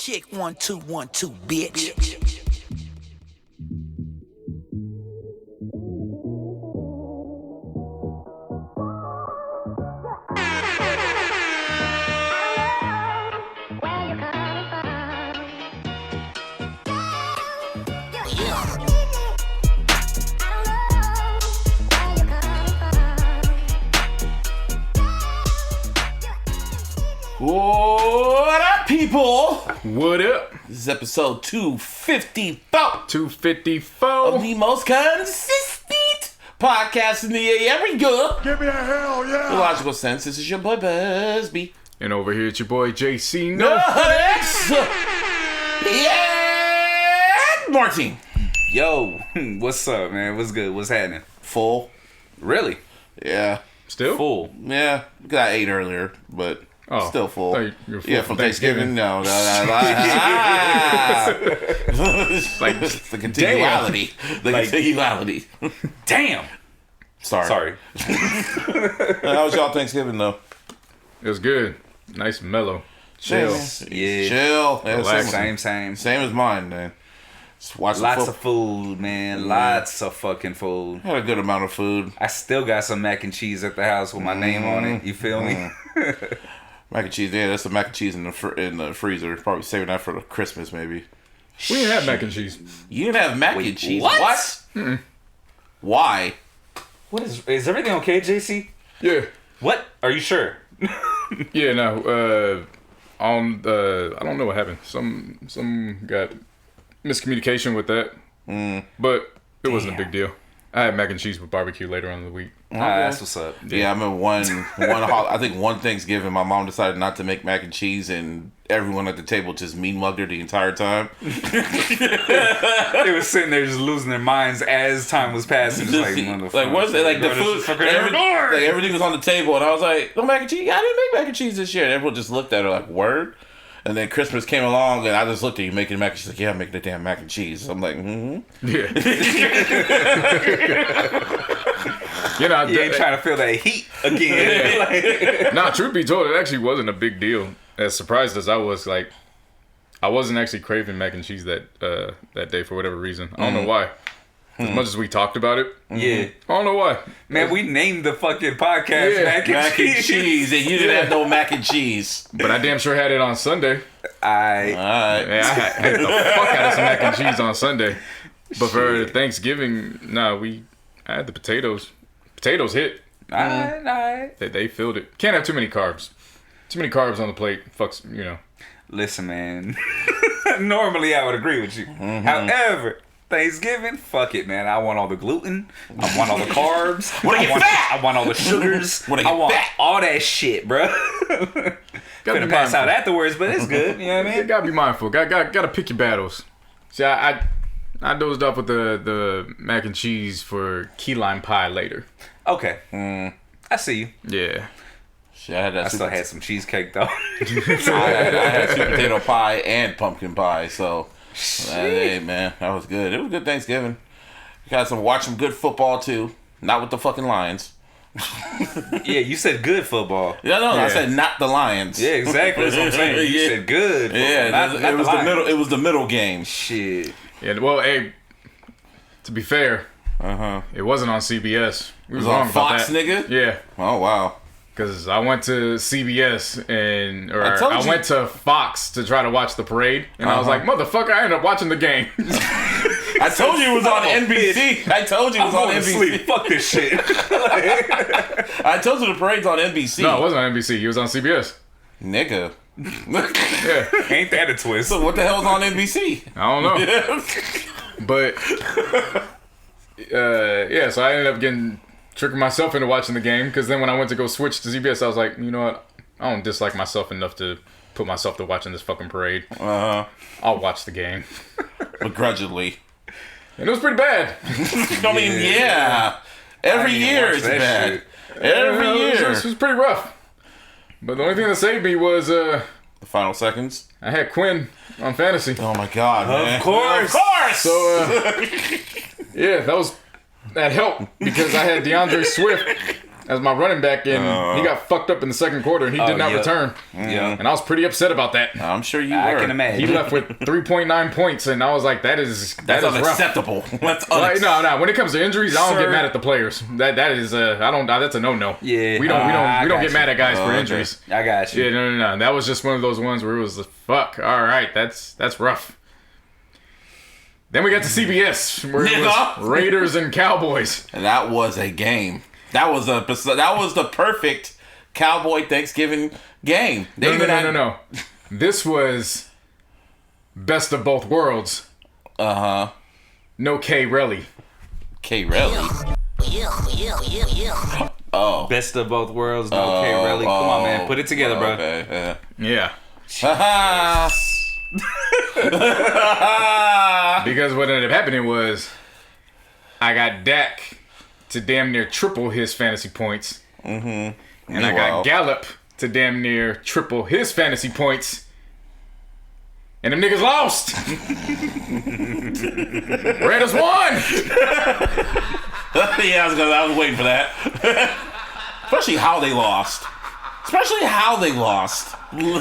Check 1 2 1 2, bitch. What up, people? What up? This is episode 254. 254. Of the most consistent podcast in the AM. Good. Give me a hell yeah! iLLogical sense. This is your boy Busby. And over here, it's your boy JC. Next. Yeah, Martin. Yo, what's up, man? What's good? What's happening? Full. Really? Yeah. Still? Full. Yeah. Got 8 earlier, but still full. Oh, you're full yeah, from Thanksgiving. No. Like the continuality. Continuality. Damn. Sorry. How was y'all Thanksgiving though? It was good. Nice and mellow. Chill. Yeah. Chill. Yeah, Relax. Same. Same as mine, man. Just watch Lots of food, man. Lots of fucking food. Had a good amount of food. I still got some mac and cheese at the house with my name on it. You feel me? Mac and cheese, yeah, that's the mac and cheese in the freezer. Probably saving that for the Christmas, maybe. We didn't have mac and cheese. You didn't have mac and cheese? What? Mm-mm. Why? What is everything okay, JC? Yeah. What? Are you sure? Yeah, no. I don't know what happened. Some got miscommunication with that. But it wasn't a big deal. I had mac and cheese with barbecue later on in the week. That's what's up. Yeah, I remember I think one Thanksgiving, my mom decided not to make mac and cheese, and everyone at the table just mean mugged her the entire time. They were sitting there just losing their minds as time was passing. Just like what's it? Like the food, everything was on the table, and I was like, "No mac and cheese? I didn't make mac and cheese this year." And everyone just looked at her like, "Word." And then Christmas came along, and I just looked at you making mac and cheese. Like, yeah, I'm making the damn mac and cheese. I'm like, Yeah. You know, you ain't trying to feel that heat again. Nah, truth be told, it actually wasn't a big deal. As surprised as I was, like, I wasn't actually craving mac and cheese that day for whatever reason. I don't know why. As much as we talked about it. Yeah. I don't know why. Man, we named the fucking podcast mac and cheese. and you didn't have no mac and cheese. But I damn sure had it on Sunday. Alright. Yeah, I had the fuck out of some mac and cheese on Sunday. But for Thanksgiving, I had the potatoes. Potatoes hit. Alright. They filled it. Can't have too many carbs. Too many carbs on the plate. Fucks, you know. Listen, man. Normally I would agree with you. However, Thanksgiving, fuck it, man. I want all the gluten. I want all the carbs. I want all the sugars. I want all that shit, bro. Gonna pass out afterwards, but it's good. You know what I mean? You gotta be mindful. Gotta pick your battles. See, I dozed off with the mac and cheese for key lime pie later. Okay. I see you. Yeah. I still had some cheesecake though. I had sweet potato pie and pumpkin pie, so hey man, that was good. It was a good Thanksgiving. Got watch some good football too. Not with the fucking Lions. Yeah, you said good football. Yeah, no, I said not the Lions. Yeah, exactly. That's what I'm saying. You said good football. Yeah, it was the middle. It was the middle game. Shit. Yeah. Well, hey, to be fair, it wasn't on CBS. It was on Fox, nigga. Yeah. Oh wow. Because I went to CBS I went to Fox to try to watch the parade, and I was like, motherfucker, I ended up watching the game. I told you it was on NBC. I told you it was on NBC. Sleep. Fuck this shit. I told you the parade's on NBC. No, it wasn't on NBC. It was on CBS. Nigga. Yeah. Ain't that a twist? So what the hell's on NBC? I don't know. But, yeah, so I ended up tricking myself into watching the game, because then when I went to go switch to CBS, I was like, you know what? I don't dislike myself enough to put myself to watching this fucking parade. I'll watch the game. Begrudgingly. And it was pretty bad. I mean, yeah. Every year it's bad. Shit. Every year. It was pretty rough. But the only thing that saved me was the final seconds. I had Quinn on fantasy. Oh my god, man. Of course. So, yeah, that helped because I had DeAndre Swift as my running back, and he got fucked up in the second quarter, and he did not return. Yeah, and I was pretty upset about that. I'm sure you were. I can imagine. He left with 3.9 points, and I was like, "That is unacceptable." That's unacceptable. No. When it comes to injuries, I don't get mad at the players. That is I don't. That's a no. Yeah, we don't get mad at guys for injuries. I got you. Yeah, no. That was just one of those ones where it was fuck. All right, that's rough. Then we got to CBS, where it was Raiders and Cowboys. And that was a game. That was the perfect Cowboy Thanksgiving game. No. This was best of both worlds. No K. Relly. K. Relly? Oh. Best of both worlds, no K. Relly. Come on, man. Put it together, bro. Okay, yeah. Because what ended up happening was I got Dak to damn near triple his fantasy points. And I got Gallup to damn near triple his fantasy points. And them niggas lost. Raiders won. Yeah, I was waiting for that. Especially how they lost.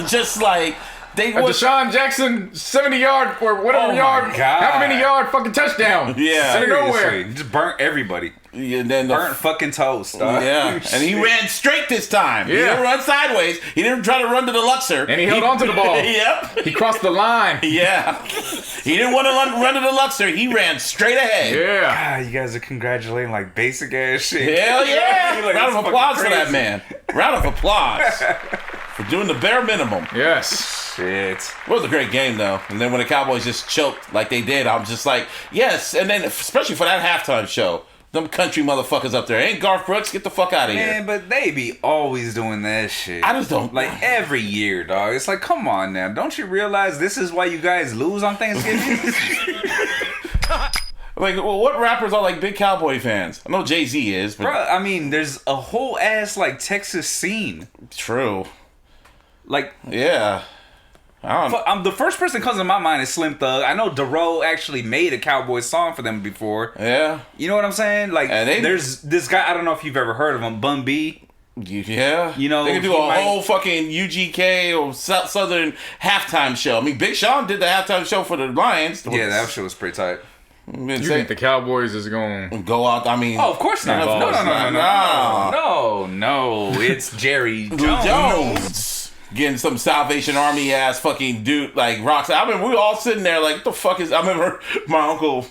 Just like they were Deshaun Jackson 70-yard or whatever yard, however many yard fucking touchdown. Yeah, out of nowhere. He just burnt everybody. And then Burnt fucking toast, dog. Yeah, and he ran straight this time. Yeah. He didn't run sideways. He didn't try to run to the Luxor. And he held on to the ball. Yep. He crossed the line. Yeah. He didn't want to run to the Luxor. He ran straight ahead. Yeah. God, you guys are congratulating like basic ass shit. Hell yeah. Like, Round of applause for that crazy. man. Round of applause for doing the bare minimum. Yes. Shit. It was a great game, though. And then when the Cowboys just choked like they did, I'm just like, yes. And then especially for that halftime show. Them country motherfuckers up there. Ain't Garth Brooks? Get the fuck out of here. Man, but they be always doing that shit. I just don't. Like every year, dog. It's like, come on now. Don't you realize this is why you guys lose on Thanksgiving? Like, well, what rappers are like big Cowboy fans? I know Jay-Z is, but. Bruh, I mean, there's a whole ass like Texas scene. True. Like, Yeah. the first person that comes to my mind is Slim Thug. I know Darrell actually made a Cowboys song for them before. Yeah. You know what I'm saying? Like, And there's this guy, I don't know if you've ever heard of him, Bun B. Yeah. You know, they could do a whole fucking UGK or Southern halftime show. I mean, Big Sean did the halftime show for the Lions. Yeah, that shit was pretty tight. You think the Cowboys is going to go out? I mean, oh, of course not. No. It's Jerry Jones. Getting some Salvation Army ass fucking dude like rocks. I remember we were all sitting there like, what the fuck is? I remember my uncle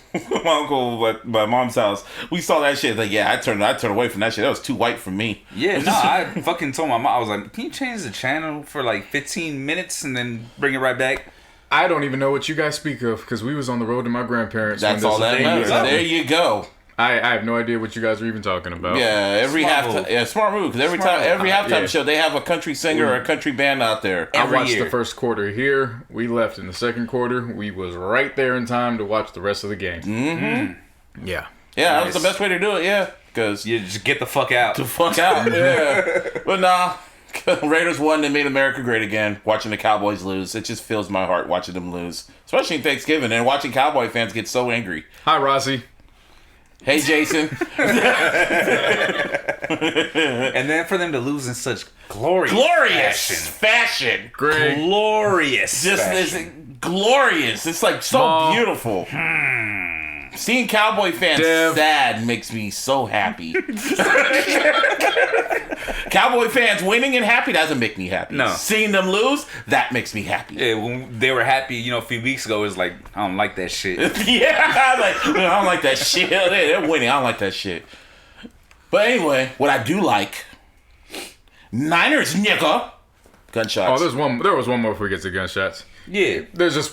at my mom's house. We saw that shit. Like, yeah, I turned away from that shit. That was too white for me. Yeah, no, I fucking told my mom. I was like, can you change the channel for like 15 minutes and then bring it right back? I don't even know what you guys speak of because we was on the road to my grandparents. That's all that matters. There you go. I have no idea what you guys are even talking about. Yeah, every halftime. Yeah, smart move. Because every halftime show, they have a country singer or a country band out there. I watched the first quarter here. We left in the second quarter. We was right there in time to watch the rest of the game. Mm-hmm. Yeah. Yeah, that was the best way to do it. Yeah, because you just get the fuck out. Yeah, but nah. Raiders won. They made America great again. Watching the Cowboys lose, it just fills my heart watching them lose, especially in Thanksgiving and watching Cowboy fans get so angry. Hi, Rossi. Hey, Jason. And then for them to lose in such glorious fashion. Great. Glorious. It's glorious. It's like so beautiful. Seeing Cowboy fans sad makes me so happy. Cowboy fans winning and happy doesn't make me happy. No. Seeing them lose, that makes me happy. Yeah, when they were happy, a few weeks ago, it was like, I don't like that shit. Yeah, I don't like that shit. They're winning. I don't like that shit. But anyway, what I do like, Niners, nigga. Gunshots. Oh, there was one more before we get to gunshots. Yeah.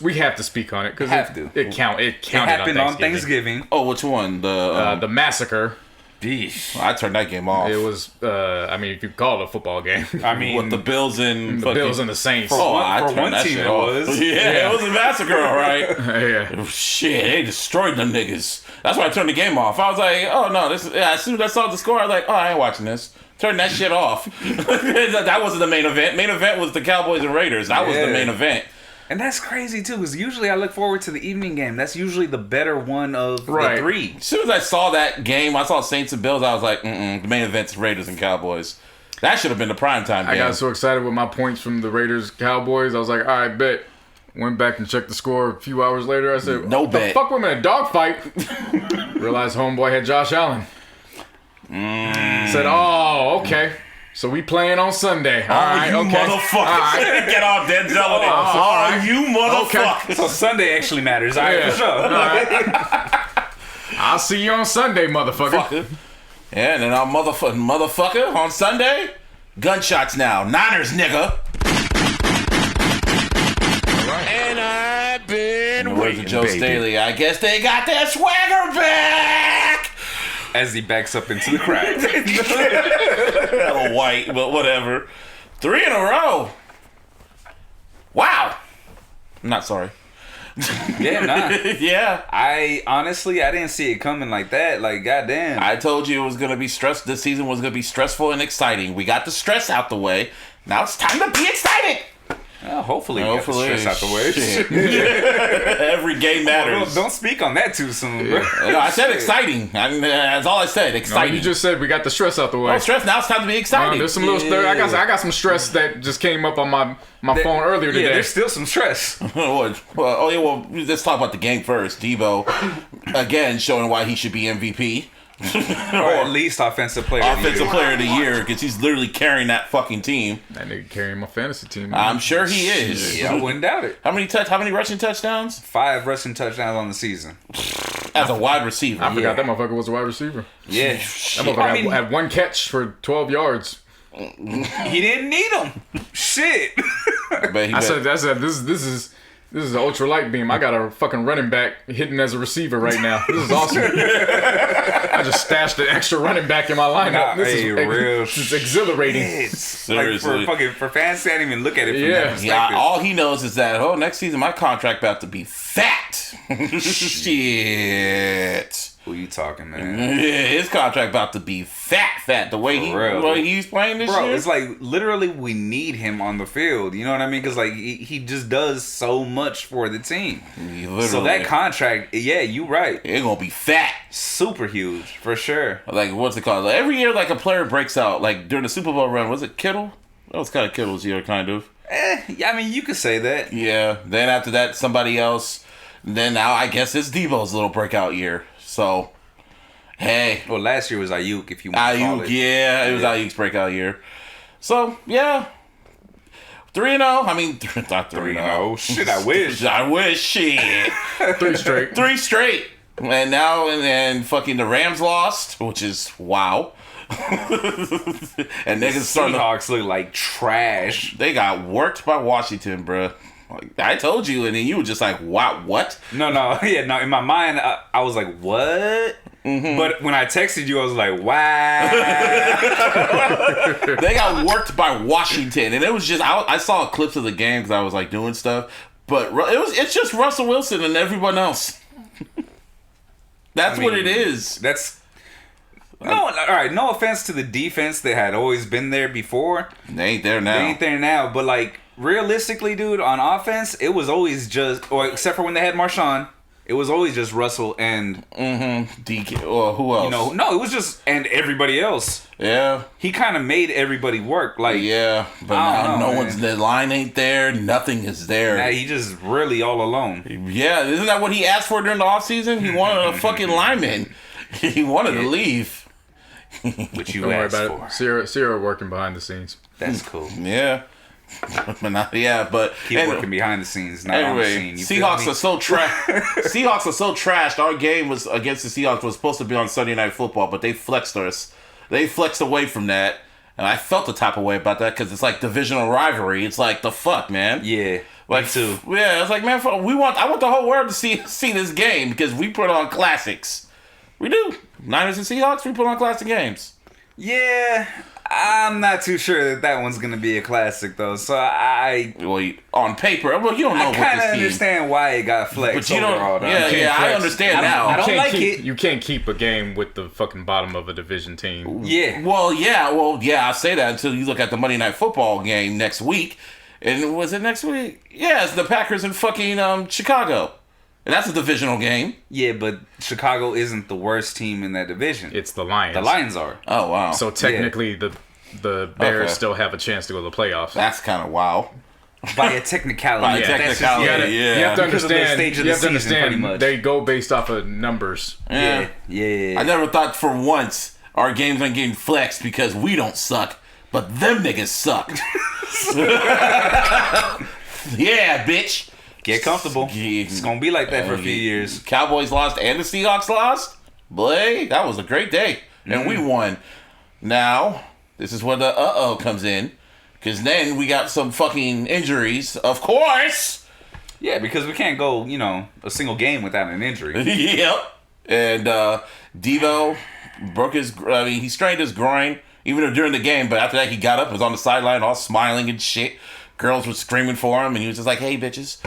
We have to speak on it because it counted on Thanksgiving. Oh, which one? The massacre. I turned that game off. It was, if you call it a football game. I mean, what the Bills and the Saints. For one team it was. Yeah, it was a massacre, all right. Yeah. Shit, they destroyed them niggas. That's why I turned the game off. I was like, oh no, as soon as I saw the score, I was like, oh, I ain't watching this. Turn that shit off. That wasn't the main event. Main event was the Cowboys and Raiders. That was the main event. And that's crazy too, because usually I look forward to the evening game. That's usually the better one of the three. As soon as I saw that game, I saw Saints and Bills, I was like, the main event's Raiders and Cowboys. That should have been the primetime game. I got so excited with my points from the Raiders Cowboys. I was like, all right, bet. Went back and checked the score a few hours later. I said, no what bet. The fuck, we're in a dogfight. Realized homeboy had Josh Allen. Said, oh, okay. So we playing on Sunday. All right, okay. Motherfuckers. All right. Get all Denzel in it. You motherfuckers. Okay. So Sunday actually matters. All right, for sure. All right. I'll see you on Sunday, motherfucker. Yeah, and then our motherfucker on Sunday, gunshots now. Niners, nigga. And I've been waiting, Joe Staley. I guess they got their swagger back. As he backs up into the crowd. Hella white, but whatever. 3 in a row. Wow. I'm not sorry. Yeah, nah. Yeah. I didn't see it coming like that. Like, goddamn. I told you it was going to be stress. This season was going to be stressful and exciting. We got the stress out the way. Now it's time to be excited. Well, hopefully we got the stress out the way. Every game matters. Don't speak on that too soon, bro. No, I said exciting. That's all I said. Exciting. No, you just said we got the stress out the way. Oh, stress. Now it's time to be exciting. There's some little. I got some stress that just came up on my phone earlier today. Yeah, there's still some stress. Well, let's talk about the game first. Debo, again, showing why he should be MVP. Or at least offensive player of the year, because he's literally carrying that fucking team. That nigga carrying my fantasy team. Man. I'm sure he is. Yeah, I wouldn't doubt it. How many rushing touchdowns? 5 rushing touchdowns on the season. As a wide receiver. I forgot that motherfucker was a wide receiver. Yeah. That motherfucker had 1 catch for 12 yards. He didn't need them. Shit. I said this is an ultra light beam. I got a fucking running back hitting as a receiver right now. This is awesome. I just stashed an extra running back in my lineup. This is exhilarating. Seriously. Like for fantasy, I didn't even look at it from that perspective. Yeah, all he knows is that, next season my contract about to be fat. Shit. Who you talking, man? Yeah, his contract about to be fat. The way he's playing this year. Bro, it's like literally we need him on the field. You know what I mean? Because like he just does so much for the team. So that contract, yeah, you right. It's gonna be fat, super huge for sure. Like what's it called? Like, every year, like a player breaks out. Like during the Super Bowl run, was it Kittle? That was kind of Kittle's year, kind of. I mean, you could say that. Yeah. Then after that, somebody else. Then now I guess it's Debo's little breakout year. So, hey. Well, last year was Ayuk, if you want to call it. Yeah, it was Ayuk's breakout year. So, yeah. 3-0. I mean, not 3-0. Shit, I wish. I wish. Shit. 3 straight. 3 straight. And now, and fucking the Rams lost, which is wow. And niggas starting to... Seahawks look like trash. They got worked by Washington, bruh. Like, I told you, and then you were just like, "Wow, what?" No. In my mind, I was like, "What?" Mm-hmm. But when I texted you, I was like, "Wow." They got worked by Washington, and it was just I saw clips of the game because I was like doing stuff, but it's just Russell Wilson and everyone else. That's what it is. That's. No, all right. No offense to the defense that had always been there before. They ain't there now. But like realistically, dude, on offense, it was always just, or except for when they had Marshawn, it was always just Russell and DK. Or who else? No, it was just and everybody else. Yeah, he kind of made everybody work. Like but now no one's. The line ain't there. Nothing is there. Now he just really all alone. Yeah, isn't that what he asked for during the offseason? He wanted a fucking lineman. He wanted to leave. Which you asked for. Sierra working behind the scenes. That's cool. Yeah. But keep working behind the scenes, not on the scene. Seahawks are so Seahawks are so trashed. Our game was against the Seahawks was supposed to be on Sunday Night Football, but they flexed us. They flexed away from that, and I felt the type of way about that because it's like divisional rivalry. It's like the fuck, man. Yeah, like me too. Yeah, it's like, man, I want the whole world to see this game because we put on classics. We do. Niners and Seahawks, we put on classic games. Yeah, I'm not too sure that one's going to be a classic, though. So on paper, well, you don't know what this team... I kind of understand why it got flexed overall. I understand now. I don't like it. You can't keep a game with the fucking bottom of a division team. Yeah. Well, I say that until you look at the Monday Night Football game next week. And was it next week? Yeah, it's the Packers in fucking Chicago. And that's a divisional game. Yeah, but Chicago isn't the worst team in that division. It's the Lions. The Lions are. Oh, wow. So technically, the Bears still have a chance to go to the playoffs. That's kind of wow. By a technicality. By a technicality, You have to Because of the understand. stage of You the have to season, pretty understand. much. They go based off of numbers. Yeah. Yeah. I never thought for once our games aren't getting flexed because we don't suck, but them niggas suck. Yeah, bitch. Get comfortable. It's going to be like that for a few years. Cowboys lost and the Seahawks lost. Boy, that was a great day. And we won. Now, this is where the comes in. Because then we got some fucking injuries, of course. Yeah, because we can't go, a single game without an injury. Yep. And Devo he strained his groin even during the game, but after that he got up, was on the sideline all smiling and shit. Girls were screaming for him, and he was just like, hey, bitches.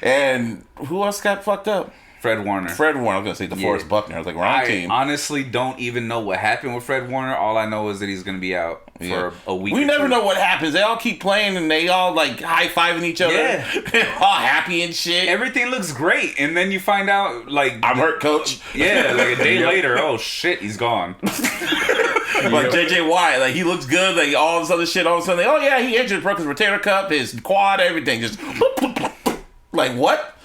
And who else got fucked up? Fred Warner. I was going to say DeForest Buckner. I was like, wrong team. I honestly don't even know what happened with Fred Warner. All I know is that he's going to be out for a week. We never know what happens. They all keep playing, and they all, like, high-fiving each other. Yeah. All happy and shit. Everything looks great, and then you find out, like... I'm hurt, coach. Yeah, like a day later, oh, shit, he's gone. Like JJ Watt, like he looks good, like all this other shit. All of a sudden, oh yeah, he injured, broke his rotator cuff, his quad, everything. Just like what?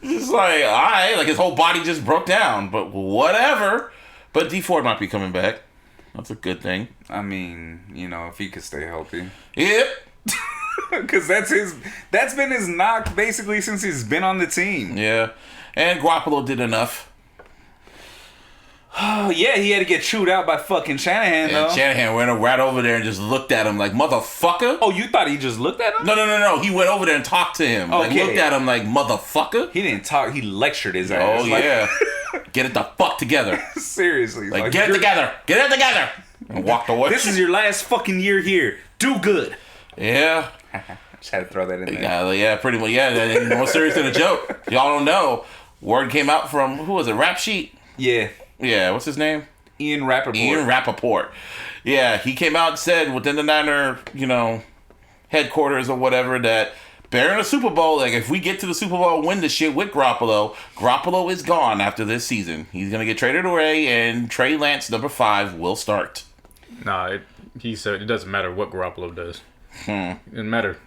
Just like alright, like his whole body just broke down. But whatever. But D Ford might be coming back. That's a good thing. I mean, if he could stay healthy. Yep. Because that's been his knock basically since he's been on the team. Yeah, and Garoppolo did enough. Oh, yeah, he had to get chewed out by fucking Shanahan, though. And Shanahan went right over there and just looked at him like, motherfucker. Oh, you thought he just looked at him? No. He went over there and talked to him. Okay. Like, looked at him like, motherfucker. He didn't talk. He lectured his ass. Oh, yeah. Get it the fuck together. Seriously. Like, get it together. Get it together. And walked away. This is your last fucking year here. Do good. Yeah. Just had to throw that in there. Yeah, pretty much. Yeah, more serious than a joke. Y'all don't know. Word came out from, who was it, Rap Sheet? Yeah. Yeah, what's his name? Ian Rappaport. Yeah, he came out and said within the Niner, headquarters or whatever, that bearing a Super Bowl, like if we get to the Super Bowl and win the shit with Garoppolo is gone after this season. He's going to get traded away and Trey Lance, number 5, will start. Nah, he said it doesn't matter what Garoppolo does. It doesn't matter.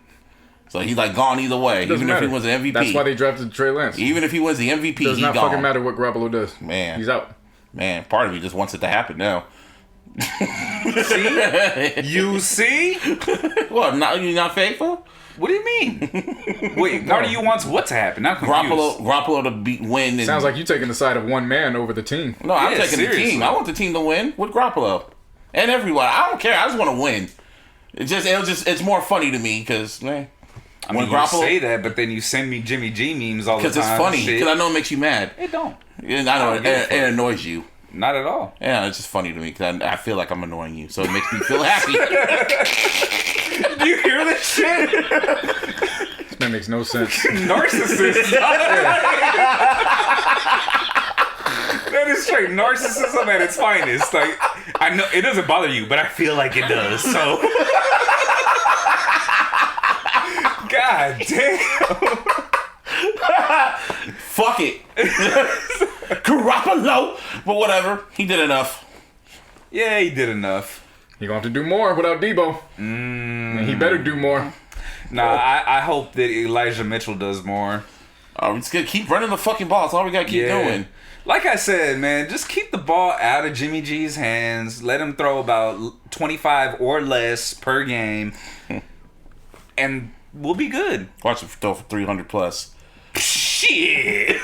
So he's like gone either way, even if he wins the MVP. That's why they drafted Trey Lance. Even if he wins the MVP, does he's not gone. fucking matter what Garoppolo does. Man. He's out. Man, part of me just wants it to happen now. See? You see? What, you're not faithful? What do you mean? Wait, part of you wants what to happen? I'm confused. Garoppolo to win. Sounds like you're taking the side of one man over the team. No, I'm taking seriously. the team. I want the team to win with Garoppolo. And everyone. I don't care. I just want to win. It's more funny to me because, man. I mean, you say that, but then you send me Jimmy G memes all the time. Because it's funny. Because I know it makes you mad. It don't. And I know it annoys you. Not at all. Yeah, it's just funny to me because I feel like I'm annoying you. So it makes me feel happy. Do you hear this shit? That makes no sense. Narcissist. That is straight narcissism at its finest. Like, I know it doesn't bother you, but I feel like it does. So, God damn. Fuck it. Garoppolo. But whatever. He did enough. Yeah, he did enough. You're going to have to do more without Debo. And he better do more. Nah, I hope that Elijah Mitchell does more. We're just going to keep running the fucking ball. That's all we got to keep doing. Like I said, man, just keep the ball out of Jimmy G's hands. Let him throw about 25 or less per game. And we'll be good. Watch him throw for 300 plus. Shit.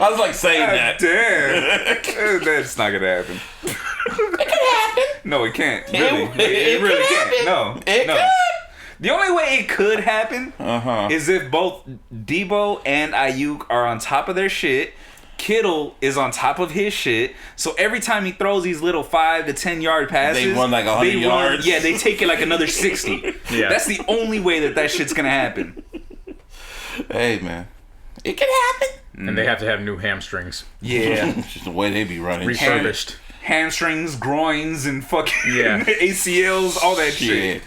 I was like saying that. Damn. That's not going to happen. It can happen. No, it can't. Really. It really can't. No. It could. The only way it could happen is if both Debo and Ayuk are on top of their shit. Kittle is on top of his shit. So every time he throws these little 5 to 10 yard passes, they run like 100 yards. Yeah, they take it like another 60. Yeah. That's the only way that shit's going to happen. Hey, man. It can happen. And they have to have new hamstrings. Yeah. It's just the way they be running. Refurbished. hamstrings, groins, and fucking ACLs, all that shit.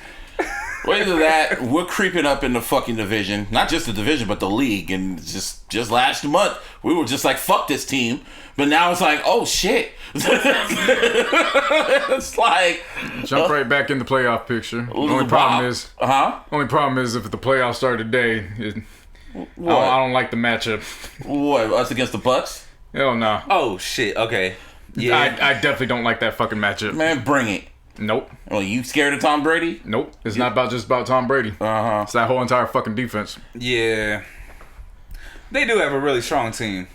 Well, either that, we're creeping up in the fucking division. Not just the division, but the league. And just last month, we were just like, fuck this team. But now it's like, oh, shit. It's like... Jump right back in the playoff picture. Only problem is if the playoffs start today, I don't like the matchup. What, us against the Bucks? Hell no. Oh, shit. Okay. Yeah. I definitely don't like that fucking matchup. Man, bring it. Nope. Oh, you scared of Tom Brady? Nope. It's not just about Tom Brady. It's that whole entire fucking defense. Yeah. They do have a really strong team.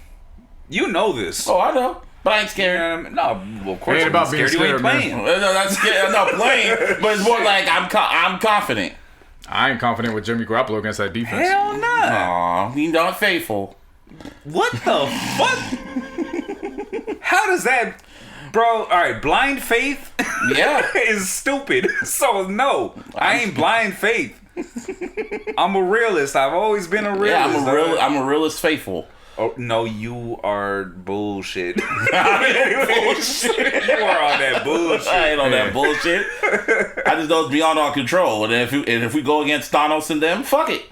You know this. Oh, I know. But I ain't scared. No, well, of course it ain't about being scared, you ain't playing. No, not scared. I'm not playing. But it's more like I'm confident. I ain't confident with Jimmy Garoppolo against that defense. Hell no. Aw, he's not faithful. What the fuck? How does that... Bro, alright, blind faith is stupid. So, no, I ain't blind faith. I'm a realist. I've always been a realist. Yeah, I'm a realist faithful. Oh, no, you are bullshit. Bullshit. You are on that bullshit. I ain't on that bullshit. I just know it's beyond our control. And if we go against Thanos and them, fuck it.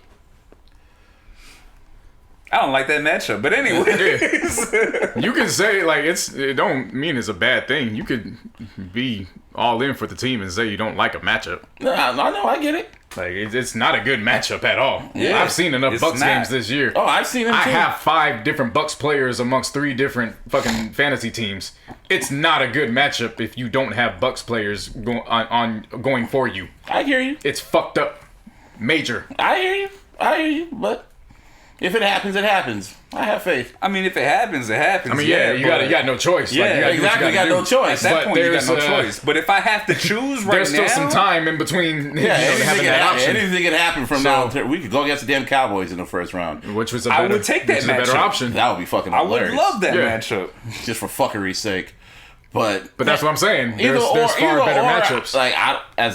I don't like that matchup, but anyways. You can say like it don't mean it's a bad thing. You could be all in for the team and say you don't like a matchup. No, I get it. Like it's not a good matchup at all. Yeah, I've seen enough Bucks games this year. Oh, I've seen them too. I have 5 different Bucks players amongst 3 different fucking fantasy teams. It's not a good matchup if you don't have Bucks players going for you. I hear you. It's fucked up. Major. I hear you, but if it happens, it happens. I have faith. I mean, if it happens, it happens. I mean, you got no choice. Yeah, exactly. You got no choice. At that point, you got no choice. But if I have to choose right now, there's still some time in between. Having that option. Anything can happen from now. We could go against the damn Cowboys in the first round, which was I would take that matchup. better option. That would be fucking hilarious. I would love that matchup, just for fuckery's sake. But that's what I'm saying. There's far better matchups. Like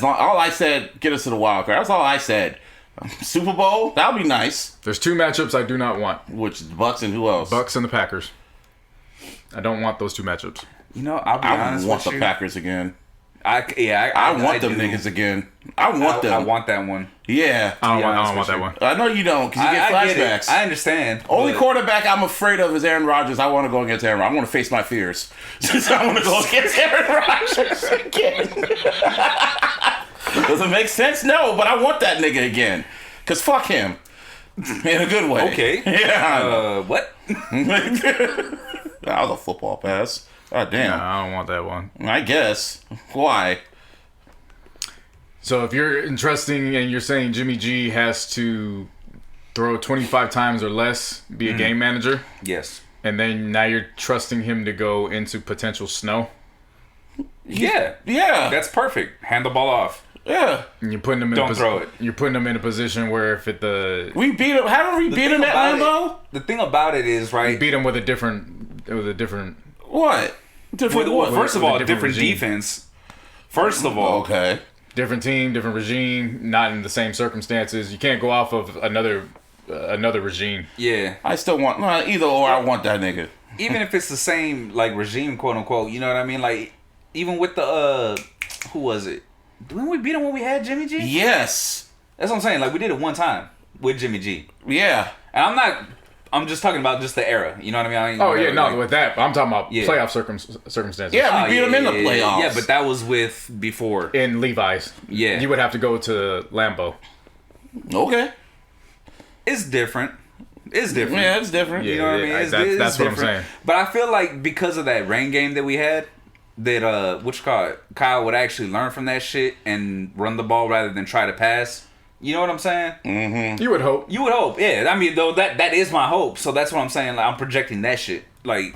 all I said, get us to the wild card. That's all I said. Super Bowl, that would be nice. There's 2 matchups I do not want. Which the Bucks and who else? Bucks and the Packers. I don't want those 2 matchups. You know, I'll be honest want with the Packers again. I want them niggas again. I want them. I want that one. Yeah. I don't want that one. I know you don't, because you get flashbacks. I understand. Only quarterback I'm afraid of is Aaron Rodgers. I want to go against Aaron Rodgers. I want to face my fears. I want to go against Aaron Rodgers again. Does it make sense? No, but I want that nigga again. Because fuck him. In a good way. Okay. Yeah. What? That was a football pass. God damn. No, I don't want that one. I guess. Why? So if you're interesting and you're saying Jimmy G has to throw 25 times or less, be a game manager. Yes. And then now you're trusting him to go into potential snow. Yeah. Yeah. That's perfect. Hand the ball off. Yeah. And you're putting him in Don't throw it. You're putting him in a position where if we beat him. Haven't we beat him at Lambeau? The thing about it is, right? We beat him with a different what? Different what? First of all, different defense. First of all, okay. Different team, different regime, not in the same circumstances. You can't go off of another regime. Yeah. I still want either or. I want that nigga. Even if it's the same like regime, quote unquote. You know what I mean? Like even with the who was it? Didn't we beat him when we had Jimmy G? Yes. That's what I'm saying. Like we did it one time with Jimmy G. Yeah. And I'm just talking about just the era. You know what I mean? With that. But I'm talking about playoff circumstances. Yeah, we beat him in the playoffs. Yeah, but that was with before. In Levi's. Yeah. You would have to go to Lambeau. Okay. It's different. It's different. Yeah, it's different. You know what I mean? That's what I'm saying. But I feel like because of that rain game that we had, that Kyle would actually learn from that shit and run the ball rather than try to pass. You know what I'm saying? Mm-hmm. You would hope. You would hope, yeah. I mean, though that is my hope. So that's what I'm saying. Like I'm projecting that shit. Like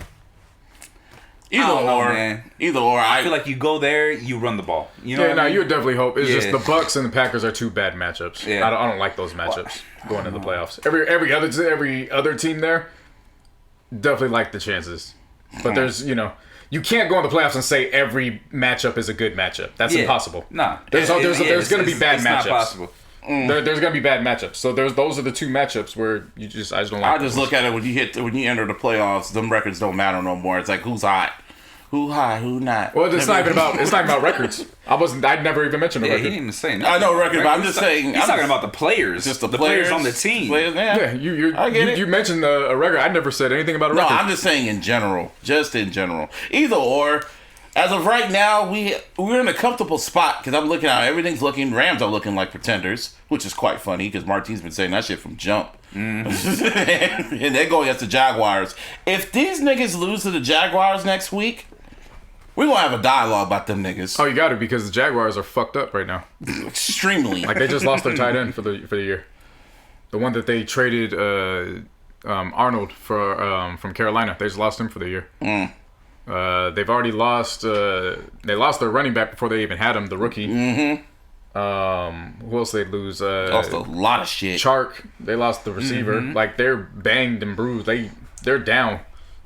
either or, man. Either or. I feel like you go there, you run the ball. You know? Yeah, no, you would definitely hope. It's just the Bucks and the Packers are 2 bad matchups. Yeah. I don't like those matchups going into the playoffs. Every other team there definitely like the chances, but there's you can't go in the playoffs and say every matchup is a good matchup. That's impossible. Nah, there's going to be bad matchups. Not possible. There's going to be bad matchups. So those are the 2 matchups where I just don't like. I just look at it when you enter the playoffs. Them records don't matter no more. It's like who's hot, Who high, who not? Well, it's not even about records. I'd never even mentioned a Yeah, record. he didn't even say nothing. I know record, but I'm just saying. He's talking about the players. Just the players on the team. Players, Yeah, you mentioned a record. I never said anything about a record. No, I'm just saying in general. Just in general. Either or. As of right now, we're in a comfortable spot because I'm looking at everything's looking. Rams are looking like pretenders, which is quite funny because Martine's been saying that shit from jump. Mm-hmm. And they're going against the Jaguars. If these niggas lose to the Jaguars next week, we're gonna have a dialogue about them niggas. Oh, you got it because the Jaguars are fucked up right now. Extremely. Like they just lost their tight end for the year. The one that they traded Arnold for from Carolina. They just lost him for the year. They've already lost. They lost their running back before they even had him, the rookie. Mm-hmm. Who else they lose? Lost a lot of shit. Chark. They lost the receiver. Mm-hmm. Like they're banged and bruised. They're down.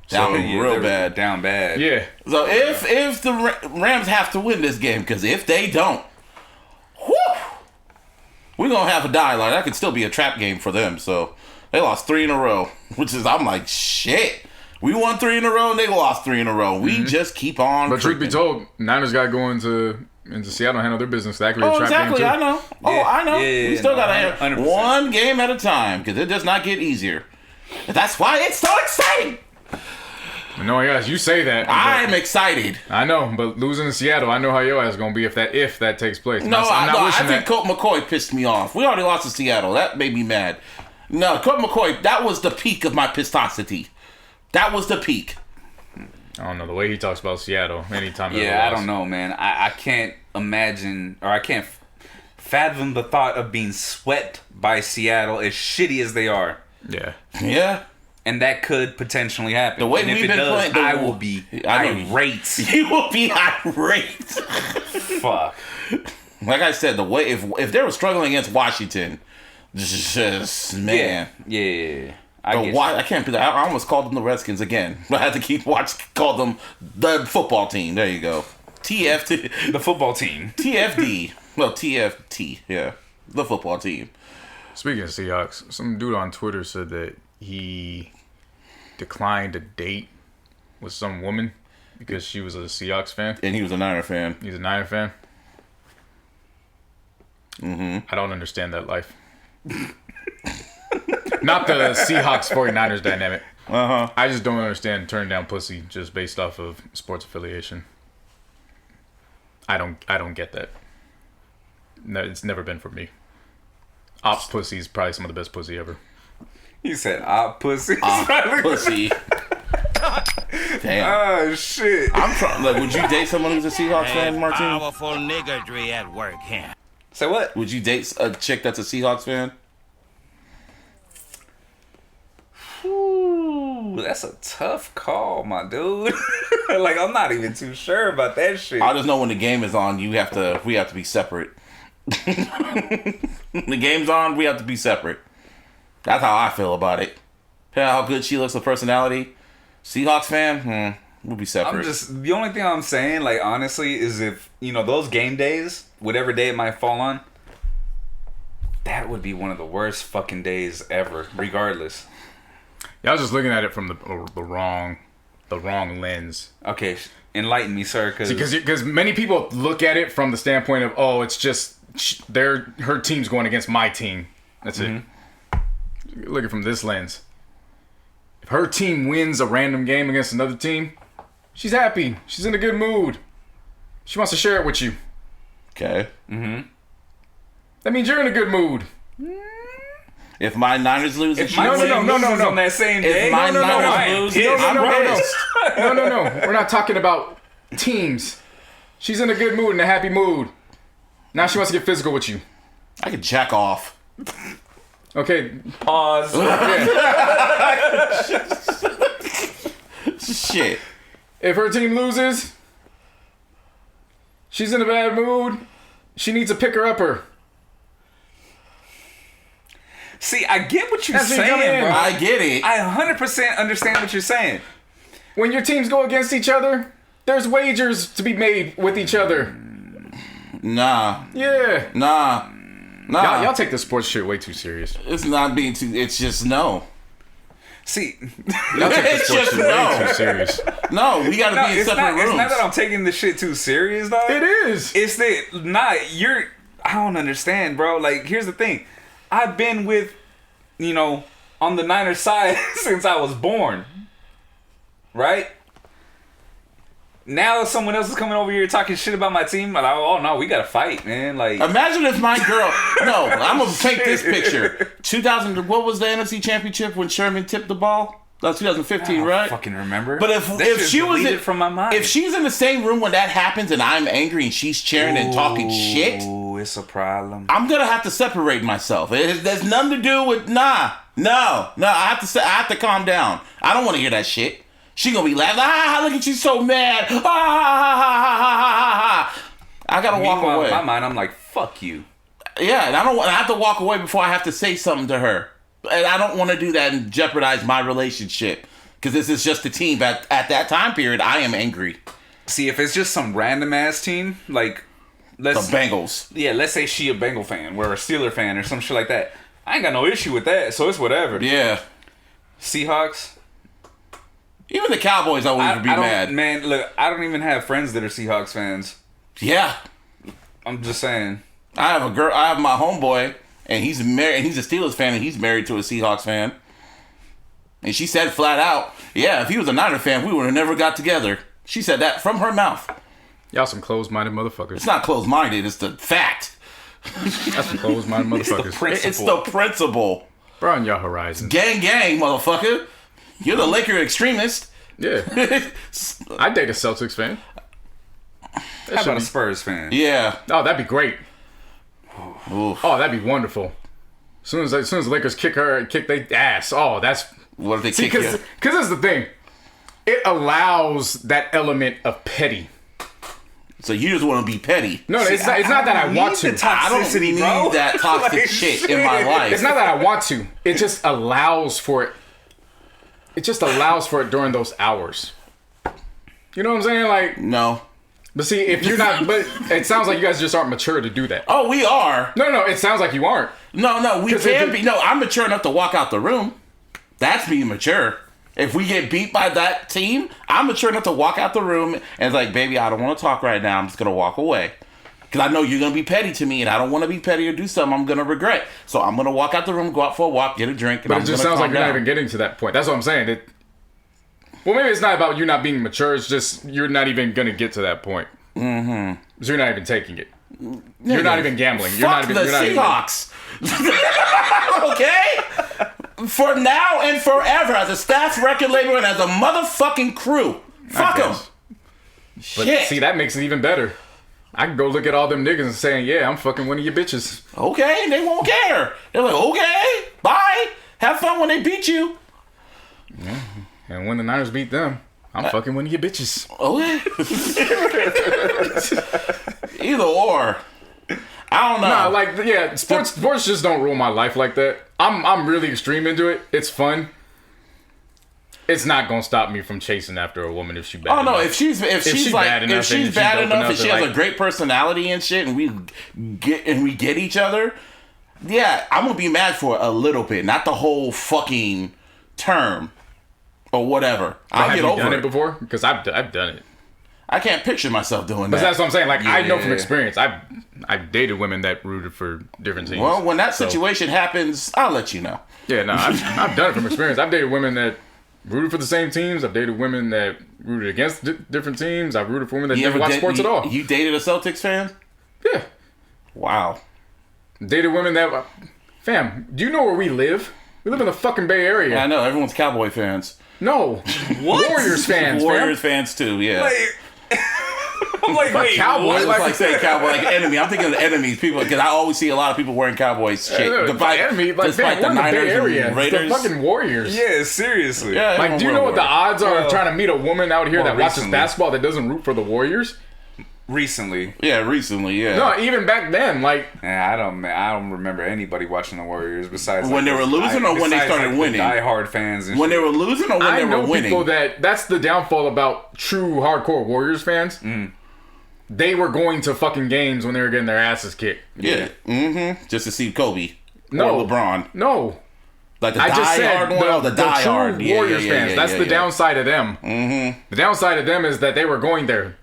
Down real bad. Down bad. Yeah. So if the Rams have to win this game, because if they don't, we're gonna have a dialogue. That could still be a trap game for them. So they lost 3 in a row, which is I'm like shit. We won 3 in a row and they lost 3 in a row. We just keep on. But truth be told, Niners got to go into Seattle and handle their business. That could be a trap exactly. game too. I know. I know. We still got to handle 100%. one game at a time because it does not get easier. That's why it's so exciting. No, yes, you say that. I'm excited. I know, but losing to Seattle, I know how your ass is gonna be if that takes place. No, I think Colt McCoy pissed me off. We already lost to Seattle. That made me mad. No, Colt McCoy, that was the peak of my pistosity. That was the peak. I don't know, the way he talks about Seattle anytime. Yeah, I don't know, man. I can't imagine, or I can't fathom the thought of being swept by Seattle as shitty as they are. Yeah. Yeah. And that could potentially happen. The way and if we've it been does, playing, I will be irate. You will be irate. Fuck. Like I said, the way if they were struggling against Washington, just man. Yeah. I can't be that. I almost called them the Redskins again. I had to call them the football team. There you go. TFT. The football team. TFD. Well, TFT. Yeah. The football team. Speaking of Seahawks, some dude on Twitter said that he declined a date with some woman because she was a Seahawks fan. And he was a Niner fan. He's a Niner fan. Mm-hmm. I don't understand that life. Not the Seahawks 49ers dynamic. Uh-huh. I just don't understand turning down pussy just based off of sports affiliation. I don't get that. No, it's never been for me. Ops pussy is probably some of the best pussy ever. He said, pussy. Pussy. Damn. Oh, shit. I'm trying. Like, would you date someone who's a Seahawks fan, Martin? Powerful niggardry at work here. Say what? Would you date a chick that's a Seahawks fan? Ooh, that's a tough call, my dude. Like, I'm not even too sure about that shit. I just know when the game is on, we have to be separate. The game's on, we have to be separate. That's how I feel about it. How good she looks with personality. Seahawks fan, we'll be separate. The only thing I'm saying, like, honestly, is if, those game days, whatever day it might fall on, that would be one of the worst fucking days ever, regardless. Yeah, I was just looking at it from the wrong lens. Okay, enlighten me, sir. Because many people look at it from the standpoint of, oh, it's just her team's going against my team. That's it. Look at it from this lens. If her team wins a random game against another team, she's happy. She's in a good mood. She wants to share it with you. Okay. That means you're in a good mood. If my Niners lose, no. On that same day, if my Niners lose, I'm pissed. No. We're not talking about teams. She's in a good mood, in a happy mood. Now she wants to get physical with you. I could jack off. Okay. Pause. Shit. If her team loses, she's in a bad mood. She needs a picker-upper. See, I get what you're saying, bro. I get it. I 100% understand what you're saying. When your teams go against each other, there's wagers to be made with each other. Nah. Yeah. Nah. Y'all take the sports shit way too serious. It's not being too. It's just no. See, it's just too serious. No, we got to be in separate rooms. It's not that I'm taking this shit too serious, dog. It is. It's that I don't understand, bro. Like, here's the thing. I've been with, on the Niners side since I was born. Right? Now someone else is coming over here talking shit about my team. Like, oh no, we gotta fight, man. Like, imagine if my girl. No, I'm gonna take this picture. 2000. What was the NFC Championship when Sherman tipped the ball? That was 2015, right? I fucking remember. But if she was from my mind. If she's in the same room when that happens and I'm angry and she's cheering and talking shit, it's a problem. I'm gonna have to separate myself. There's nothing to do with no. I have to calm down. I don't want to hear that shit. She gonna be laughing. Look at you, so mad. I gotta walk away. In my mind, I'm like, fuck you. Yeah, and I have to walk away before I have to say something to her. And I don't want to do that and jeopardize my relationship. Because this is just a team. At that time period, I am angry. See, if it's just some random ass team, like, the Bengals. Yeah, let's say she a Bengal fan, we're a Steeler fan or some shit like that. I ain't got no issue with that, so it's whatever. Yeah. Seahawks. Even the Cowboys always would be mad. Man, look, I don't even have friends that are Seahawks fans. Yeah. I'm just saying. I have my homeboy, and he's married, and he's a Steelers fan, and he's married to a Seahawks fan. And she said flat out, yeah, if he was a Niner fan, we would have never got together. She said that from her mouth. Y'all some closed-minded motherfuckers. It's not closed-minded, it's the fact. That's some closed-minded motherfuckers. It's the principle. Broaden your horizons. Gang, motherfucker. You're the Laker extremist. Yeah. I date a Celtics fan. How about a Spurs fan? Yeah. Oh, that'd be great. Oof. Oh, that'd be wonderful. As soon as the Lakers kick their ass. Oh, that's... What if they kick you? Because that's the thing. It allows that element of petty. So you just want to be petty. No, it's not that I want to. I don't need that toxic shit in my life. It's not that I want to. It just allows for it. It just allows for it during those hours. You know what I'm saying? Like, no. But see, if you're not, but it sounds like you guys just aren't mature to do that. Oh, we are. No, it sounds like you aren't. No, we can be. No, I'm mature enough to walk out the room. That's being mature. If we get beat by that team, I'm mature enough to walk out the room and it's like, baby, I don't want to talk right now. I'm just going to walk away. Because I know you're going to be petty to me and I don't want to be petty or do something I'm going to regret. So I'm going to walk out the room, go out for a walk, get a drink. And but it just sounds like you're not even getting to that point. That's what I'm saying. Well, maybe it's not about you not being mature. It's just you're not even going to get to that point. Mm-hmm. So you're not even taking it. You're not even gambling. You're Fuck not even, the Seahawks. Okay? For now and forever, as a staff record label and as a motherfucking crew. Fuck them. But see, that makes it even better. I can go look at all them niggas and saying, yeah, I'm fucking one of your bitches. Okay, they won't care. They're like, okay, bye. Have fun when they beat you. Yeah. And when the Niners beat them, I'm fucking one of your bitches. Okay. Either or. I don't know. Nah, like, yeah, sports just don't rule my life like that. I'm really extreme into it. It's fun. It's not gonna stop me from chasing after a woman if she bad. Oh no, enough. if she's bad enough and she has a great personality and shit, and we get each other, yeah, I'm gonna be mad for a little bit, not the whole fucking term or whatever. I'll get over it. Have you done it before? Because I've done it. I can't picture myself doing that. But that's what I'm saying. Like, yeah. I know from experience. I've dated women that rooted for different teams. Well, when that situation happens, I'll let you know. Yeah, no, I've done it from experience. I've dated women that rooted for the same teams. I've dated women that rooted against different teams. I've rooted for women that never watched sports at all. You dated a Celtics fan? Yeah. Wow. Dated women that... Fam, do you know where we live? We live in the fucking Bay Area. Yeah, I know. Everyone's Cowboy fans. No. What? Warriors fans, Warriors fans too, yeah. I'm like, wait, Cowboys. It's like saying Cowboy, like enemy. I'm thinking of enemies, people, because I always see a lot of people wearing Cowboys shit. Despite the Niners and Raiders. The fucking Warriors. Yeah, seriously. Yeah, like, do you know what the odds are of trying to meet a woman out here that watches basketball that doesn't root for the Warriors? Recently, yeah. No, even back then, like, I don't remember anybody watching the Warriors besides when they were losing or when they started winning. Diehard fans. And when they were losing or when they were winning. I know people that's the downfall about true hardcore Warriors fans. Mm. They were going to fucking games when they were getting their asses kicked. Yeah. Mm-hmm. Just to see Kobe. Or LeBron. No. Like the I just said die-hard one? Oh, the true die-hard. Warriors fans. That's the downside of them. Mm-hmm. The downside of them is that they were going there.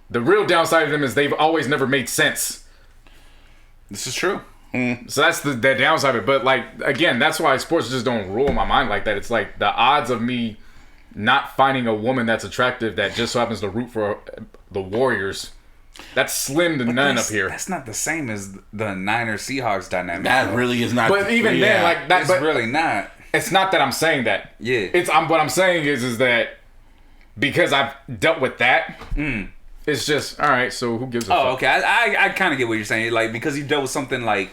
The real downside of them is they've always never made sense. This is true. So that's the downside of it. But like again, that's why sports just don't rule my mind like that. It's like the odds of me not finding a woman that's attractive that just so happens to root for the Warriors. That's slim to none up here. That's not the same as the Niners Seahawks dynamic. That really is not. But even then, like that, It's really not. It's not that I'm saying that. Yeah. What I'm saying is that because I've dealt with that, it's just all right. So who gives a fuck? Oh, okay. I kind of get what you're saying. Like because you dealt with something like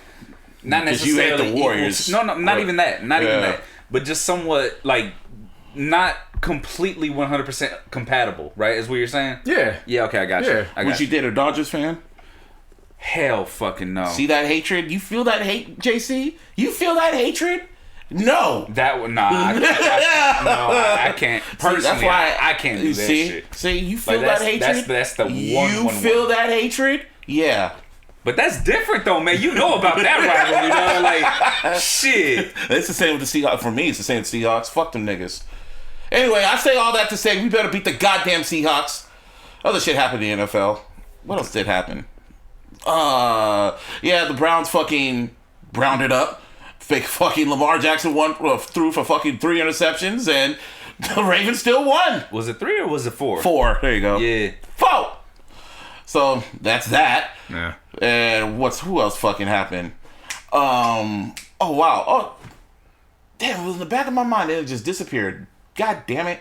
not Because you necessarily hate the Warriors. No, not even that. Not even that. But just somewhat like not completely 100% compatible. Right? Is what you're saying? Yeah. Yeah. Okay. I got you. I got Was you date a Dodgers fan? Hell fucking no. See that hatred? You feel that hate, JC? You feel that hatred? No. That would I can't. Personally, See, that's why I can't do that shit. See, you feel Like, that hatred? That's the one. You feel that hatred? Yeah. But that's different though, man. You know about that rivalry, you know? Like, shit. It's the same with the Seahawks. For me, it's the same with the Seahawks. Fuck them niggas. Anyway, I say all that to say we better beat the goddamn Seahawks. Other shit happened in the NFL. What else did happen? Yeah, the Browns fucking browned it up. Fake fucking Lamar Jackson threw for fucking 3 interceptions, and the Ravens still won. Was it 3 or was it 4? 4. There you go. Yeah. 4. So that's that. Yeah. And who else fucking happened? Oh wow. Oh damn, it was in the back of my mind and it just disappeared. God damn it.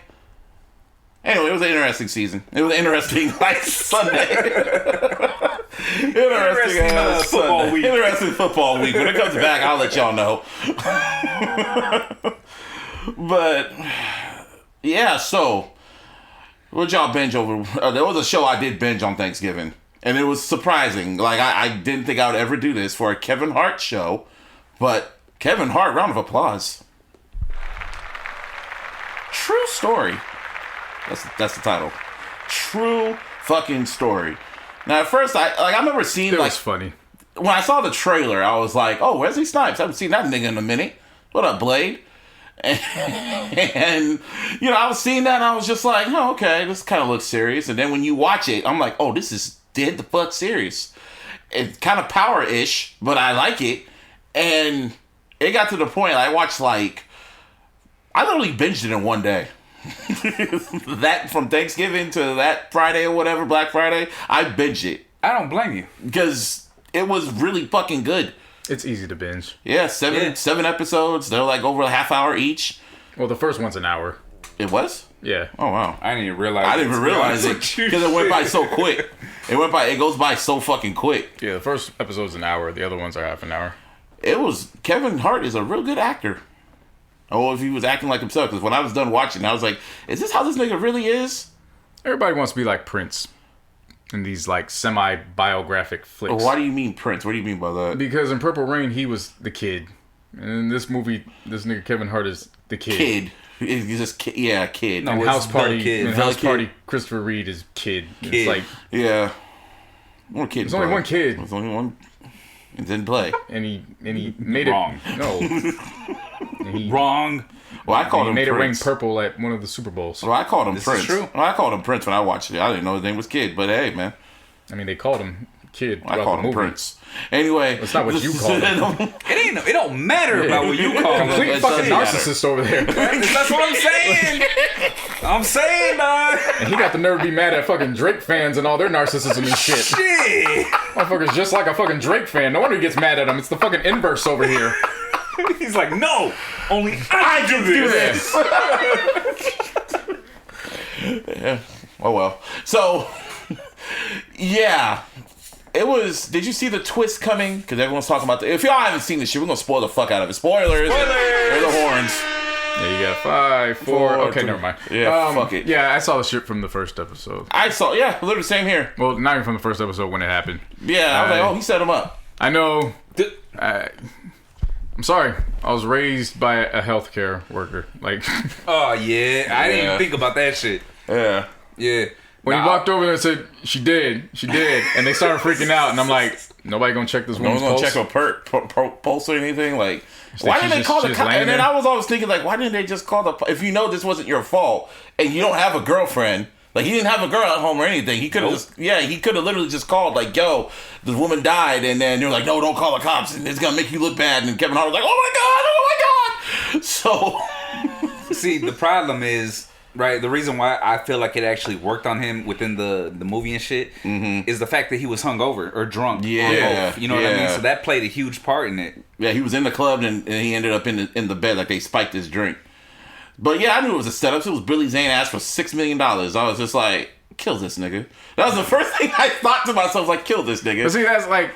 Anyway, it was an interesting season. It was an interesting like Sunday. Interesting football week. Interesting football week. When it comes back, I'll let y'all know. But yeah, so what y'all binge over? There was a show I did binge on Thanksgiving, and it was surprising. Like I didn't think I would ever do this for a Kevin Hart show, but Kevin Hart, round of applause. True story. That's the title. True fucking story. Now at first I remember seeing It was funny. When I saw the trailer, I was like, oh, Wesley Snipes. I haven't seen that nigga in a minute. What up, Blade? And you know, I was seeing that and I was just like, oh, okay, this kind of looks serious. And then when you watch it, I'm like, oh, this is dead the fuck serious. It's kind of power-ish, but I like it. And it got to the point I watched I literally binged it in one day. That from Thanksgiving to that Friday or whatever, Black Friday, I binged it. I don't blame you. Because it was really fucking good. It's easy to binge. Yeah, seven episodes. They're like over a half hour each. Well, the first one's an hour. It was? Yeah. Oh wow. I didn't even realize. I didn't even realize it because it went by so quick. It goes by so fucking quick. Yeah, the first episode's an hour. The other ones are half an hour. Kevin Hart is a real good actor. Oh, if he was acting like himself. Because when I was done watching, I was like, is this how this nigga really is? Everybody wants to be like Prince in these like semi-biographic flicks. Why do you mean Prince? What do you mean by that? Because in Purple Rain, he was the kid. And in this movie, this nigga Kevin Hart is the kid. Kid. He's just kid. No, In it's House Party, the kid. in House Party, Christopher Reed is kid. It's like Yeah. One kid. there's only one kid, There's only one. It didn't play. and he made Wrong. it no. And he, Wrong. Well, I called he him made Prince. it ring purple at one of the Super Bowls. Well, I called him This is Prince. true. Well, I called him Prince when I watched it. I didn't know his name was Kid, but hey, man. I mean, they called him kid. I throughout called the him movie. Prince. Anyway. That's not what you called him. It don't matter about what you call Complete him. It fucking doesn't narcissist over there. That's what I'm saying. I'm saying, dog. And he got the nerve to be mad at fucking Drake fans and all their narcissism and shit. Shit. Motherfucker's just like a fucking Drake fan. No wonder he gets mad at him. It's the fucking inverse over here. He's like, no, only I do this. Yeah. Oh well. So, yeah. It was. Did you see the twist coming? Because everyone's talking about if y'all haven't seen this shit, we're gonna spoil the fuck out of it. Spoilers. They're the horns. Yeah, you got 5, 4. Okay, never mind. Yeah, fuck it. Yeah, I saw the shit from the first episode. I saw. Yeah, literally same here. Well, not even from the first episode when it happened. Yeah, I was like, oh, he set him up. I know. I'm sorry. I was raised by a healthcare worker. Like, Oh yeah, I didn't even think about that shit. Yeah. Yeah. when he walked over there and said, she did, and they started freaking out, and I'm like, Nobody gonna check this No one's woman's gonna pulse? check her pulse or anything. Like, why didn't they call the cops? And then I was always thinking, like, why didn't they just call the? If you know this wasn't your fault and you don't have a girlfriend, like he didn't have a girl at home or anything, he could have he could have literally just called, like, yo, this woman died, and then you're like, no, don't call the cops, and it's gonna make you look bad. And Kevin Hart was like, oh my god. So, see, the problem is. Right, the reason why I feel like it actually worked on him within the movie and shit is the fact that he was hungover or drunk. Yeah, you know what I mean. So that played a huge part in it. Yeah, he was in the club and he ended up in the bed, like they spiked his drink. But yeah, I knew it was a setup. It was Billy Zane asked for $6 million. I was just like, kill this nigga. That was the first thing I thought to myself, like, kill this nigga. But see, that's like,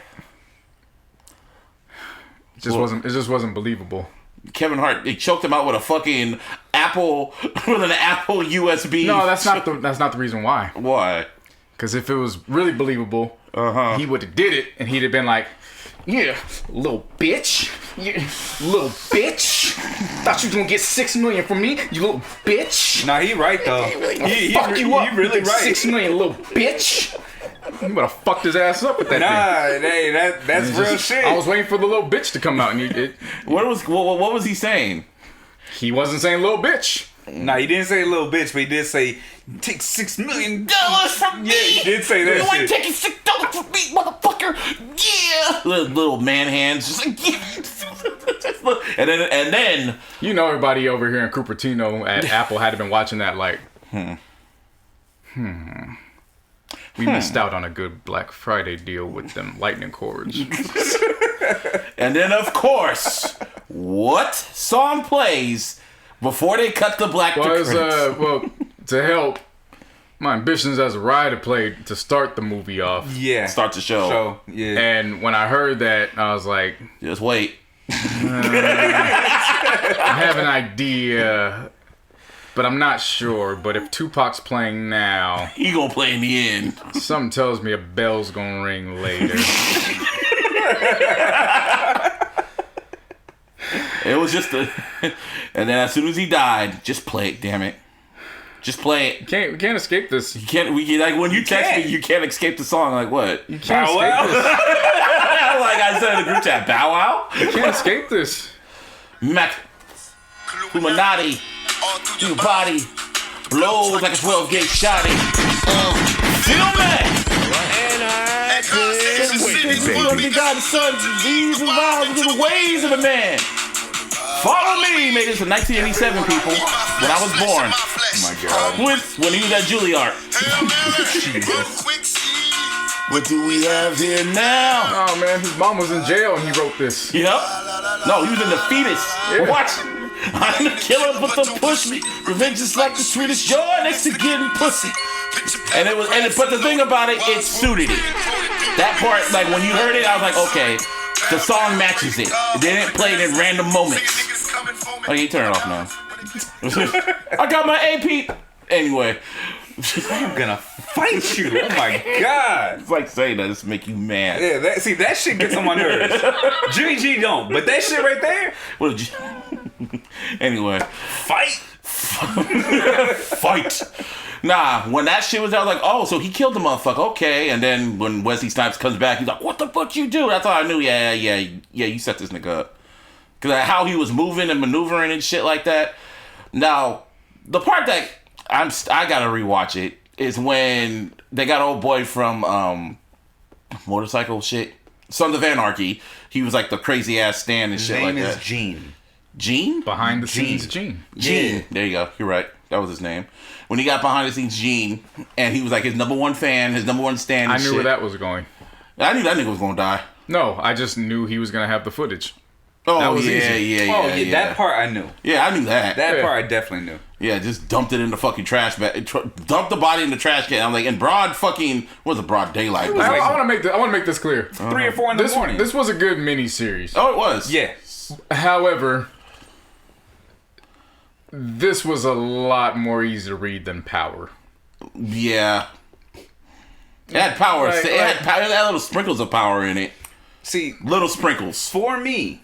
it just wasn't believable. Kevin Hart, he choked him out with a fucking Apple USB. No, that's not the reason why. Why? Because if it was really believable, he would have did it, and he'd have been like, "Yeah, little bitch, little bitch. Thought you was gonna get $6 million from me, you little bitch." Nah, he right though. He fuck you up. He really right. $6 million, little bitch. You would have fucked his ass up with that thing. Hey, that's real shit. I was waiting for the little bitch to come out, and what was he saying? He wasn't saying little bitch. Nah, he didn't say little bitch, but he did say take $6 million from me. Yeah, he did say that shit. You ain't taking $6 from me, motherfucker. Yeah, little man hands, just like yeah. and then you know everybody over here in Cupertino at Apple had been watching that like, We missed out on a good Black Friday deal with them lightning cords. And then, of course, what song plays before they cut the black credits? Well, to help, my ambitions as a writer played to start the movie off. Yeah. Start the show. Yeah. And when I heard that, I was like... Just wait. I have an idea... But I'm not sure. But if Tupac's playing now... He gonna play in the end. Something tells me a bell's gonna ring later. It was just a... And then as soon as he died, just play it, damn it. Just play it. We can't escape this. You can't... like, when you text me, you can't escape the song. Like, what? You can't escape this. Like I said in the group chat, Bow Wow? You can't escape this. Mac... Illuminati... Your body blows like a 12-gauge shotty. Feel me? You got the sun, these are the ways of a man. Follow me. Made this in 1987, people. When I was born. Oh my God. When he was at Juilliard. What do we have here now? Oh man, his mom was in jail and he wrote this. Yep. No, he was in the fetus. Yeah. Watch. I'm the killer, but don't push me. Revenge is like the sweetest joy next to getting pussy. And it was, but the thing about it, it suited it. That part, like when you heard it, I was like, okay, the song matches it. It didn't play it in random moments. Oh, you turn it off now. I got my AP. Anyway. I'm gonna fight you. Oh my God. It's like saying that just make you mad. Yeah, that shit gets on my nerves. Jimmy G don't, but that shit right there. What did you... Anyway. Fight. Fight. Nah, when that shit was out, I was like, oh, so he killed the motherfucker. Okay. And then when Wesley Snipes comes back, he's like, what the fuck you do? That's how I knew, yeah, you set this nigga up. Because how he was moving and maneuvering and shit like that. Now, the part that I gotta rewatch it is when they got old boy from motorcycle shit, Sons of Anarchy. He was like the crazy ass stand and shit like that. His name is Gene. Gene? Behind the scenes Gene. Gene. Yeah. There you go. You're right. That was his name. When he got behind the scenes Gene, and he was like his number one fan, his number one stand. I knew where that was going. I knew that nigga was gonna die. No, I just knew he was gonna have the footage. Oh, that was yeah, easy. yeah. That part I knew. Yeah, I knew that. That part I definitely knew. Yeah, just dumped it in the fucking trash bag. Dumped the body in the trash can. I'm like, in broad fucking, what was it, broad daylight? I want to make this clear. 3 or 4 in the morning. This was a good miniseries. Oh, it was. Yeah. However, this was a lot more easy to read than Power. Yeah. It had power. It had little sprinkles of power in it. See, little sprinkles. For me,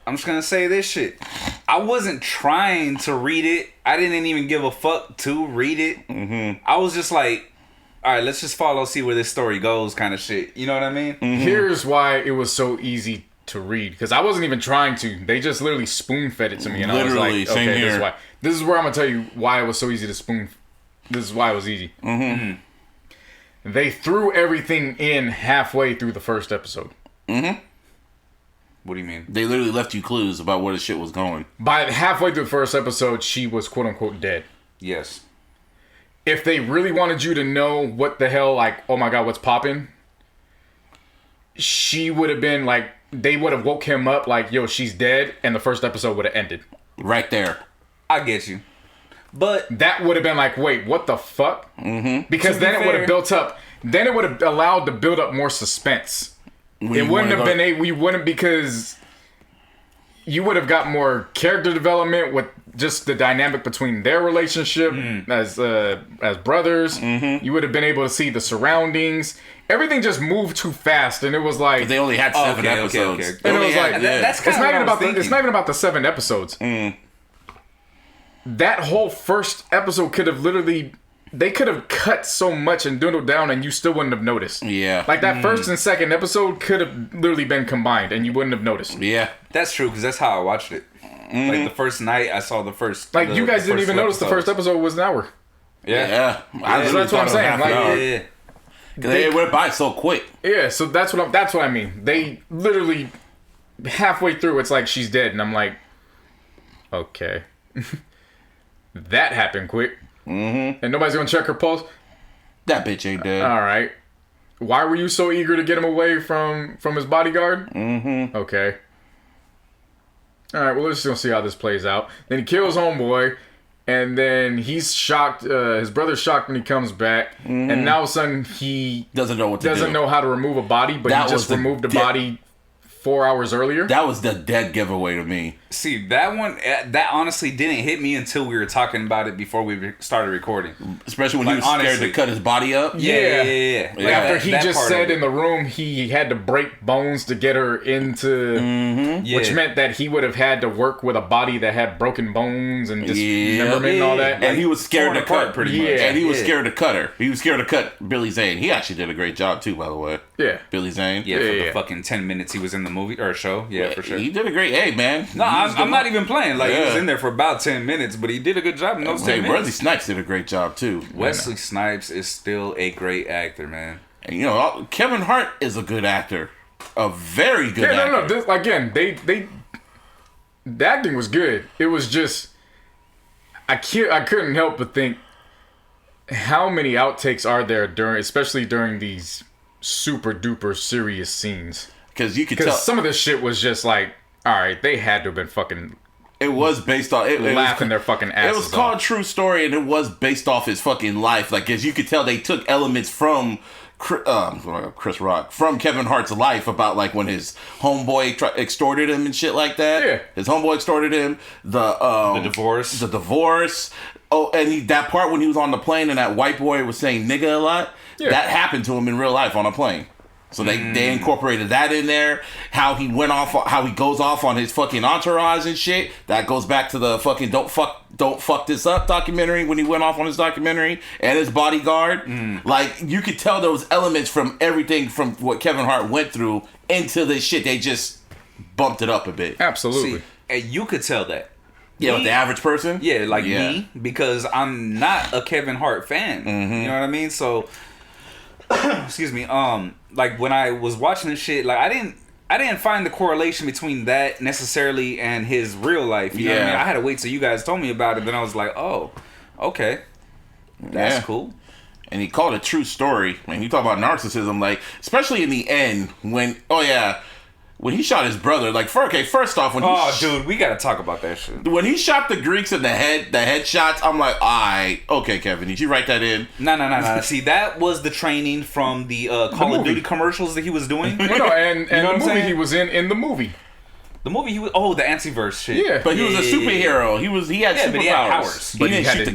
I'm just gonna say this shit. I wasn't trying to read it. I didn't even give a fuck to read it. Mm-hmm. I was just like, all right, let's just follow, see where this story goes, kind of shit. You know what I mean? Mm-hmm. Here's why it was so easy to read, because I wasn't even trying to. They just literally spoon fed it to me, and literally, I was like, same okay, here. this is why. This is where I'm gonna tell you why it was so easy to spoon. This is why it was easy. Mm-hmm. They threw everything in halfway through the first episode. Mm-hmm. What do you mean? They literally left you clues about where the shit was going. By halfway through the first episode, she was quote unquote dead. Yes. If they really wanted you to know what the hell, like, oh my god, what's popping, she would have been like, they would have woke him up like, yo, she's dead, and the first episode would have ended. Right there. I get you. But that would have been like, wait, what the fuck? Mm-hmm. Because then it would have built up. Then it would have allowed to build up more suspense. It wouldn't have been we wouldn't, because you would have got more character development with just the dynamic between their relationship as brothers. Mm-hmm. You would have been able to see the surroundings. Everything just moved too fast, and it was like, but they only had 7 episodes. Okay. And it was like, that's kind it's of not what even I was about thinking. it's not even about the 7 episodes. That whole first episode could have literally, they could have cut so much and dwindled down, and you still wouldn't have noticed. Yeah. Like that first and second episode could have literally been combined, and you wouldn't have noticed. Yeah. That's true, because that's how I watched it. Like the first night I saw the first. Like you guys didn't even notice the first episode was an hour. Yeah. So that's what I'm saying. Like, they went by so quick. Yeah, so that's what I mean. They literally halfway through, it's like she's dead, and I'm like, okay, that happened quick. Mm-hmm. And nobody's gonna check her pulse. That bitch ain't dead. All right. Why were you so eager to get him away from his bodyguard? Mm-hmm. Okay. All right. Well, let's just see how this plays out. Then he kills homeboy. And then he's shocked. His brother's shocked when he comes back, and now all of a sudden he doesn't know how to remove a body, but he just removed a body 4 hours earlier. That was the dead giveaway to me. See, that one, that honestly didn't hit me until we were talking about it before we started recording. Especially when he was scared to cut his body up. Yeah. Like after he just said in the room he had to break bones to get her into, which meant that he would have had to work with a body that had broken bones and dismemberment and all that. And he was scared to cut pretty much. And he was scared to cut her. He was scared to cut Billy Zane. He actually did a great job too, by the way. Yeah. Billy Zane. Yeah, for the fucking 10 minutes he was in the movie or show. Yeah, for sure. He did a great, man. No, I'm not even playing. Like, he was in there for about 10 minutes, but he did a good job in those 10 minutes. Wesley Snipes did a great job too. Wesley Snipes is still a great actor, man. And you know, Kevin Hart is a good actor. A very good actor. No. This, again, the acting was good. It was just, I couldn't help but think, how many outtakes are there especially during these super duper serious scenes? Because you could tell some of this shit was just like, all right, they had to have been fucking. It was based on laughing their fucking asses off. It was called True Story, and it was based off his fucking life. Like, as you could tell, they took elements from Chris Rock, from Kevin Hart's life, about like when his homeboy extorted him and shit like that. Yeah, his homeboy extorted him. The divorce. Oh, and that part when he was on the plane and that white boy was saying nigga a lot. Yeah. That happened to him in real life on a plane. So they incorporated that in there. How he goes off on his fucking entourage and shit. That goes back to the fucking don't fuck this up documentary, when he went off on his documentary, and his bodyguard. Like, you could tell those elements from everything from what Kevin Hart went through into this shit. They just bumped it up a bit. Absolutely. See, and you could tell that. Yeah, with the average person? Yeah, like me, because I'm not a Kevin Hart fan. You know what I mean? So excuse me, like when I was watching this shit, like I didn't find the correlation between that necessarily and his real life. You know what I mean? I had to wait till you guys told me about it, then I was like, oh, okay. That's cool. And he called it True Story. When you talk about narcissism, like, especially in the end, when he shot his brother, like, first off, dude, we gotta talk about that shit. When he shot the Greeks in the head shots, I'm like, okay, Kevin, did you write that in? No. See, that was the training from the Call of Duty commercials that he was doing. And you know the movie he was in the movie. The movie he was, the antiverse shit. Yeah, but he was a superhero. He had superpowers. But he had powers. But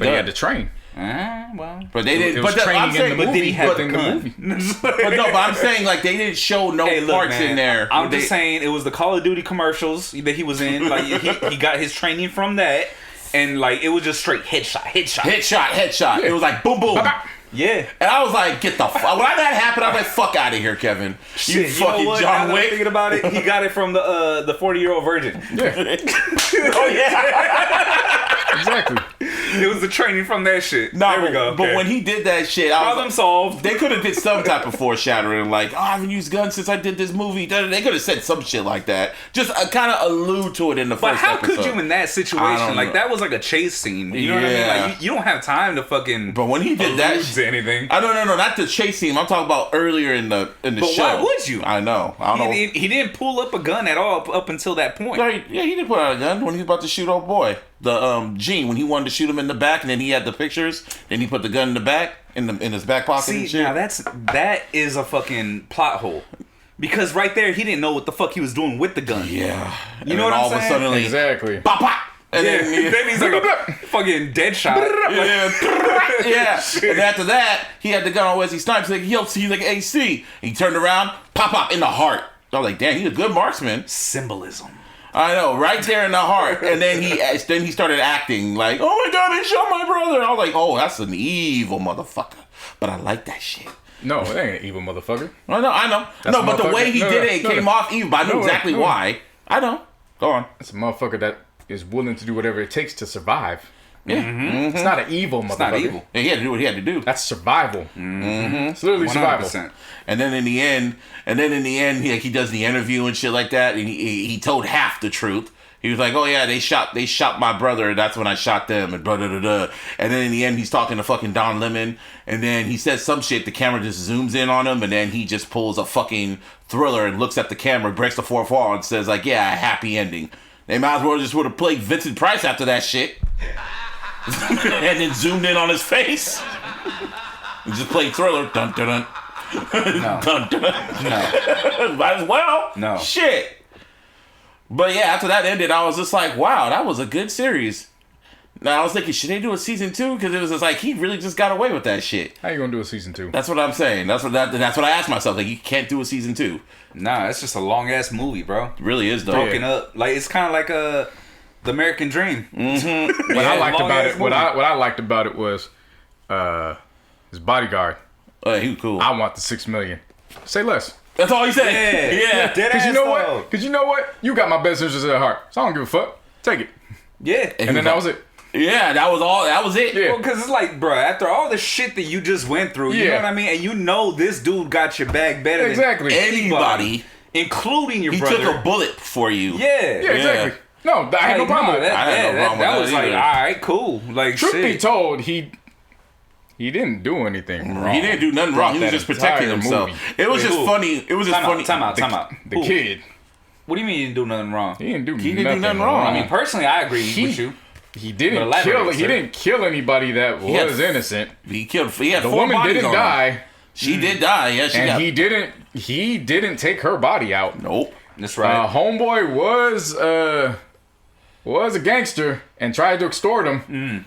he had to train. Well, but they didn't. But I'm saying, but did he have the movie? But I'm saying, like, they didn't show parts in there. I'm just saying it was the Call of Duty commercials that he was in. Like, he got his training from that, and like it was just straight headshot. Yeah. It was like boom, boom. Yeah. And I was like, get the fuck. When that happened, I was like, fuck out of here, Kevin. You fucking know what? John Now that I'm Wick. thinking about it, he got it from the 40-year-old virgin. Yeah, Oh, yeah. exactly. It was the training from that shit. No, there we go. but okay. when he did that shit, I was Problem solved. they could have did some type of foreshadowing, like, I haven't used guns since I did this movie. They could have said some shit like that. Just kind of allude to it in the But first how episode. could you in that I situation? don't Like know. that was like a chase scene. You know what I mean? Yeah. Like you don't have time to fucking. But when he did that allude to anything. I no, not the chase scene. I'm talking about earlier in the But show. why would you? I know. I don't know. He didn't pull up a gun at all up until that point. Yeah, he did put out a gun when he was about to shoot old boy. The Gene, when he wanted to shoot him in the back, and then he had the pictures. Then he put the gun in the back, in his back pocket. See, and shit. now that is a fucking plot hole. Because right there, he didn't know what the fuck he was doing with the gun. Yeah, You know what I'm all saying? of a sudden, like, Exactly. pop, pop, and Yeah, then he's like a fucking dead shot. yeah. And after that, he had the gun on Wesley Snipes. Like he's like AC. He turned around, pop in the heart. I was like, damn, he's a good marksman. Symbolism. I know, right there in the heart. And then he started acting like, oh my god, they shot my brother. I was like, oh, that's an evil motherfucker. But I like that shit. No, it ain't an evil motherfucker. I know. That's No, but the motherfucker. way he did it, came off evil. But I knew exactly why. I know. Go on. It's a motherfucker that is willing to do whatever it takes to survive. Yeah. Mm-hmm. It's not an evil motherfucker. It's not evil. Yeah, he had to do what he had to do. That's survival. Mm-hmm. It's literally 100%. survival. And then in the end, he does the interview and shit like that, and he told half the truth. He was like, "Oh yeah, they shot my brother. And that's when I shot them." And blah, blah, blah, blah. And then in the end, he's talking to fucking Don Lemon, and then he says some shit. The camera just zooms in on him, and then he just pulls a fucking Thriller and looks at the camera, breaks the fourth wall, and says like, "Yeah, a happy ending." They might as well just would have played Vincent Price after that shit, and then zoomed in on his face. And just played Thriller. Dun dun dun. No. Dun, dun. No. Might as well. No. Shit. But yeah, after that ended, I was just like, wow, that was a good series. Now I was thinking, should they do a season 2? Because it was just like he really just got away with that shit. How you gonna do a season 2? That's what I'm saying. That's what I asked myself. Like, you can't do a season 2. Nah, it's just a long ass movie, bro. It really is though. Broken up. Like it's kind of like the American Dream. Mm-hmm. What I liked about long-ass it, what movie. I liked about it was his bodyguard. He was cool. I want the $6 million. Say less. That's all he said. Yeah. Dead Because ass you know though. what? Because you know what? You got my best interests at heart, so I don't give a fuck. Take it. Yeah. And then that was it. Yeah, that was all. That was it. Yeah. Well, because it's like, bro, after all the shit that you just went through, you know Yeah. what I mean? And you know this dude got your back better Exactly. than Anybody. including your He brother. took a bullet for you. Yeah. Yeah, exactly. No, I had no problem with that. I had no problem with that that was like, either. all right, cool. Like, Truth be shit. told, he didn't do anything wrong. He didn't do nothing wrong. He was That just protecting entire himself. movie. It was Wait, just who? funny. It was just funny. Time out. The Who? kid. What do you mean he didn't do nothing wrong? He didn't do nothing wrong. I mean, personally, I agree with you. He But didn't elaborate, kill. sir. He didn't kill anybody that He had- was innocent. He killed. He had The 4 woman bodies didn't on him. die, She did die. Yeah, she and got. he didn't take her body out. Nope. That's right. Homeboy was a gangster and tried to extort him.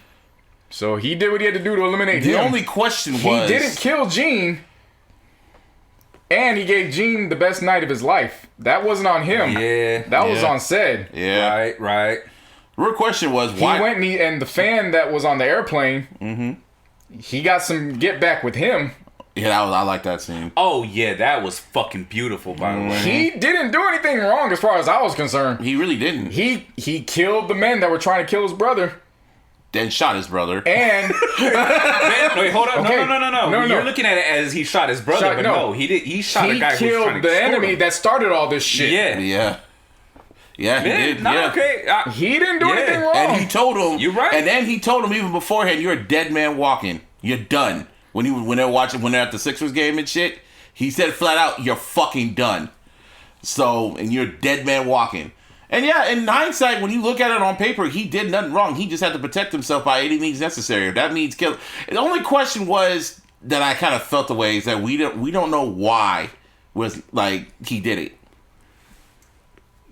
So he did what he had to do to eliminate The him. only question He was didn't kill Gene, and he gave Gene the best night of his life. That wasn't on him. Yeah. That was Yeah. on said. Yeah. Right. The real question was He why. went and the fan that was on the airplane, he got some get back with him. Yeah, I like that scene. Oh, yeah, that was fucking beautiful, by the way. He didn't do anything wrong as far as I was concerned. He really didn't. He killed the men that were trying to kill his brother. Then shot his brother. And Wait, hold up. Okay. No. You're looking at it as he shot his brother, but no, he did. He shot a he guy who was trying killed to the extort enemy him. that started all this shit. Yeah. Yeah, he did. No, yeah. okay. He didn't do Yeah. anything wrong. And he told him. You're right. And then he told him even beforehand, "You're a dead man walking. You're done." When they're at the Sixers game and shit, he said flat out, "You're fucking done." So, and you're a dead man walking. And yeah, in hindsight, when you look at it on paper, he did nothing wrong. He just had to protect himself by any means necessary. If that means kill. The only question was that I kind of felt the way is that we don't know why was like he did it.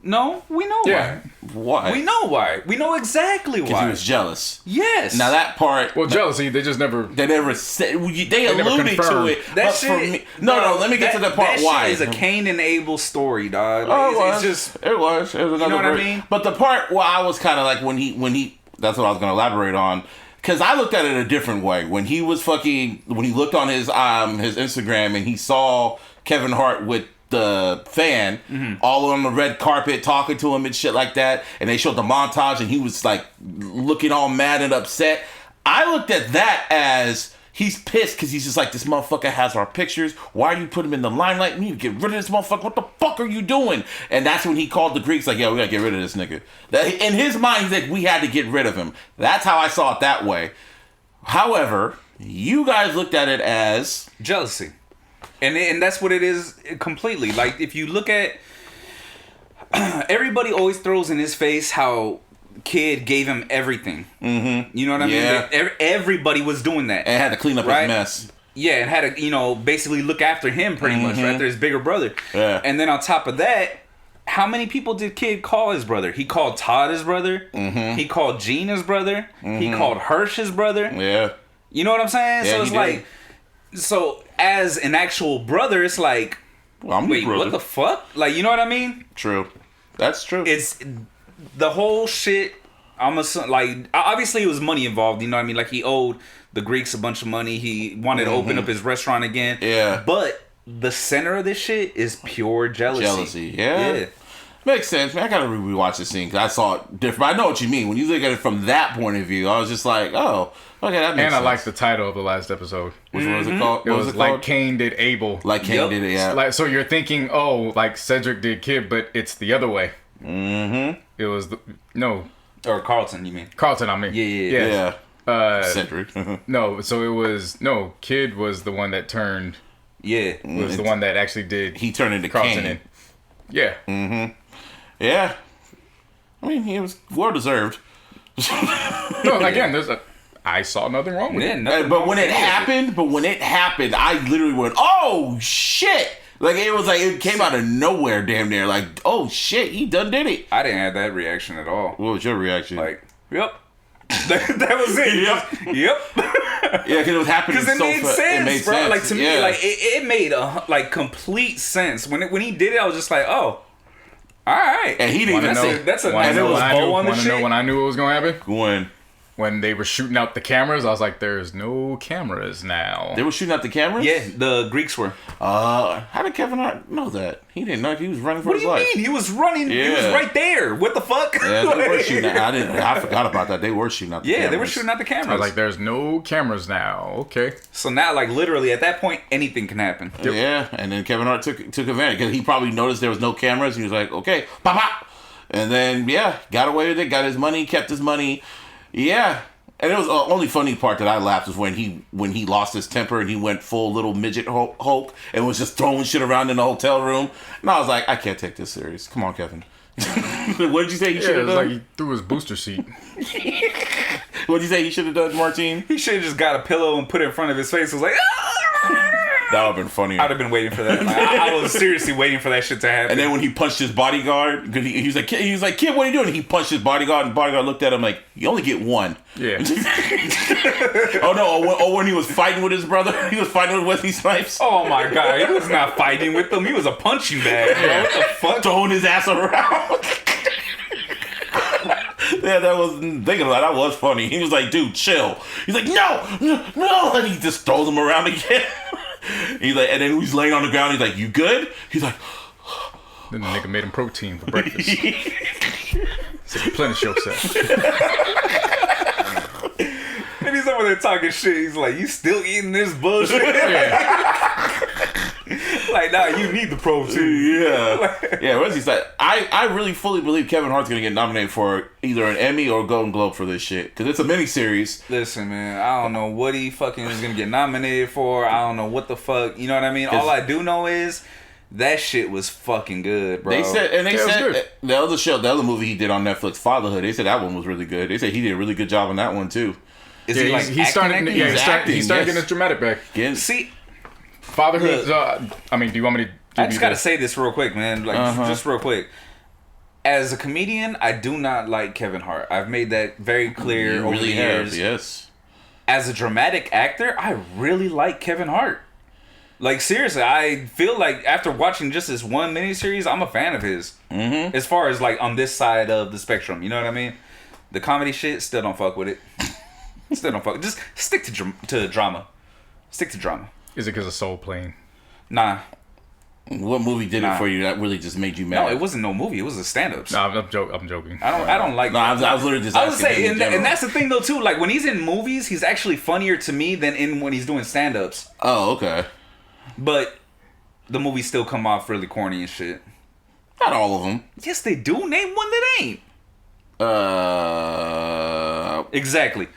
No, we know Yeah. Why? why. We know why. We know exactly Because why. he was jealous. Yes. Now that part. Well, jealousy, they just never. They never said. They never alluded to confirmed. it. That but shit. for me, no. Let me get to the part that why. Shit is a Cain and Abel story, dog. Like, Oh, it it's was. just. It was another. know what I version. mean? But the part where I was kind of like when he. That's what I was going to elaborate on. Because I looked at it a different way. When he looked on his Instagram and he saw Kevin Hart with the fan all on the red carpet talking to him and shit like that, and they showed the montage and he was like looking all mad and upset. I looked at that as he's pissed because he's just like, this motherfucker has our pictures. Why are you putting him in the limelight? We need to get rid of this motherfucker. What the fuck are you doing? And that's when he called the Greeks like, yeah, we gotta get rid of this nigga. In his mind, he's like, we had to get rid of him. That's how I saw it that way. However, you guys looked at it as jealousy. And that's what it is completely. Like, if you look at... everybody always throws in his face how Kid gave him everything. Mm-hmm. You know what I mean? Everybody was doing that. And had to clean up his mess. Yeah, and had to, basically look after him pretty much, right? After his bigger brother. Yeah. And then on top of that, how many people did Kid call his brother? He called Todd his brother. Mm-hmm. He called Gene his brother. Mm-hmm. He called Hirsch his brother. Yeah. You know what I'm saying? Yeah, so it's like... So, as an actual brother, it's like, well, wait, what the fuck? Like, you know what I mean? True. That's true. It's the whole shit. Obviously, it was money involved. You know what I mean? Like, he owed the Greeks a bunch of money. He wanted to open up his restaurant again. Yeah. But the center of this shit is pure jealousy. Yeah. Makes sense, man. I gotta rewatch this scene because I saw it different. But I know what you mean. When you look at it from that point of view, I was just like, oh, okay, that makes sense. And I liked the title of the last episode. Which one was it called? It was like Cain did Abel. Like Cain did it, yeah. Like, so you're thinking, oh, like Cedric did Kid, but it's the other way. Mm-hmm. It was or Carlton, you mean? Carlton, I mean. Yeah. Cedric. Kid was the one that turned. Yeah. Was the one that actually did. He turned into Carlton Cain. Yeah. Mm-hmm. Yeah. I mean, he was well deserved. No, again, I saw nothing wrong with it. But when it happened, I literally went, "Oh shit!" Like it came out of nowhere, damn near. Like, "Oh shit, he done did it." I didn't have that reaction at all. What was your reaction? Like, yep. that was it. Yep. Yeah, because it was happening. Because it made sense. Like to me, like it made complete sense when he did it. I was just like, oh. All right. And he didn't even know. That's a nice little bow on the shit. When I knew what was going to happen? When they were shooting out the cameras, I was like, there's no cameras now. They were shooting out the cameras? Yeah, the Greeks were. How did Kevin Hart know that? He didn't know. He was running for his life. What do you mean? He was running. Yeah. He was right there. What the fuck? Yeah, they were shooting out. I forgot about that. They were shooting out the cameras. Yeah, they were shooting out the cameras. I was like, there's no cameras now. Okay. So now, like, literally, at that point, anything can happen. Yep. Yeah, and then Kevin Hart took advantage because he probably noticed there was no cameras. He was like, okay, pop, pop. And then, got away with it, got his money, kept his money. Yeah. And it was the only funny part that I laughed was when he lost his temper and he went full little midget Hulk and was just throwing shit around in the hotel room. And I was like, I can't take this serious. Come on, Kevin. What did you say he should have done? Like he threw his booster seat. What did you say he should have done, Martine? He should have just got a pillow and put it in front of his face. It was like, that would have been funny. I'd have been waiting for that. Like, I was seriously waiting for that shit to happen. And then when he punched his bodyguard, because he was like, kid, what are you doing? And he punched his bodyguard, and the bodyguard looked at him like, you only get one. Yeah. Oh no! When he was fighting with his brother, he was fighting with Wesley Snipes. Oh my god, he was not fighting with him. He was a punching bag, bro. What the fuck? Throwing his ass around. Yeah, that was thinking about it, that was funny. He was like, dude, chill. He's like, no, and he just throws him around again. He's like, and then he's laying on the ground. He's like, you good? He's like, then the nigga made him protein for breakfast. So replenish yourself. And he's over there talking shit. He's like, you still eating this bullshit? Like, nah, you need the protein. Yeah. Wesley like, I really fully believe Kevin Hart's gonna get nominated for either an Emmy or a Golden Globe for this shit because it's a miniseries. Listen, man, I don't know what he fucking is gonna get nominated for. I don't know what the fuck. You know what I mean? All I do know is that shit was fucking good, bro. They said the other movie he did on Netflix, Fatherhood. They said that one was really good. They said he did a really good job on that one too. Is he like he's starting getting his dramatic back. See. Fatherhood. I mean, do you want me to? I just gotta say this real quick, man. Like, just real quick. As a comedian, I do not like Kevin Hart. I've made that very clear over the years. Yes. As a dramatic actor, I really like Kevin Hart. Like, seriously, I feel like after watching just this one miniseries, I'm a fan of his. Mm-hmm. As far as like on this side of the spectrum, you know what I mean? The comedy shit, still don't fuck with it. Still don't fuck. Just stick to drama. Stick to drama. Is it because of Soul Plane? Nah. What movie did it for you that really just made you mad? No, it wasn't no movie. It was the stand-ups. No, I'm joking. I don't like. No, I was literally just. I would say, and that's the thing though too. Like when he's in movies, he's actually funnier to me than when he's doing stand-ups. Oh, okay. But the movies still come off really corny and shit. Not all of them. Yes, they do. Name one that ain't. Exactly.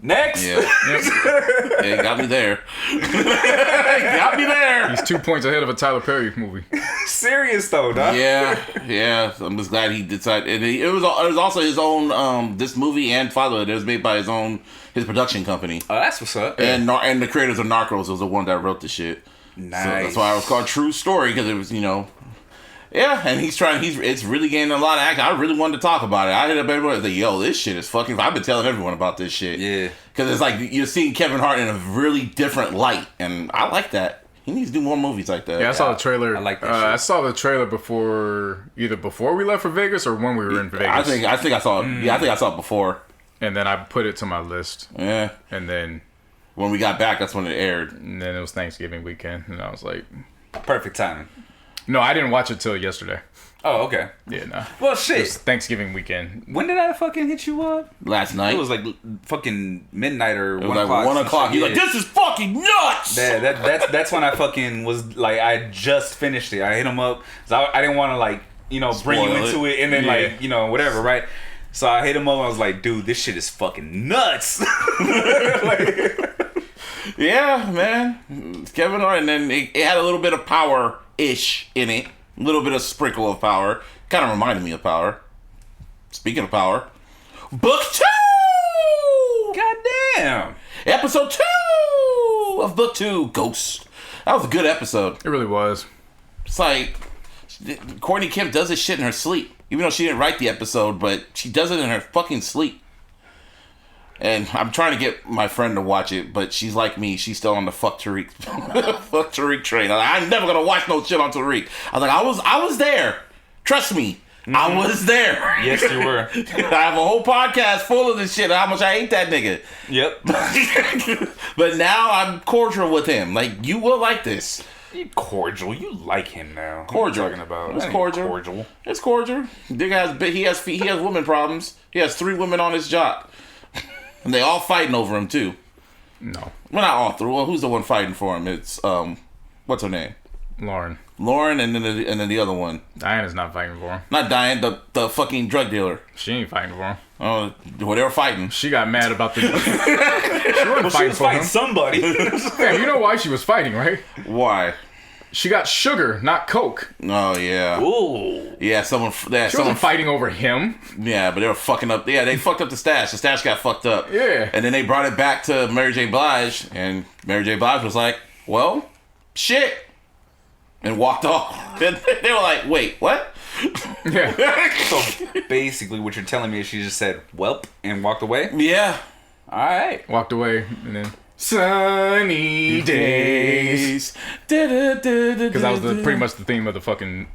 Next. Yeah. It got me there. Got me there. He's 2 points ahead of a Tyler Perry movie. Serious though, dog. Yeah. I'm just glad he decided. And it was also his own. This movie and Fatherhood. It was made by his production company. Oh, that's what's up. And the creators of Narcos was the one that wrote the shit. Nice. So that's why it was called True Story, because it was Yeah, and it's really gaining a lot of action. I really wanted to talk about it. I hit up everyone like, yo, this shit is fucking. I've been telling everyone about this shit. Yeah. Because it's like you're seeing Kevin Hart in a really different light, and I like that. He needs to do more movies like that. Yeah, I saw the trailer. I like that shit. I saw the trailer before we left for Vegas or when we were in Vegas. I think I saw it. Yeah, I think I saw it before. And then I put it to my list. Yeah. And then when we got back, that's when it aired. And then it was Thanksgiving weekend, and I was like, perfect timing. No, I didn't watch it till yesterday. Oh, okay. Yeah, no. Well, shit. It was Thanksgiving weekend. When did I fucking hit you up? Last night. It was like fucking midnight or 1 o'clock. Like 1 o'clock. You're like, this is fucking nuts! That's when I fucking was like, I just finished it. I hit him up. So I didn't want to like, bring you into it and then like, whatever, right? So I hit him up and I was like, dude, this shit is fucking nuts. Yeah, man. Kevin Hart, and then it had a little bit of power-ish in it. A little bit of sprinkle of power. Kind of reminded me of Power. Speaking of Power. Book 2! Goddamn. Episode 2 of Book 2, Ghost. That was a good episode. It really was. It's like, Courtney Kemp does this shit in her sleep. Even though she didn't write the episode, but she does it in her fucking sleep. And I'm trying to get my friend to watch it, but she's like me. She's still on the fuck Tariq train. I'm never gonna watch no shit on Tariq. I was like, I was there. Trust me, I was there. Yes, you were. I have a whole podcast full of this shit. How much I hate that nigga. Yep. But now I'm cordial with him. Like, you will like this. You cordial. You like him now. Cordial. What are you talking about? It's cordial. Cordial. It's cordial. Nigga he has woman problems. He has 3 women on his job. And they all fighting over him too. No. Well, not all 3. Well, who's the one fighting for him? It's what's her name? Lauren, and then the other one. Diana's not fighting for him. Not Diane, the fucking drug dealer. She ain't fighting for him. Oh, well, they were fighting. She got mad about the. She was fighting somebody. Yeah, you know why she was fighting, right? Why? She got sugar, not Coke. Oh, yeah. Ooh. Yeah, She wasn't fighting over him. Yeah, but they were fucking up. Yeah, they fucked up the stash. The stash got fucked up. Yeah. And then they brought it back to Mary J. Blige, and Mary J. Blige was like, well, shit. And walked off. And they were like, wait, what? Yeah. So basically what you're telling me is she just said, welp, and walked away? Yeah. All right. Walked away, and then... Sunny days. Because that was pretty much the theme of the fucking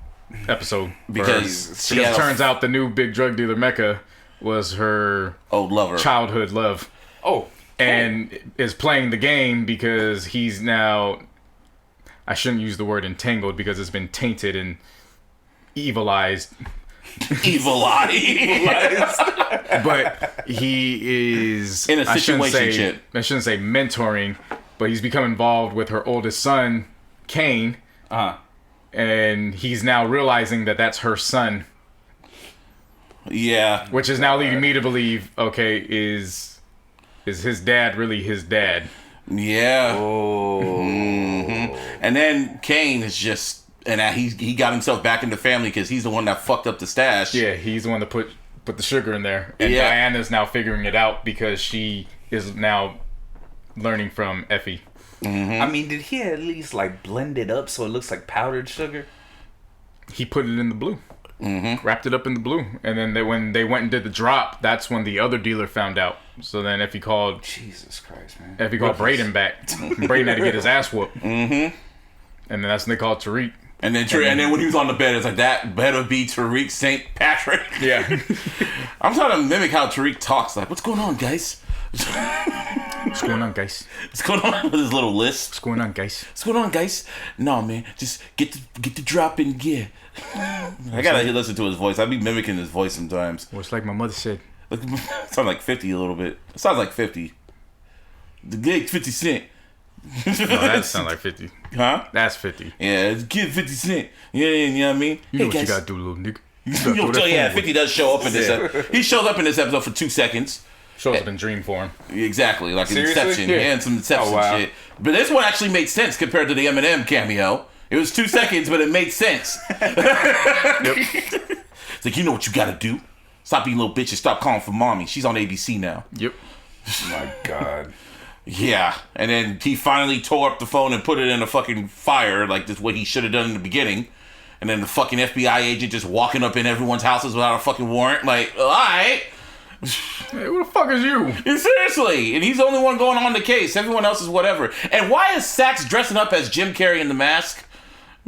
episode. Because it turns out the new big drug dealer Mecca was her old lover, childhood love. Oh. And is playing the game because he's now... I shouldn't use the word entangled because it's been tainted and evilized. But he is in a situation. I shouldn't say mentoring, but he's become involved with her oldest son, Kane. And he's now realizing that that's her son. Yeah. Which is now leading me to believe, okay, is his dad really his dad? Yeah. Oh. Mm-hmm. And then Kane is just, and he got himself back in the family because he's the one that fucked up the stash. Yeah, he's the one that put the sugar in there. And Diana's now figuring it out because she is now learning from Effie. Mm-hmm. I mean, did he at least like blend it up so it looks like powdered sugar? He put it in the blue. Mm-hmm. Wrapped it up in the blue. And then when they went and did the drop, that's when the other dealer found out. So then Effie called... Jesus Christ, man. Effie called Braden back. Braden had to get his ass whooped. Mm-hmm. And then that's when they called Tariq. And then when he was on the bed, it's like, that better be Tariq St. Patrick. Yeah. I'm trying to mimic how Tariq talks. Like, what's going on, guys? What's going on, guys? What's going on with his little list? What's going on, guys? What's going on, guys? No, man, just get the drop in gear. I gotta listen to his voice. I be mimicking his voice sometimes. Well, it's like my mother said. Sounds like 50 a little bit. It sounds like 50. The gig 50 Cent. No, that sounds like 50. Huh? That's 50. Yeah, it's kid 50 Cent. Yeah, you know what I mean? You know what you gotta do, little nigga. Yeah, 50 does show up in this episode. He shows up in this episode for 2 seconds. Shows up in dream form. Exactly, like Seriously? Inception. Yeah, and some Inception shit. But this one actually made sense compared to the Eminem cameo. It was 2 seconds, but it made sense. It's like, you know what you gotta do? Stop being little bitches. Stop calling for mommy. She's on ABC now. Yep. Oh my God. Yeah, and then he finally tore up the phone and put it in a fucking fire, like this what he should have done in the beginning. And then the fucking FBI agent just walking up in everyone's houses without a fucking warrant. Like, all right. Hey, who the fuck is you? Seriously, and he's the only one going on the case. Everyone else is whatever. And why is Sax dressing up as Jim Carrey in the mask,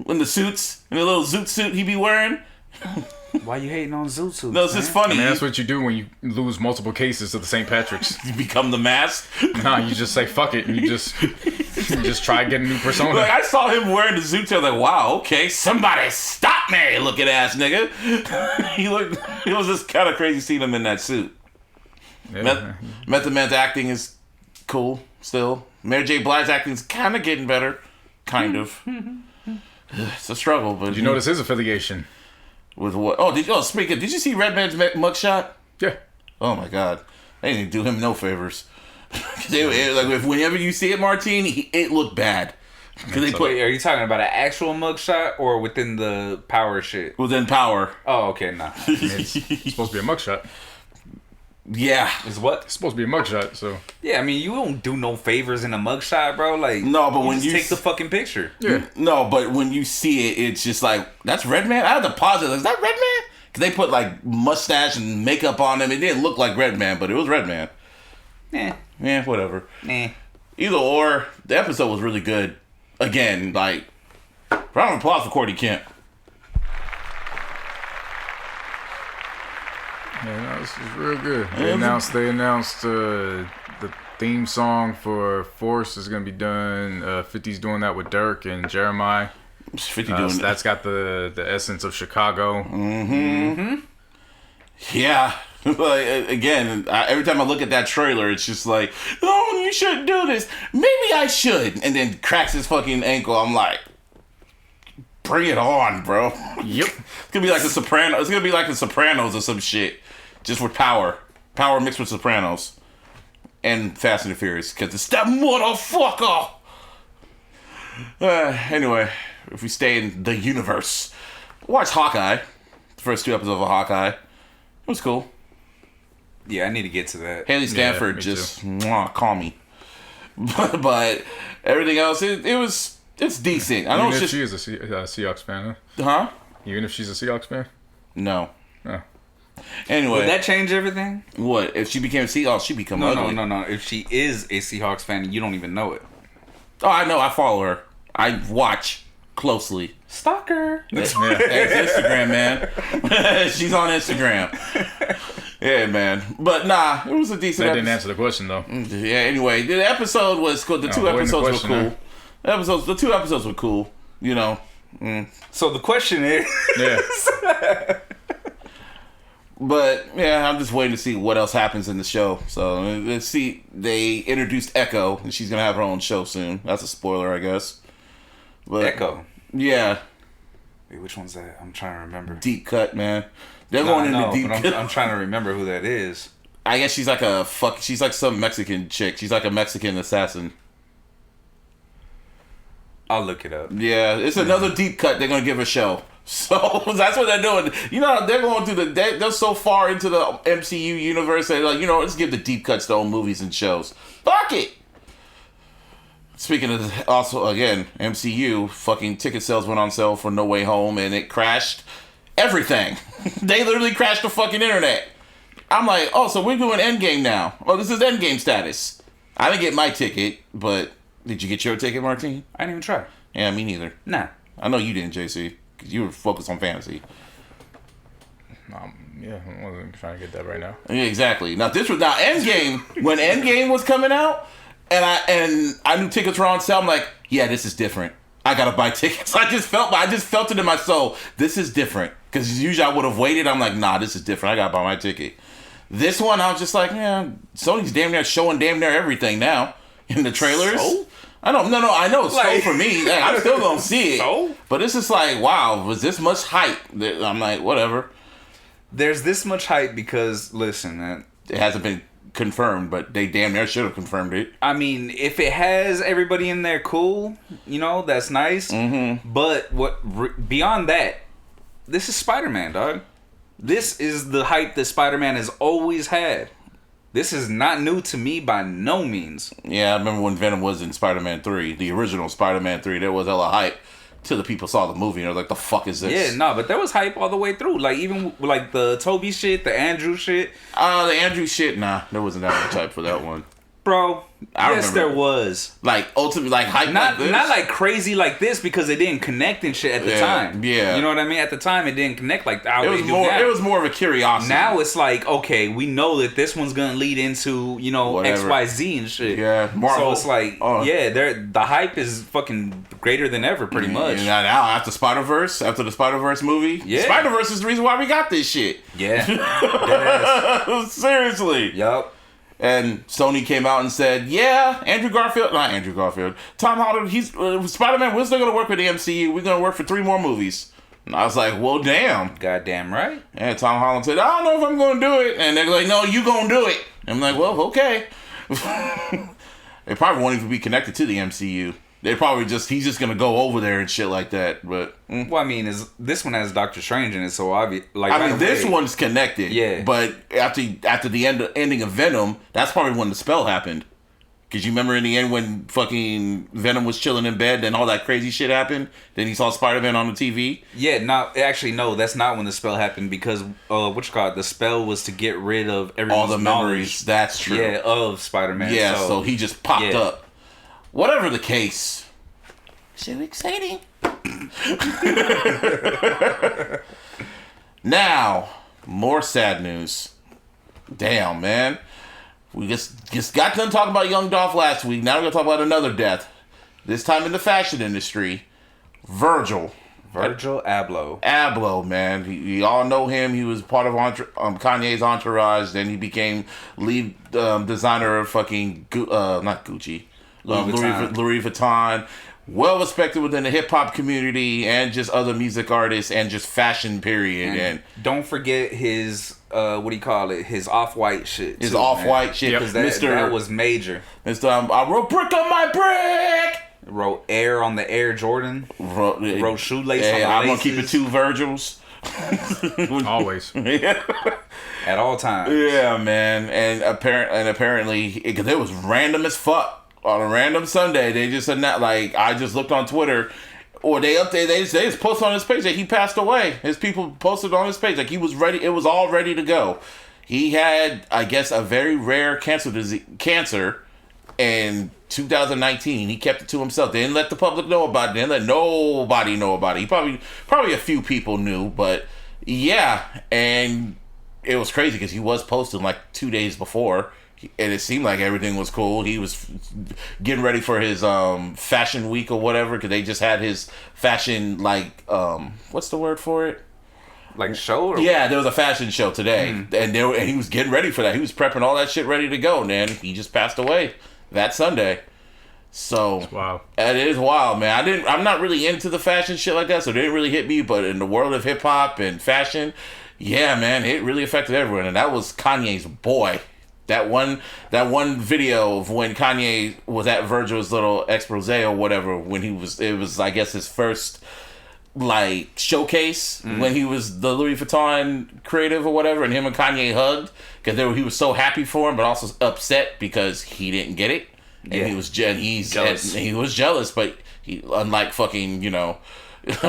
in the suits, in the little zoot suit he be wearing? Why you hating on Zoot Suits? No, it's just funny. I mean, that's what you do when you lose multiple cases to the St. Patrick's. You become the mask. Nah, you just say fuck it, and you just try getting a new persona. Like, I saw him wearing the zoot suit. I was like, wow, okay, somebody stop me, looking ass nigga. It was just kind of crazy seeing him in that suit. Yeah. Method Man's acting is cool still. Mary J. Blige's acting is kind of getting better. Kind of. It's a struggle, but... Did you notice his affiliation? With what? Oh, did you see Redman's mugshot? Yeah. Oh my God. They didn't do him no favors. Whenever you see it, Martine, it looked bad. Wait, are you talking about an actual mugshot or within the power shit? Within power. Oh, okay, nah. It's supposed to be a mugshot. Yeah. Is what? It's supposed to be a mugshot, so... Yeah, I mean, you don't do no favors in a mugshot, bro. Like, no, but when you take the fucking picture. Yeah. No, but when you see it, it's just like, that's Redman? I had to pause it. Is that Redman? Because they put like mustache and makeup on him. It didn't look like Redman, but it was Redman. Yeah, whatever. Either or, the episode was really good. Again, like, round of applause for Courtney Kemp. Yeah, no, this is real good. They announced the theme song for Force is gonna be done. 50's doing that with Dirk and Jeremiah. 50 doing so that's got the essence of Chicago. Yeah. Like, again, every time I look at that trailer, it's just like, oh, you shouldn't do this. Maybe I should. And then cracks his fucking ankle. I'm like, bring it on, bro. Yep. It's gonna be like the Sopranos. It's gonna be like the Sopranos or some shit, just with power mixed with Sopranos, and Fast and the Furious, because it's that motherfucker. Anyway, if we stay in the universe, watch Hawkeye. The first 2 episodes of Hawkeye. It was cool. Yeah, I need to get to that. Haley Stanford just call me, but everything else, it's decent. I know Even if it's just, she is a Seahawks fan, huh? huh? Even if she's a Seahawks fan? No. No. Anyway. Would that change everything? What? If she became a Seahawks, she'd become ugly. No. If she is a Seahawks fan and you don't even know it. Oh, I know. I follow her. I watch closely. Stalker. It's Instagram, man. She's on Instagram. Yeah, man. But nah, it was a decent That didn't answer the question, though. Yeah, anyway. The episode was cool. The 2 episodes were cool. The 2 episodes were cool. You know. So the question is... Yeah. But yeah, I'm just waiting to see what else happens in the show. So let's see. They introduced Echo, and she's gonna have her own show soon. That's a spoiler, I guess. But, Echo. Yeah. Wait, which one's that? I'm trying to remember. Deep cut, man. They're going into deep cut. I'm trying to remember who that is. I guess she's like she's like some Mexican chick. She's like a Mexican assassin. I'll look it up. Yeah, it's another deep cut. They're gonna give a show. So that's what they're doing. You know, they're going through they're so far into the MCU universe. They're like, let's give the deep cuts to own movies and shows. Fuck it. Speaking of, also, again, MCU, fucking ticket sales went on sale for No Way Home, and it crashed everything. They literally crashed the fucking internet. I'm like, oh, so we're doing Endgame now. Oh, this is Endgame status. I didn't get my ticket, but did you get your ticket, Martine? I didn't even try. Yeah, me neither. Nah. I know you didn't, JC, because you were focused on fantasy. Yeah, I wasn't trying to get that right now. Yeah, exactly. Now Endgame. When Endgame was coming out, and I knew tickets were on sale. I'm like, yeah, this is different. I gotta buy tickets. I just felt it in my soul. This is different, because usually I would have waited. I'm like, nah, this is different. I gotta buy my ticket. This one, I was just like, yeah, Sony's damn near showing damn near everything now in the trailers. So? I know it's like, so for me. I'm still gonna see it. So? But it's just like, wow, was this much hype? I'm like, whatever. There's this much hype because, listen, man. It hasn't been confirmed, but they damn near should have confirmed it. I mean, if it has everybody in there, cool. You know, that's nice. Mm-hmm. But beyond that, this is Spider-Man, dog. This is the hype that Spider-Man has always had. This is not new to me by no means. Yeah, I remember when Venom was in Spider-Man 3, the original Spider-Man 3, there was hella hype till the people saw the movie and they're like, the fuck is this? Yeah, no, but there was hype all the way through. Like, even like the Toby shit, the Andrew shit. The Andrew shit, nah, there wasn't that much hype for that one. Bro, yes, there was. Like, ultimately, like, hype not, like this? Not like crazy like this, because it didn't connect and shit at the time. Yeah. You know what I mean? At the time, it didn't connect like how it was they do more. now. It was more of a curiosity. Now it's like, okay, we know that this one's gonna lead into, you know, whatever. XYZ and shit. Yeah, Marvel. So it's like, the hype is fucking greater than ever, pretty much. Now after the Spider-Verse movie, Spider-Verse is the reason why we got this shit. Yeah. Seriously. Yup. And Sony came out and said, yeah, Tom Holland, Spider-Man, we're still going to work with the MCU. We're going to work for 3 more movies. And I was like, well, damn. Goddamn right. And Tom Holland said, I don't know if I'm going to do it. And they're like, no, you going to do it. And I'm like, well, okay. They probably won't even be connected to the MCU. They probably he's just going to go over there and shit like that. But well, I mean, this one has Doctor Strange in it, so obvious. Like, I mean, this one's connected. Yeah. But after the ending of Venom, that's probably when the spell happened. Because you remember in the end when fucking Venom was chilling in bed, then all that crazy shit happened. Then he saw Spider-Man on the TV. Yeah, no, that's not when the spell happened, because the spell was to get rid of everyone's all the memories. That's true. Yeah, of Spider-Man. Yeah, so he just popped up. Whatever the case. So exciting. Now, more sad news. Damn, man. We just got done talking about Young Dolph last week. Now we're going to talk about another death. This time in the fashion industry. Virgil Abloh. Abloh, man. We all know him. He was part of Kanye's entourage. Then he became lead designer of fucking, not Gucci. Louis Vuitton, well respected within the hip hop community and just other music artists and just fashion period. And don't forget his his off-white shit. His off-white shit, because that was major. Mr. I wrote brick on my brick. Wrote Air on the Air Jordan. Wrote shoelace on the I'm laces. gonna keep it 2 Virgils. Always. At all times. Yeah, man. And apparently, because it was random as fuck. On a random Sunday, they just said that. Like, I just looked on Twitter, or they updated. They just posted on his page that he passed away. His people posted on his page like he was ready. It was all ready to go. He had, I guess, a very rare cancer in 2019. He kept it to himself. They didn't let the public know about it. They didn't let nobody know about it. He probably a few people knew, but yeah. And it was crazy because he was posting like 2 days before. And it seemed like everything was cool. He was getting ready for his fashion week or whatever, because they just had his fashion, like, what's the word for it? Like show? Or yeah, there was a fashion show today. And he was getting ready for that. He was prepping all that shit ready to go. And then he just passed away that Sunday. So, wow. It is wild, man. I'm not really into the fashion shit like that, so it didn't really hit me. But in the world of hip-hop and fashion, yeah, man, it really affected everyone. And that was Kanye's boy. That one video of when Kanye was at Virgil's little expose or whatever, when it was I guess his first like showcase when he was the Louis Vuitton creative or whatever, and him and Kanye hugged because he was so happy for him, but also upset because he didn't get it, and he was jealous. He was jealous, but he, unlike fucking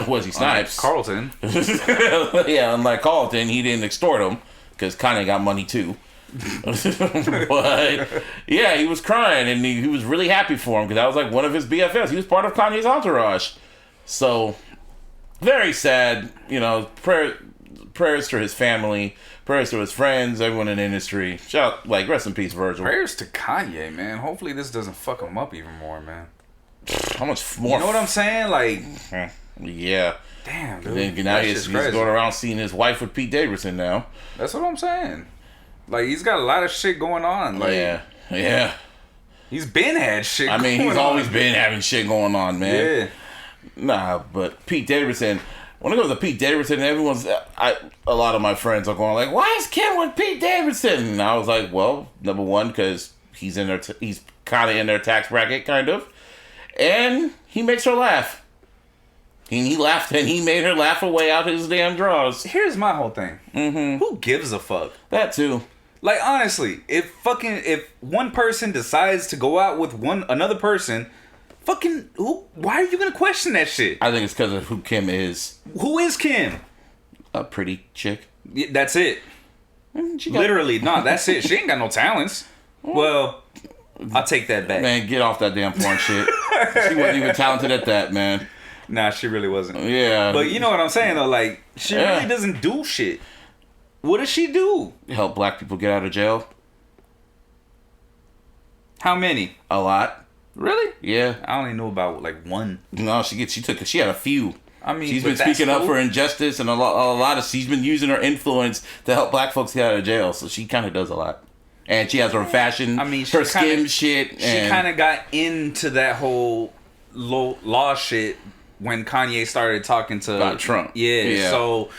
was he Snipes? Carlton. Yeah, unlike Carlton, he didn't extort him because Kanye got money too. But yeah, he was crying and he was really happy for him because that was like one of his BFFs. He was part of Kanye's entourage, so very sad. Prayers prayers to his family, prayers to his friends, everyone in the industry. Shout, like, rest in peace, Virgil. Prayers to Kanye, man. Hopefully this doesn't fuck him up even more, man. How much more? You know what I'm saying? Like, yeah. Damn, dude. Then now he's going around seeing his wife with Pete Davidson now. That's what I'm saying. Like, he's got a lot of shit going on. Like, yeah. He's been had shit. I mean, he's always been having shit going on, man. Yeah. Nah, but Pete Davidson. When it goes to Pete Davidson, a lot of my friends are going like, "Why is Kim with Pete Davidson?" And I was like, "Well, number one, because he's he's kind of in their tax bracket, kind of, and he makes her laugh. He laughed and he made her laugh away out his damn drawers." Here's my whole thing. Who gives a fuck? That too. Like, honestly, if one person decides to go out with another person, why are you gonna question that shit? I think it's because of who Kim is. Who is Kim? A pretty chick. Yeah, that's it. Literally, no, that's it. She ain't got no talents. Well, I'll take that back. Man, get off that damn porn shit. She wasn't even talented at that, man. Nah, she really wasn't. Yeah. But you know what I'm saying, though? Like, she really doesn't do shit. What does she do? Help black people get out of jail. How many? A lot. Really? Yeah. I only know about, like, one. No, she had a few. I mean, she's been speaking up for injustice, and she's been using her influence to help black folks get out of jail. So she kind of does a lot. And she has her fashion, her skin shit. She kind of got into that whole law shit when Kanye started talking about Trump. Yeah. So,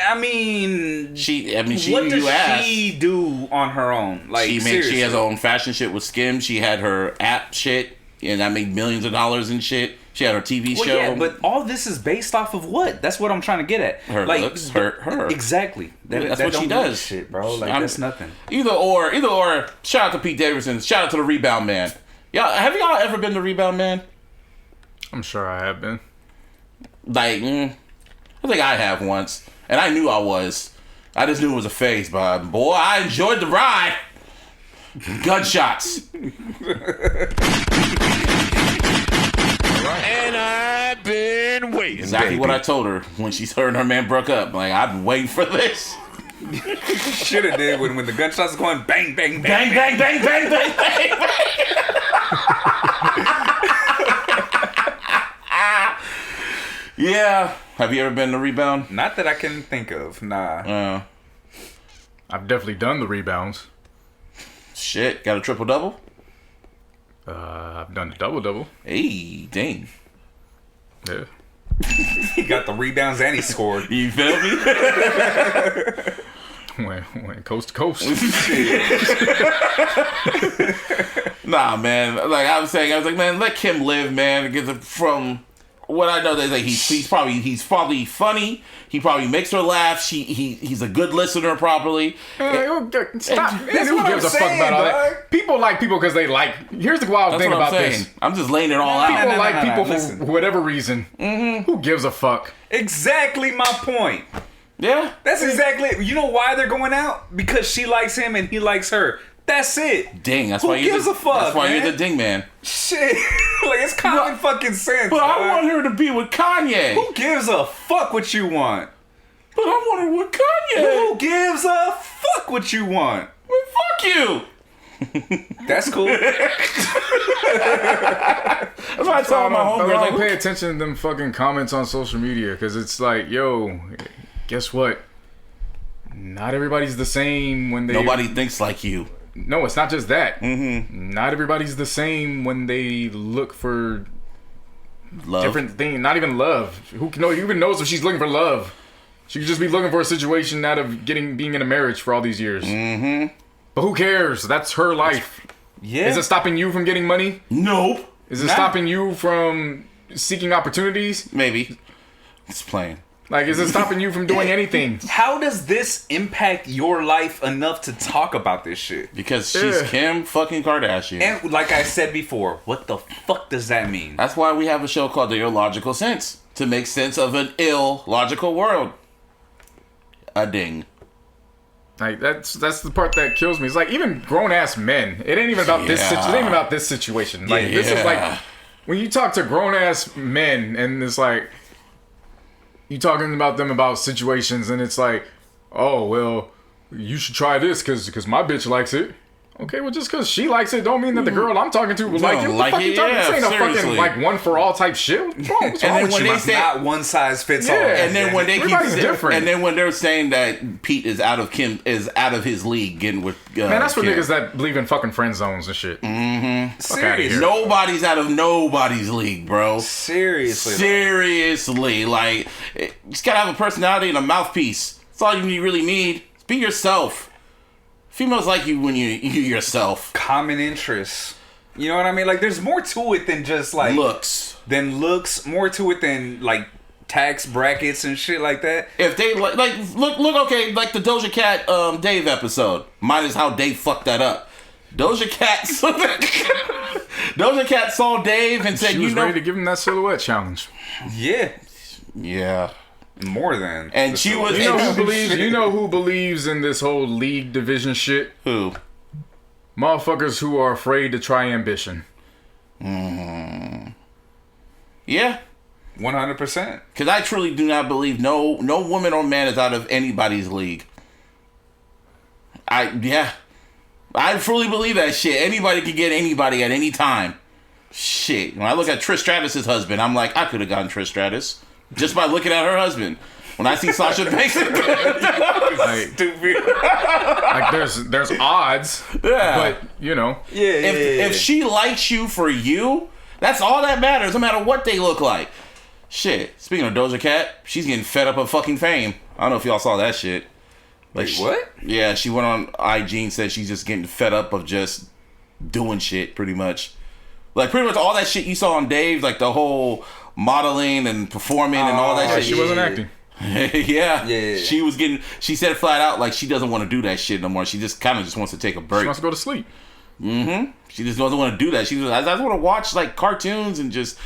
I mean, what does she do on her own? Like, she has her own fashion shit with Skim. She had her app shit, and that made millions of dollars and shit. She had her TV show. Yeah, but all this is based off of what? That's what I'm trying to get at. Her looks, her. Exactly. That's what she does. Shit, bro. Like, that's nothing. Either or. Shout out to Pete Davidson. Shout out to the Rebound Man. Have y'all ever been the Rebound Man? I'm sure I have been. Like, I think I have once. And I knew I was. I just knew it was a phase, but boy, I enjoyed the ride. Gunshots. And I've been waiting. Exactly what I told her when her and her man broke up. Like, I've been waiting for this. Should have did when the gunshots are going bang, bang, bang, bang, bang, bang, bang, bang, bang. Yeah. Have you ever been to Rebound? Not that I can think of. Nah. I've definitely done the rebounds. Shit. Got a triple-double? I've done a double-double. Hey, dang. Yeah. He got the rebounds and he scored. You feel me? Went coast to coast. Nah, man. Like I was like, man, let Kim live, man. Because from what I know, they say he's probably funny. He probably makes her laugh. He's a good listener, probably. Stop. Who gives a fuck about all that? People like people because they like. Here's the wild thing about this. I'm just laying it all out. People like people for whatever reason. Who gives a fuck? Exactly my point. Yeah. That's exactly. You know why they're going out? Because she likes him and he likes her. That's it. Ding. That's Who why gives a fuck, That's why man? you're the ding man. Shit. Like, it's common fucking sense. But I want her to be with Kanye. Who gives a fuck what you want? But I want her with Kanye. Who gives a fuck what you want? Well, fuck you. That's cool. That's why I tell my homegirls, I don't pay attention to them fucking comments on social media because it's like, yo, guess what? Not everybody's the same when they. Nobody thinks like you. No, it's not just that. Not everybody's the same when they look for love. Different things. Not even love. Who even knows if she's looking for love? She could just be looking for a situation out of being in a marriage for all these years. But who cares? That's her life. Yeah. Is it stopping you from getting money? Nope. Is it stopping you from seeking opportunities? Maybe. It's plain. Like, is it stopping you from doing anything? How does this impact your life enough to talk about this shit? Because she's Kim fucking Kardashian. And like I said before, what the fuck does that mean? That's why we have a show called The Illogical Sense. To make sense of an illogical world. A ding. Like, that's the part that kills me. It's like, even grown-ass men. It ain't even about this situation. It ain't even about this situation. Like, this is like, when you talk to grown-ass men, and it's like, you talking about them about situations, and it's like, oh well, you should try this because my bitch likes it. Okay, well, just because she likes it don't mean that the girl I'm talking to will like it. What the fuck you talking? This ain't no fucking like one for all type shit. What's wrong with you? It's not one size fits all. And then when they different. And then when they're saying that Pete is out of his league, getting with man, that's for niggas that believe in fucking friend zones and shit. Mm-hmm. Seriously, nobody's out of nobody's league, bro. Seriously, like you just gotta have a personality and a mouthpiece. That's all you really need. Be yourself. Females like you when you yourself. Common interests. You know what I mean? Like, there's more to it than just like looks. More to it than like tax brackets and shit like that. If they look, okay, like the Doja Cat Dave episode. Minus how Dave fucked that up. Doja Cat saw Dave and said, she was ready to give him that silhouette challenge. Yeah. More than. And she was. You know who believes in this whole league division shit? Who? Motherfuckers who are afraid to try ambition. Yeah. 100%. Because I truly do not believe no woman or man is out of anybody's league. I fully believe that shit. Anybody can get anybody at any time. Shit. When I look at Trish Stratus's husband, I'm like, I could have gotten Trish Stratus. Just by looking at her husband. When I see Sasha Banks, like there's odds, but you know, if she likes you for you, that's all that matters. No matter what they look like. Shit. Speaking of Doja Cat, she's getting fed up of fucking fame. I don't know if y'all saw that shit. Like, wait, what? Yeah, she went on IG and said she's just getting fed up of just doing shit, pretty much. Like pretty much all that shit you saw on Dave, like the whole modeling and performing and all that shit. She wasn't acting. Yeah. She said it flat out, like she doesn't want to do that shit no more. She just kind of just wants to take a break. She wants to go to sleep. Mm-hmm. She just doesn't want to do that. I just want to watch like cartoons and just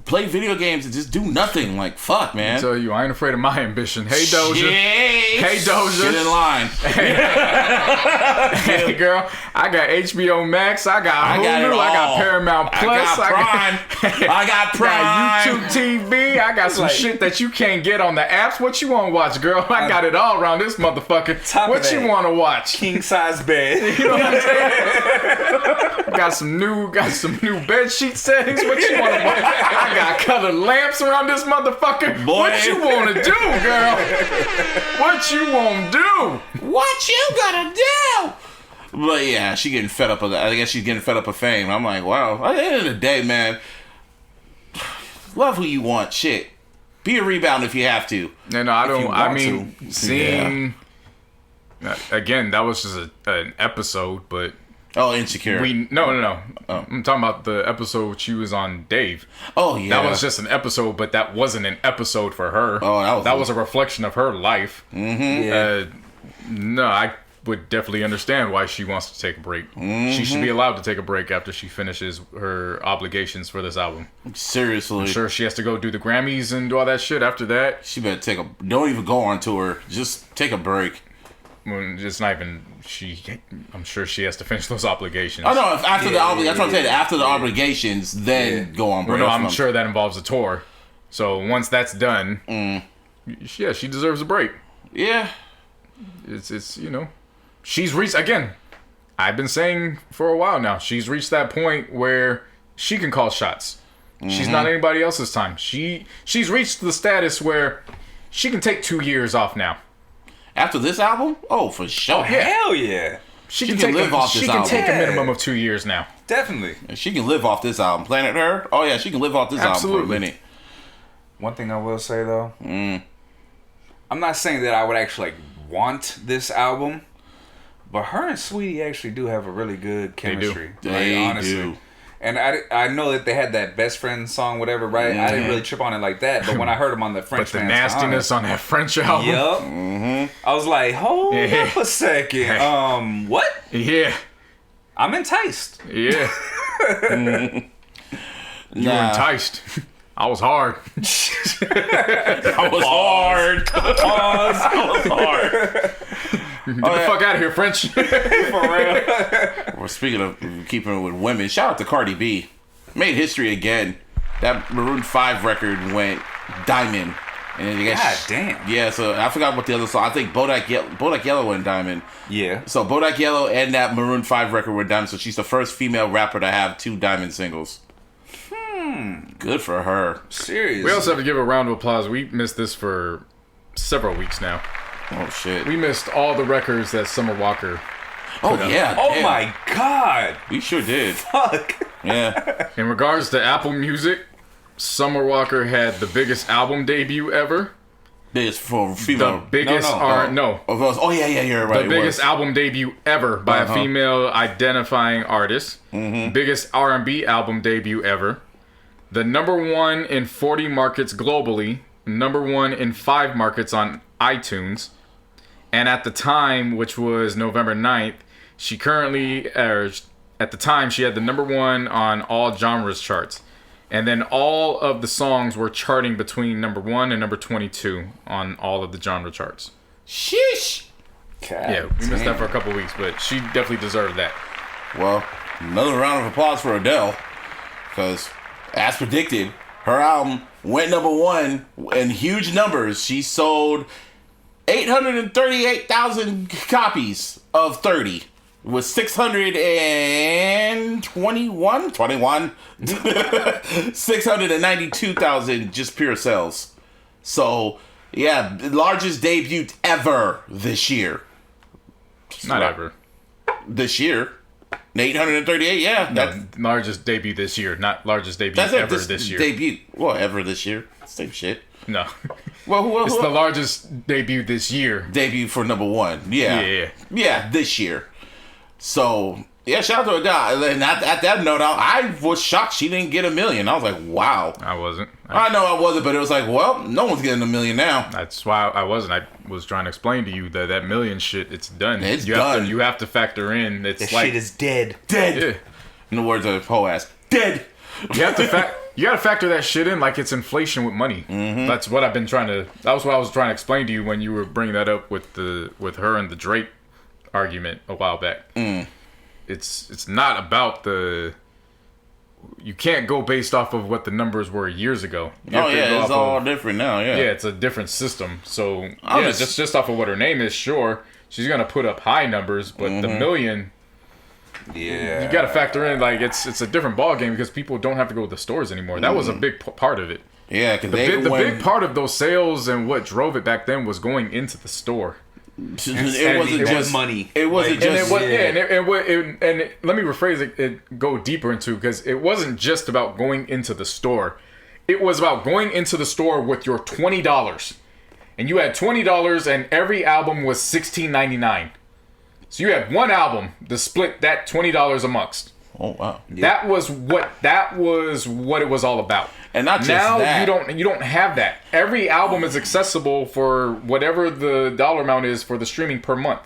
play video games and just do nothing. Like, fuck, man. I tell you, I ain't afraid of my ambition. Hey, Doja. Hey, Doja. Get in line. Hey, girl. I got HBO Max. I got Hulu. I got Paramount Plus. I got Prime. I got YouTube TV. I got some shit that you can't get on the apps. What you want to watch, girl? I got it all around this motherfucker. What you want to watch? King size bed. You know what I'm saying? got some new bed sheet settings. What you want to watch? I got colored lamps around this motherfucker. Boy. What you want to do, girl? What you want to do? What you gonna do? But yeah, she getting fed up of that. I guess she's getting fed up of fame. I'm like, wow. At the end of the day, man, love who you want. Shit. Be a rebound if you have to. No, I don't. I mean, seeing... Again, that was just an episode, but... Oh, Insecure. No. I'm talking about the episode she was on Dave. Oh, yeah. That was just an episode, but that wasn't an episode for her. Oh, that was a reflection of her life. Mm-hmm. Yeah. No, I would definitely understand why she wants to take a break. Mm-hmm. She should be allowed to take a break after she finishes her obligations for this album. Seriously. I'm sure she has to go do the Grammys and do all that shit after that. She better don't even go on tour. Just take a break. It's not even I'm sure she has to finish those obligations. Oh no! After the obligations, that's what I'm saying. After the obligations, then go on break. Well, no, I'm sure that involves a tour. So once that's done, yeah, she deserves a break. Yeah, it's she's reached again. I've been saying for a while now. She's reached that point where she can call shots. Mm-hmm. She's not anybody else's time. She's reached the status where she can take 2 years off now. After this album? Oh, for sure. Oh, hell yeah. She can live off this album. She can take a minimum of 2 years now. Definitely. And she can live off this album. Planet Her? Oh, yeah, she can live off this album for a minute. One thing I will say, though. I'm not saying that I would actually want this album, but her and Sweetie actually do have a really good chemistry. They honestly do. And I know that they had that best friend song, whatever, right? I didn't really trip on it like that, but when I heard them on the French, but the nastiness on that French album, yep, I was like, hold up a second, what? Yeah, I'm enticed. Yeah, you were enticed. I was hard. I was hard. Get the fuck out of here, French. For real. Well, speaking of keeping it with women, shout out to Cardi B. Made history again. That Maroon 5 record went diamond. And then you God damn. Yeah, so I forgot what the other song. I think Bodak Yellow went diamond. Yeah. So Bodak Yellow and that Maroon 5 record went diamond. So she's the first female rapper to have 2 diamond singles. Good for her. Serious. We also have to give a round of applause. We missed this for several weeks now. Oh shit. We missed all the records that Summer Walker. Oh yeah. Oh damn. my god. We sure did. Fuck. Yeah. In regards to Apple Music, Summer Walker had the biggest album debut ever. Biggest for The female. biggest Oh yeah, you're right. The biggest album debut ever by a female identifying artist. Biggest R&B album debut ever. The #1 in 40 markets globally. #1 in 5 markets on iTunes. And at the time, which was November 9th, she at the time, she had the #1 on all genres charts. And then all of the songs were charting between #1 and #22 on all of the genre charts. Sheesh. Yeah, we missed that for a couple weeks, but she definitely deserved that. Well, another round of applause for Adele. Because, as predicted, her album went #1 in huge numbers. She sold 838,000 copies of 30. With 692,000 just pure sales. So, yeah, largest debut ever this year. Not ever. This year. 838, yeah. No, largest debut this year, not largest debut ever this year. Debut. Well, ever this year. Same shit. No. Well, It's the largest debut this year. Debut for #1. Yeah. Yeah, this year. So, yeah, shout out to Adele. And at that note, I was shocked she didn't get $1 million. I was like, wow. I wasn't. I know I wasn't, but it was like, well, no one's getting $1 million now. That's why I wasn't. I was trying to explain to you that million shit, it's done. It's you done. You have to factor in. It's That like shit is dead. Dead. yeah. In the words of Poe ass, dead. You have to you got to factor that shit in like it's inflation with money. That's what I've been trying to. That was what I was trying to explain to you when you were bringing that up with her and the Drake argument a while back. It's not about the. You can't go based off of what the numbers were years ago. It's all different now. Yeah. Yeah, it's a different system. So just off of what her name is, sure, she's gonna put up high numbers, but the million. Yeah. You got to factor in like it's a different ball game because people don't have to go to the stores anymore. That was a big part of it. Yeah, because The big part of those sales and what drove it back then was going into the store. It wasn't just money. It wasn't just. And let me rephrase it go deeper into, because it wasn't just about going into the store. It was about going into the store with your $20, and you had $20, and every album was $16.99. So you had one album to split that $20 amongst. Oh wow! That was what it was all about. And not just now that. you don't have that. Every album is accessible for whatever the dollar amount is for the streaming per month.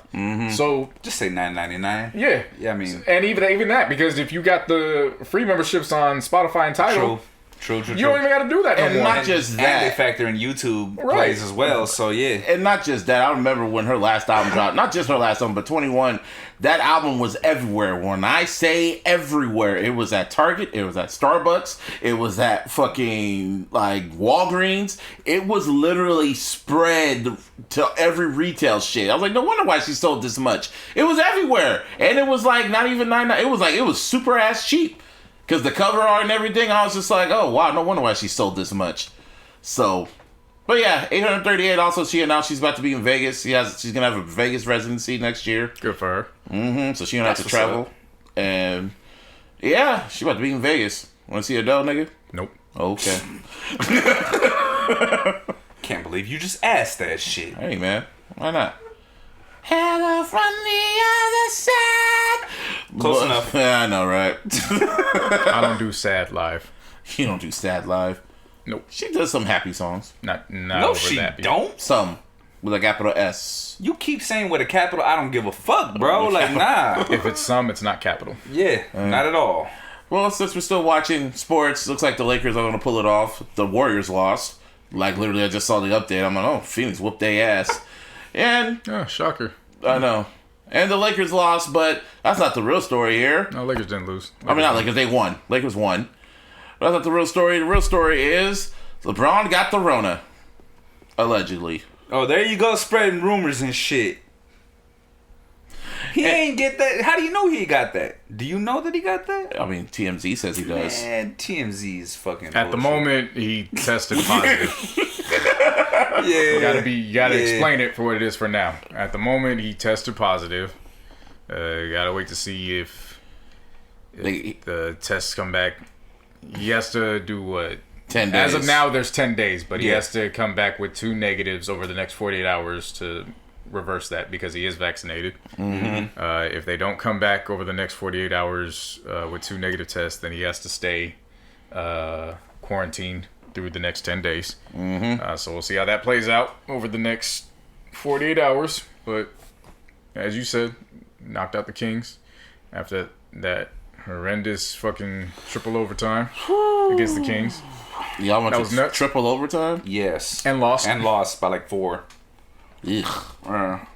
So Just say $9.99. yeah, Yeah, I mean, and even that, because if you got the free memberships on Spotify and Tidal, True. you don't even got to do that no And more. not just And that. they factor in YouTube Right. plays as well, so yeah. And not just that, I remember when her last album dropped, not just her last album, but 21, that album was everywhere. When I say everywhere, it was at Target, it was at Starbucks, it was at fucking, like, Walgreens. It was literally spread to every retail shit. I was like, no wonder why she sold this much. It was everywhere. And it was like, not even $9. It was super ass cheap. Because the cover art and everything, I was just like, oh, wow, no wonder why she sold this much. So, but yeah, 838. Also, she announced she's about to be in Vegas. She's going to have a Vegas residency next year. Good for her. So she don't have to That's travel. what's And yeah, she about to be in Vegas. Want to see Adele, nigga? Nope. Okay. Can't believe you just asked that shit. Hey, man. Why not? Hello from the other side. Close enough. Yeah, I know, right? I don't do sad live. She don't do sad live. Nope. She does some happy songs. Not No, over she that. don't. Some. With a capital S. You keep saying with a capital, I don't give a fuck, bro. Like, nah. If it's some, it's not capital. Yeah, not at all. Well, since we're still watching sports, looks like the Lakers are going to pull it off. The Warriors lost. Like, literally, I just saw the update. I'm like, oh, Phoenix whooped their ass. And, Oh, shocker. I know. And the Lakers lost, but that's not the real story here. No, Lakers didn't lose. I mean, not Lakers, they won. Lakers won. But that's not the real story. The real story is LeBron got the Rona. Allegedly. Oh, there you go, spreading rumors and shit. He ain't get that. How do you know he got that? Do you know that he got that? I mean, TMZ says he does. Man, TMZ is fucking At the moment, he tested positive. Yeah. You gotta explain it for what it is for now. At the moment, he tested positive. You gotta wait to see if the tests come back. He has to do what? 10 days. As of now, there's 10 days, but he has to come back with 2 negatives over the next 48 hours to reverse that because he is vaccinated. Mm-hmm. If they don't come back over the next 48 hours with 2 negative tests, then he has to stay quarantined through the next 10 days. Mm-hmm. So we'll see how that plays out over the next 48 hours. But as you said, knocked out the Kings after that horrendous fucking triple overtime against the Kings. Y'all went to triple overtime? Yes. And lost. And lost by like 4. When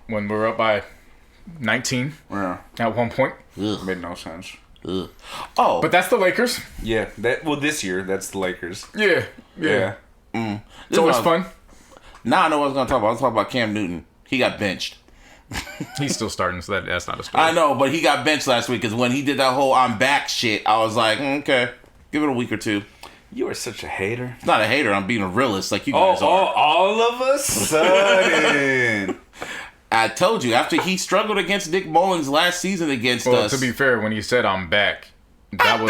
we were up by 19 at one point. Made no sense. Oh. But that's the Lakers. Yeah. This year, that's the Lakers. Yeah. It's always fun. Now I know what I was going to talk about. I was talking about Cam Newton. He got benched. He's still starting, so that's not a story. I know, but he got benched last week because when he did that whole I'm back shit, I was like, okay, give it a week or two. You are such a hater. It's not a hater. I'm being a realist like you guys are. All of a sudden. I told you, after he struggled against Nick Mullins last season against us. To be fair, when he said I'm back, that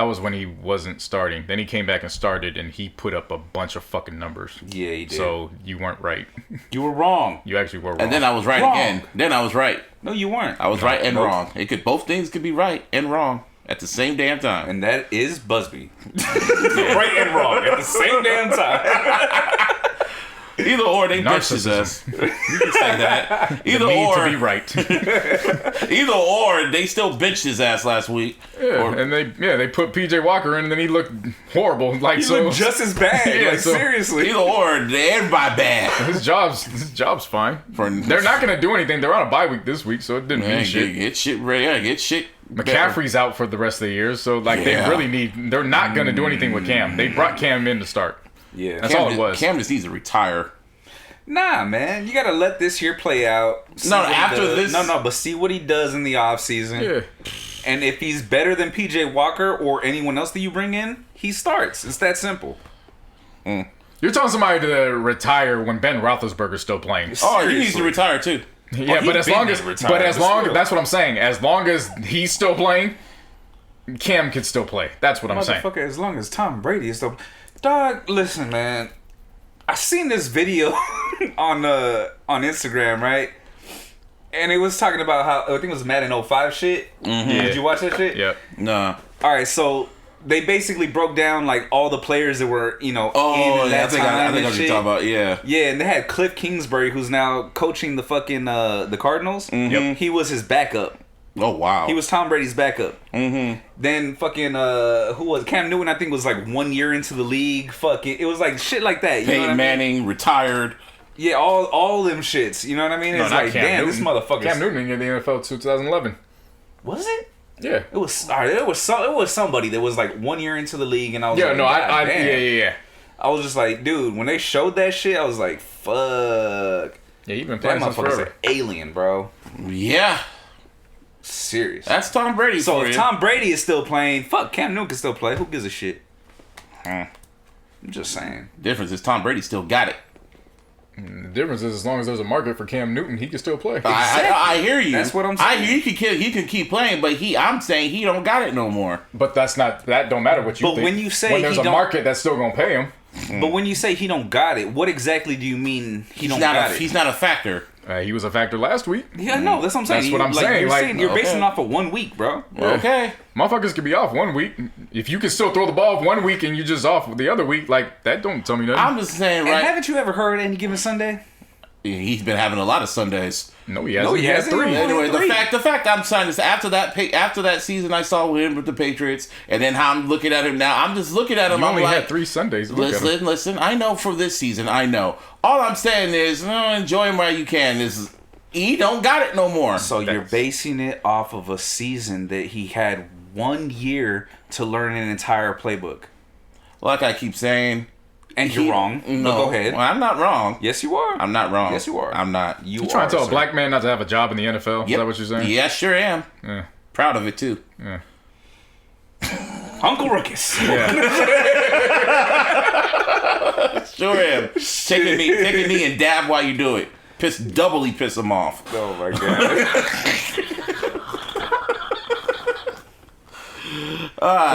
was when he wasn't starting. Then he came back and started, and he put up a bunch of fucking numbers. Yeah, he did. So you weren't right. You were wrong. You actually were wrong. And then I was right again. Then I was right. No, you weren't. I was right and wrong. Both things could be right and wrong at the same damn time. And that is Busby. Right and wrong at the same damn time. Either or, they bitched his ass. You can say that. Either or, to be right. Either or, they still benched his ass last week. Yeah, and they put PJ Walker in, and then he looked horrible. He looked just as bad. Seriously. Either or, everybody bad. His job's fine. They're not gonna do anything. They're on a bye week this week, so it didn't mean shit. Get shit ready. Get shit. McCaffrey's out for the rest of the year, so they really need. They're not gonna do anything with Cam. They brought Cam in to start. Yeah, that's all it was. Cam just needs to retire. Nah, man, you gotta let this year play out. But see what he does in the offseason. Yeah. And if he's better than PJ Walker or anyone else that you bring in, he starts. It's that simple. You're telling somebody to retire when Ben Roethlisberger's still playing. Oh, he needs to retire too. Yeah, but as long as that's what I'm saying. As long as he's still playing, Cam could still play. That's what I'm saying. Motherfucker, as long as Tom Brady is still... Dog, listen, man. I seen this video on Instagram, right? And it was talking about how, I think it was Madden 05 shit. Mm-hmm. Yeah. Did you watch that shit? Yep. Nah. Alright, so they basically broke down like all the players that were, in that time. I think I know what you're talking about, yeah. Yeah, and they had Cliff Kingsbury, who's now coaching the fucking the Cardinals. Mm-hmm. Yep. He was his backup. Oh, wow. He was Tom Brady's backup. Mm-hmm. Then fucking, who was Cam Newton, I think, was like 1 year into the league. Fucking, it was like shit like that. You Peyton Manning retired. Yeah, all them shits. You know what I mean? It's like, damn, Newton. This motherfucker. Cam Newton in the NFL 2011. Was it? Yeah. It was. All right, it was somebody that was like 1 year into the league, and I was like, yeah. I was just like, dude, when they showed that shit, I was like, fuck. Yeah, you've been playing that since forever. An alien, bro. Yeah. Serious. That's Tom Brady. So if Tom Brady is still playing, fuck, Cam Newton can still play. Who gives a shit? I'm just saying. Difference is Tom Brady still got it. The difference is as long as there's a market for Cam Newton, he can still play. Exactly. I hear you. That's what I'm saying. I hear he can keep playing, but I'm saying he don't got it no more. But that don't matter what you think. But when you say there's a market that's still gonna pay him. But when you say he don't got it, what exactly do you mean he don't got it? He's not a factor. He was a factor last week. Yeah, no, that's what I'm saying. That's what I'm saying. You're basing it off of 1 week, bro. Yeah. Okay. Motherfuckers could be off 1 week. If you can still throw the ball 1 week and you're just off the other week, like, that don't tell me nothing. I'm just saying, right? And haven't you ever heard Any Given Sunday? He's been having a lot of Sundays. No, he hasn't. He has 3. Anyway, the fact I'm saying is after that season I saw him with the Patriots, and then how I'm looking at him now, I'm just looking at him. You only had 3 Sundays. Listen. I know for this season, I know. All I'm saying is, enjoy him while you can. He don't got it no more. So you're basing it off of a season that he had 1 year to learn an entire playbook. Like I keep saying, And you're wrong. No, go ahead. Well, I'm not wrong. Yes, you are. I'm not wrong. Yes, you are. I'm not. You trying to tell a black man not to have a job in the NFL? Yep. Is that what you're saying? Yeah, sure am. Yeah. Proud of it too. Yeah. Uncle Ruckus. Yeah. Sure am. Taking me and dab while you do it. Doubly piss him off. Oh my god.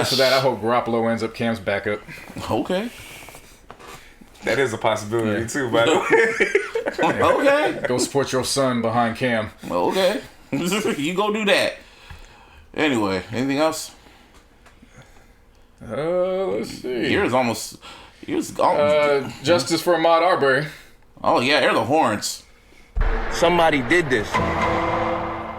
So that I hope Garoppolo ends up Cam's backup. Okay. That is a possibility too, by the way. Okay. Go support your son behind Cam. Okay. You go do that. Anyway, anything else? Let's see. Yours almost. Justice for Ahmaud Arbery. Oh yeah, air the horns. Somebody did this.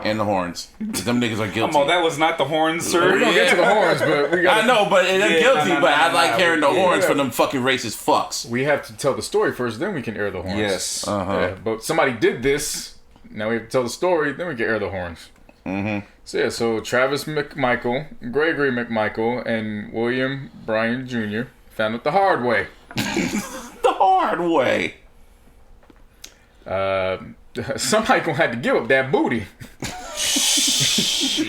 And the horns. Them niggas are guilty. Come on, that was not the horns, sir. We're gonna get to the horns, but we got. I know, but they're guilty. But I like hearing the horns yeah. from them fucking racist fucks. We have to tell the story first, then we can air the horns. Yes. Yeah, but somebody did this. Now we have to tell the story, then we can air the horns. Mm-hmm. So yeah, so Travis McMichael, Gregory McMichael, and William Bryan Jr. found it the hard way. The hard way. Somebody gonna have to give up that booty. Shit.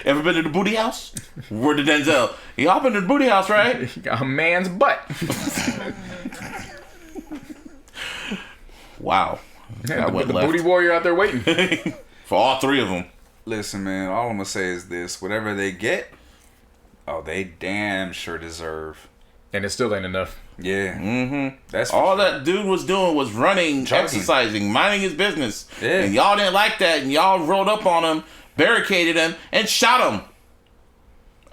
Ever been to the booty house? Word to Denzel. Y'all been to the booty house, right? He got a man's butt. Wow. Yeah, the booty warrior out there waiting. For all three of them. Listen, man, all I'm gonna say is this: whatever they get, they damn sure deserve. And it still ain't enough. Yeah. Mm-hmm. That's all that dude was doing was running, exercising, minding his business. Yeah. And y'all didn't like that, and y'all rolled up on him, barricaded him, and shot him.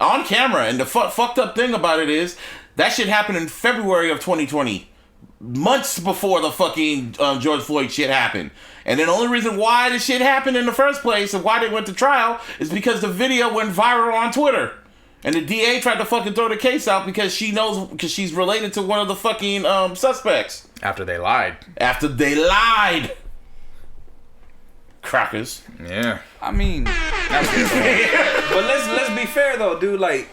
On camera. And the fucked up thing about it is, that shit happened in February of 2020. Months before the fucking George Floyd shit happened. And then the only reason why this shit happened in the first place and why they went to trial is because the video went viral on Twitter. And the DA tried to fucking throw the case out because because she's related to one of the fucking suspects. After they lied. Crackers. Yeah. I mean, but let's be fair though, dude. Like,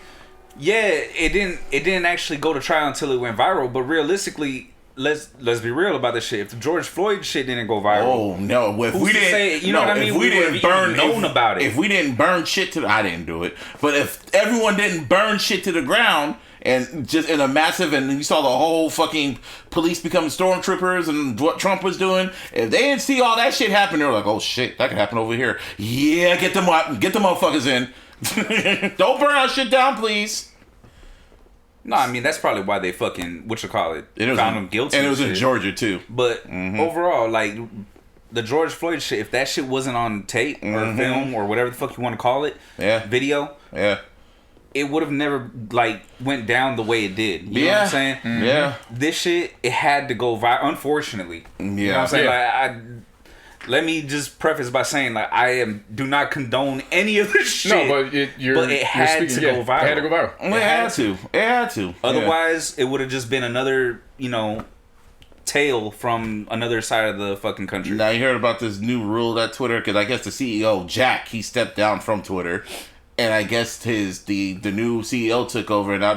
yeah, it didn't actually go to trial until it went viral. But realistically, let's be real about this shit. If the George Floyd shit didn't go viral, oh no, if we didn't, say, you know what I mean? If we didn't burn known about it. If we didn't burn shit I didn't do it. But if everyone didn't burn shit to the ground and just in a massive, and you saw the whole fucking police becoming stormtroopers and what Trump was doing, if they didn't see all that shit happen, they were like, oh shit, that could happen over here. Yeah, get the motherfuckers in. Don't burn our shit down, please. No, I mean, that's probably why they fucking, found him guilty. And it was in Georgia, too. But overall, like, the George Floyd shit, if that shit wasn't on tape or film or whatever the fuck you want to call it, video, it would have never, like, went down the way it did. You know what I'm saying? Mm-hmm. Yeah. This shit, it had to go viral, unfortunately. Yeah. You know what I'm saying? Like, let me just preface by saying, like, do not condone any of this shit. No, but it had to go viral. It had to go viral. It had to. Otherwise, it would have just been another, tale from another side of the fucking country. Now, you heard about this new rule at Twitter? Because I guess the CEO, Jack, he stepped down from Twitter. And I guess the new CEO took over, and now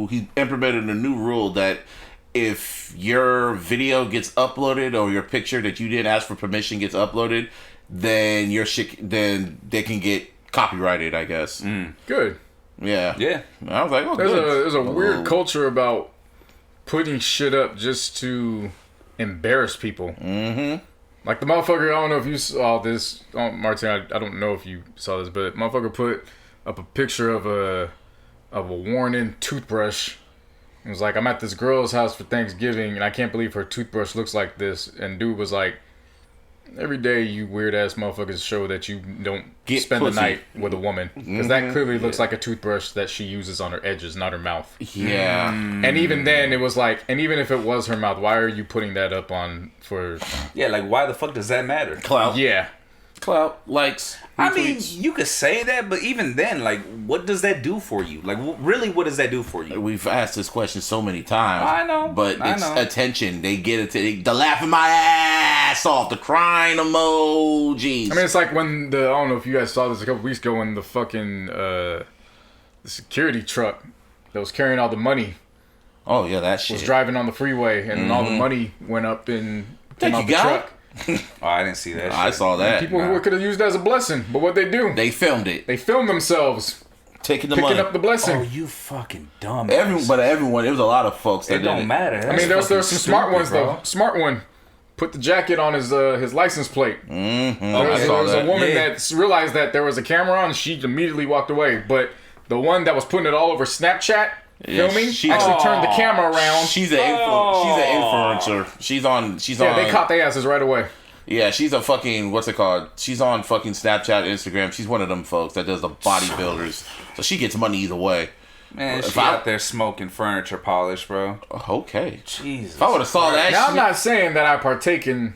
he implemented a new rule that if your video gets uploaded or your picture that you didn't ask for permission gets uploaded, then then they can get copyrighted, I guess. Good. Yeah. Yeah. I was like, oh, there's a weird culture about putting shit up just to embarrass people. Mm-hmm. Like the motherfucker, I don't know if you saw this, Martin, I don't know if you saw this, but motherfucker put up a picture of a worn-in toothbrush. It was like, I'm at this girl's house for Thanksgiving, and I can't believe her toothbrush looks like this. And dude was like, every day you weird-ass motherfuckers show that you don't spend the night with a woman. Because that clearly looks like a toothbrush that she uses on her edges, not her mouth. Yeah. And even then, it was like, and even if it was her mouth, why are you putting that up on for... Yeah, like, why the fuck does that matter? Clout. Yeah. Clout, likes, I mean, you could say that, but even then, like, what does that do for you? Like, really, what does that do for you? We've asked this question so many times. I know. But it's attention. They get it. The laughing my ass off. The crying emojis. I mean, it's like when I don't know if you guys saw this a couple weeks ago, when the fucking the security truck that was carrying all the money Oh yeah, that shit. Was driving on the freeway, and all the money went up and came out the truck. Oh, I didn't see that. I saw that. People who could have used that as a blessing, but what they do? They filmed it. They filmed themselves picking up the blessing. Oh, you fucking dumb. Everyone, there was a lot of folks that it don't matter. I mean, there's some smart ones though. Smart one put the jacket on his license plate. Mm-hmm. There was a woman that realized that there was a camera on, and she immediately walked away. But the one that was putting it all over Snapchat filming actually turned the camera around. She's an influencer. She's on. Yeah, they caught their asses right away. Yeah, she's a fucking, what's it called? She's on fucking Snapchat, Instagram. She's one of them folks that does the bodybuilders. So she gets money either way. Man, she out there smoking furniture polish, bro. Okay. Jesus. If I would have saw that now, I'm not saying that I partake in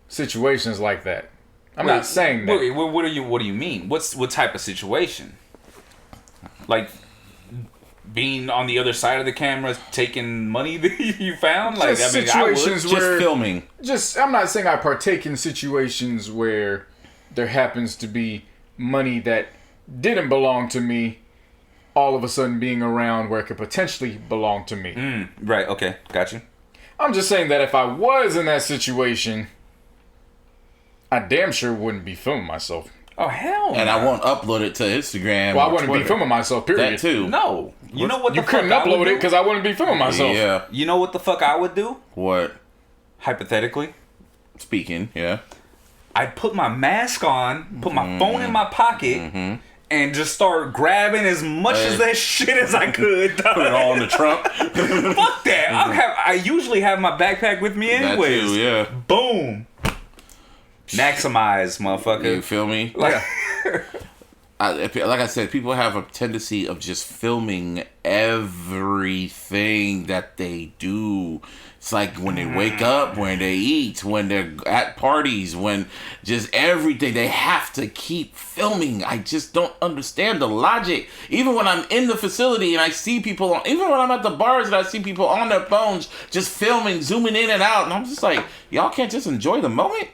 situations like that. I'm not saying that. Wait, what do you mean? What type of situation? Like being on the other side of the camera, taking money that you found? Like, just I mean, situations where just filming. I'm not saying I partake in situations where there happens to be money that didn't belong to me, all of a sudden being around where it could potentially belong to me. Right. Okay. Got you. I'm just saying that if I was in that situation, I damn sure wouldn't be filming myself. Oh, hell no. And I won't upload it to Instagram. Well, I wouldn't be filming myself, period. That too. No. You know what the You couldn't upload it because I wouldn't be filming myself. Yeah. You know what the fuck I would do? What? Hypothetically. Speaking, yeah. I'd put my mask on, put my phone in my pocket, and just start grabbing as much of that shit as I could. Put it all in the trunk. Fuck that. I usually have my backpack with me anyways. That too, yeah. Boom. Maximize, motherfucker. You feel me? Like, like I said, people have a tendency of just filming everything that they do. It's like when they wake up, when they eat, when they're at parties, when just everything. They have to keep filming. I just don't understand the logic. Even when I'm in the facility and I see people, even when I'm at the bars and I see people on their phones just filming, zooming in and out. And I'm just like, y'all can't just enjoy the moment?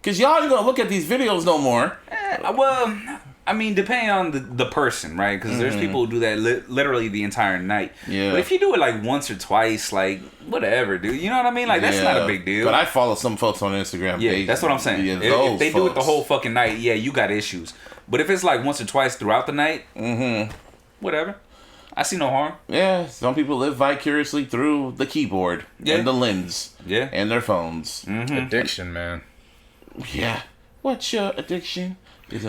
Because y'all ain't going to look at these videos no more. well, I mean, depending on the person, right? Because there's people who do that literally the entire night. Yeah. But if you do it like once or twice, like, whatever, dude. You know what I mean? Like, that's not a big deal. But I follow some folks on Instagram. Yeah, that's what I'm saying. Yeah, if they do it the whole fucking night, yeah, you got issues. But if it's like once or twice throughout the night, whatever. I see no harm. Yeah, some people live vicariously through the keyboard and the lens and their phones. Addiction, man. Yeah. What's your addiction?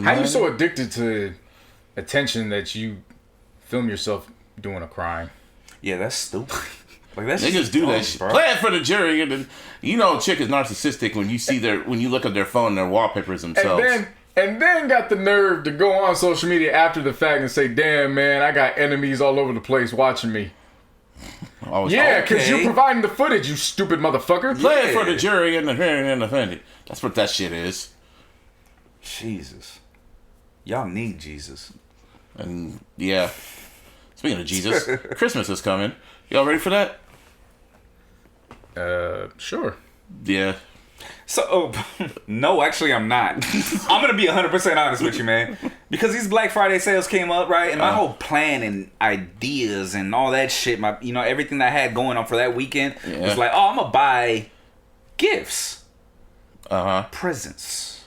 How you so addicted to attention that you film yourself doing a crime? Yeah, that's stupid. Like, that's niggas do that shit. Play it for the jury, and then, you know, a chick is narcissistic when you look at their phone and their wallpapers themselves. And then got the nerve to go on social media after the fact and say, "Damn, man, I got enemies all over the place watching me." Yeah, because you're providing the footage, you stupid motherfucker. Play it for the jury and the hearing and offended. That's what that shit is. Jesus. Y'all need Jesus. And yeah. Speaking of Jesus, Christmas is coming. Y'all ready for that? Sure. Yeah. So, no, actually, I'm not. I'm going to be 100% honest with you, man. Because these Black Friday sales came up, right? And my whole plan and ideas and all that shit, everything that I had going on for that weekend was like, oh, I'm going to buy gifts. Presents.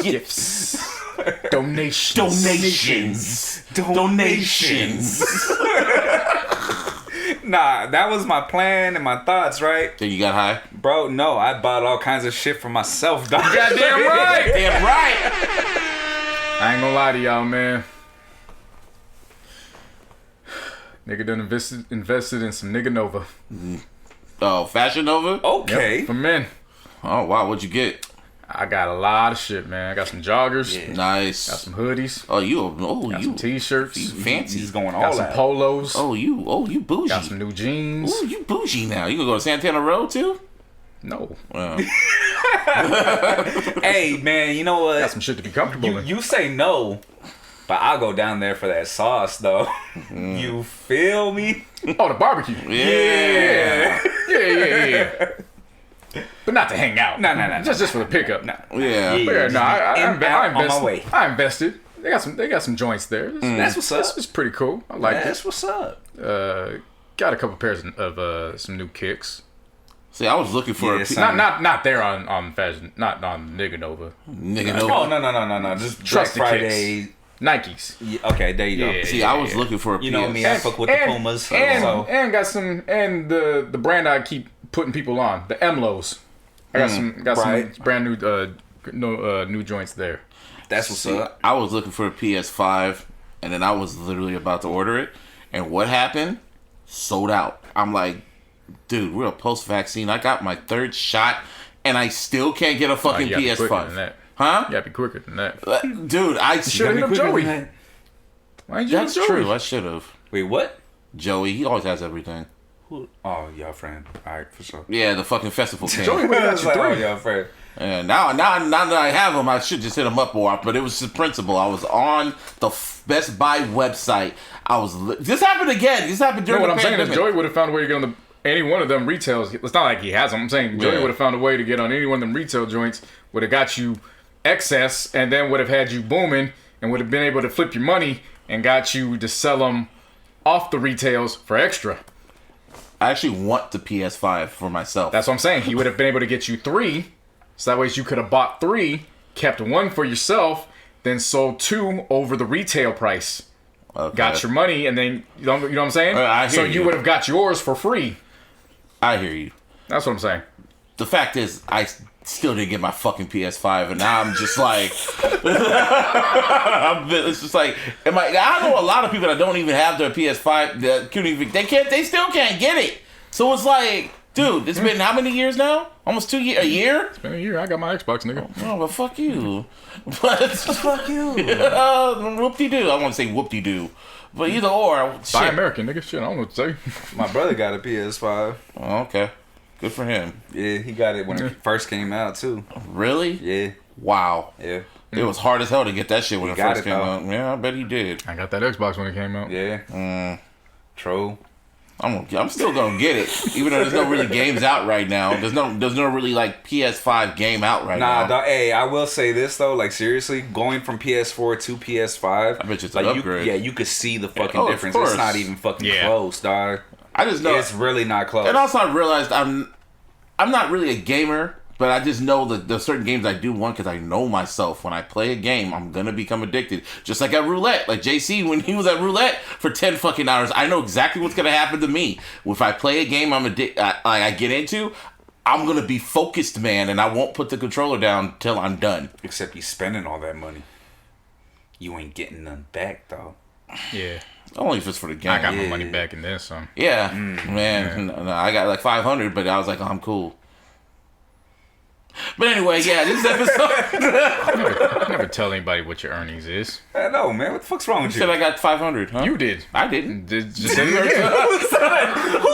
Gifts. Donations. Nah, that was my plan and my thoughts, right? Then you got high? Bro, no, I bought all kinds of shit for myself, dog. Goddamn right! Damn right! I ain't gonna lie to y'all, man. Nigga done invested in some Nigga Nova. Oh, Fashion Nova? Okay. Yep, for men. Oh, wow, what'd you get? I got a lot of shit, man. I got some joggers. Yeah. Nice. Got some hoodies. Got some t-shirts. Fancy. He's going all got some out. polos. You bougie. Got some new jeans. Oh, you bougie now. You gonna go to Santana Row too? No. Wow. Hey, man, you know what? Got some shit to be comfortable in. You say no, but I'll go down there for that sauce, though. You feel me? Oh, the barbecue. Yeah. Yeah. But not to hang out. No. Just for the pickup. No. Yeah. I invested. On my way. I invested. They got some joints there. That's what's up. It's pretty cool. I like That's this. what's up. got a couple pairs of some new kicks. See, I was looking for not there on fashion, not on Nigga Nova. Nigga Nova. Oh no. Just Black Friday. Nikes. Yeah, okay, there you go. Yeah, See, I was looking for a PS. You know me, I fuck with the Pumas. And got some, and the brand I keep putting people on, the iLLogical. I got some brand new new joints there. That's what's up. I was looking for a PS5, and then I was literally about to order it, and what happened? Sold out. I'm like, dude, we're a post-vaccine. I got my 3rd shot, and I still can't get a fucking PS5. Huh? You gotta be quicker than that. Dude, I should have hit up Joey. Why didn't you That's hit Joey? true. I should have. Wait, what? Joey, he always has everything. Oh, y'all friend. All right, for sure. Yeah, the fucking festival came. Joey would have got you 3. Oh, y'all friend. And now that I have him, I should just hit him up more. But it was the principle. I was on the Best Buy website. This happened again. This happened during the what I'm pandemic. saying is Joey would have found a way to get on any one of them retails. It's not like he has them. I'm saying Joey would have found a way to get on any one of them retail joints. Would have got you excess, and then would have had you booming, and would have been able to flip your money and got you to sell them off the retails for extra. I actually want the PS5 for myself. That's what I'm saying. He would have been able to get you 3, so that way you could have bought 3, kept 1 for yourself, then sold 2 over the retail price. Okay. Got your money, and then you know what I'm saying? I hear you would have got yours for free. I hear you. That's what I'm saying. The fact is, I still didn't get my fucking PS5, and now I'm just like, it's just like, I know a lot of people that don't even have their PS5 that they still can't get it. So it's like, dude, it's been how many years now? Almost 2 years, a year? It's been a year. I got my Xbox, nigga. Oh, well, fuck you. But fuck you. Whoop-de-doo. I want to say whoop-de-doo. But either or, shit. Buy American, nigga. Shit, I don't know what to say. My brother got a PS5. Oh, okay. Good for him. Yeah, he got it when it first came out, too. Really? Yeah. Wow. Yeah. It was hard as hell to get that shit when it first came though. out. Yeah, I bet he did. I got that Xbox when it came out. Yeah. True. I'm still gonna get it, even though there's no really games out right now. There's no really like PS5 game out right now. Nah, hey, I will say this though, like seriously, going from PS4 to PS5, I bet you it's an upgrade. You could see the fucking difference. It's not even fucking close, dog. I just know it's really not close. And also I realized I'm not really a gamer, but I just know that there's certain games I do want because I know myself. When I play a game, I'm gonna become addicted. Just like at roulette, like JC when he was at roulette for 10 fucking hours, I know exactly what's gonna happen to me. If I play a game I get into, I'm gonna be focused, man, and I won't put the controller down till I'm done. Except you spending all that money, you ain't getting none back though. Yeah. Only if it's for the game. I got my money back in there, son. Yeah, man. No, I got like 500, but I was like, oh, I'm cool. But anyway, yeah, this episode. Never tell anybody what your earnings is. I know, man. What the fuck's wrong with you? Said I got 500, huh? You did. I didn't. Who Who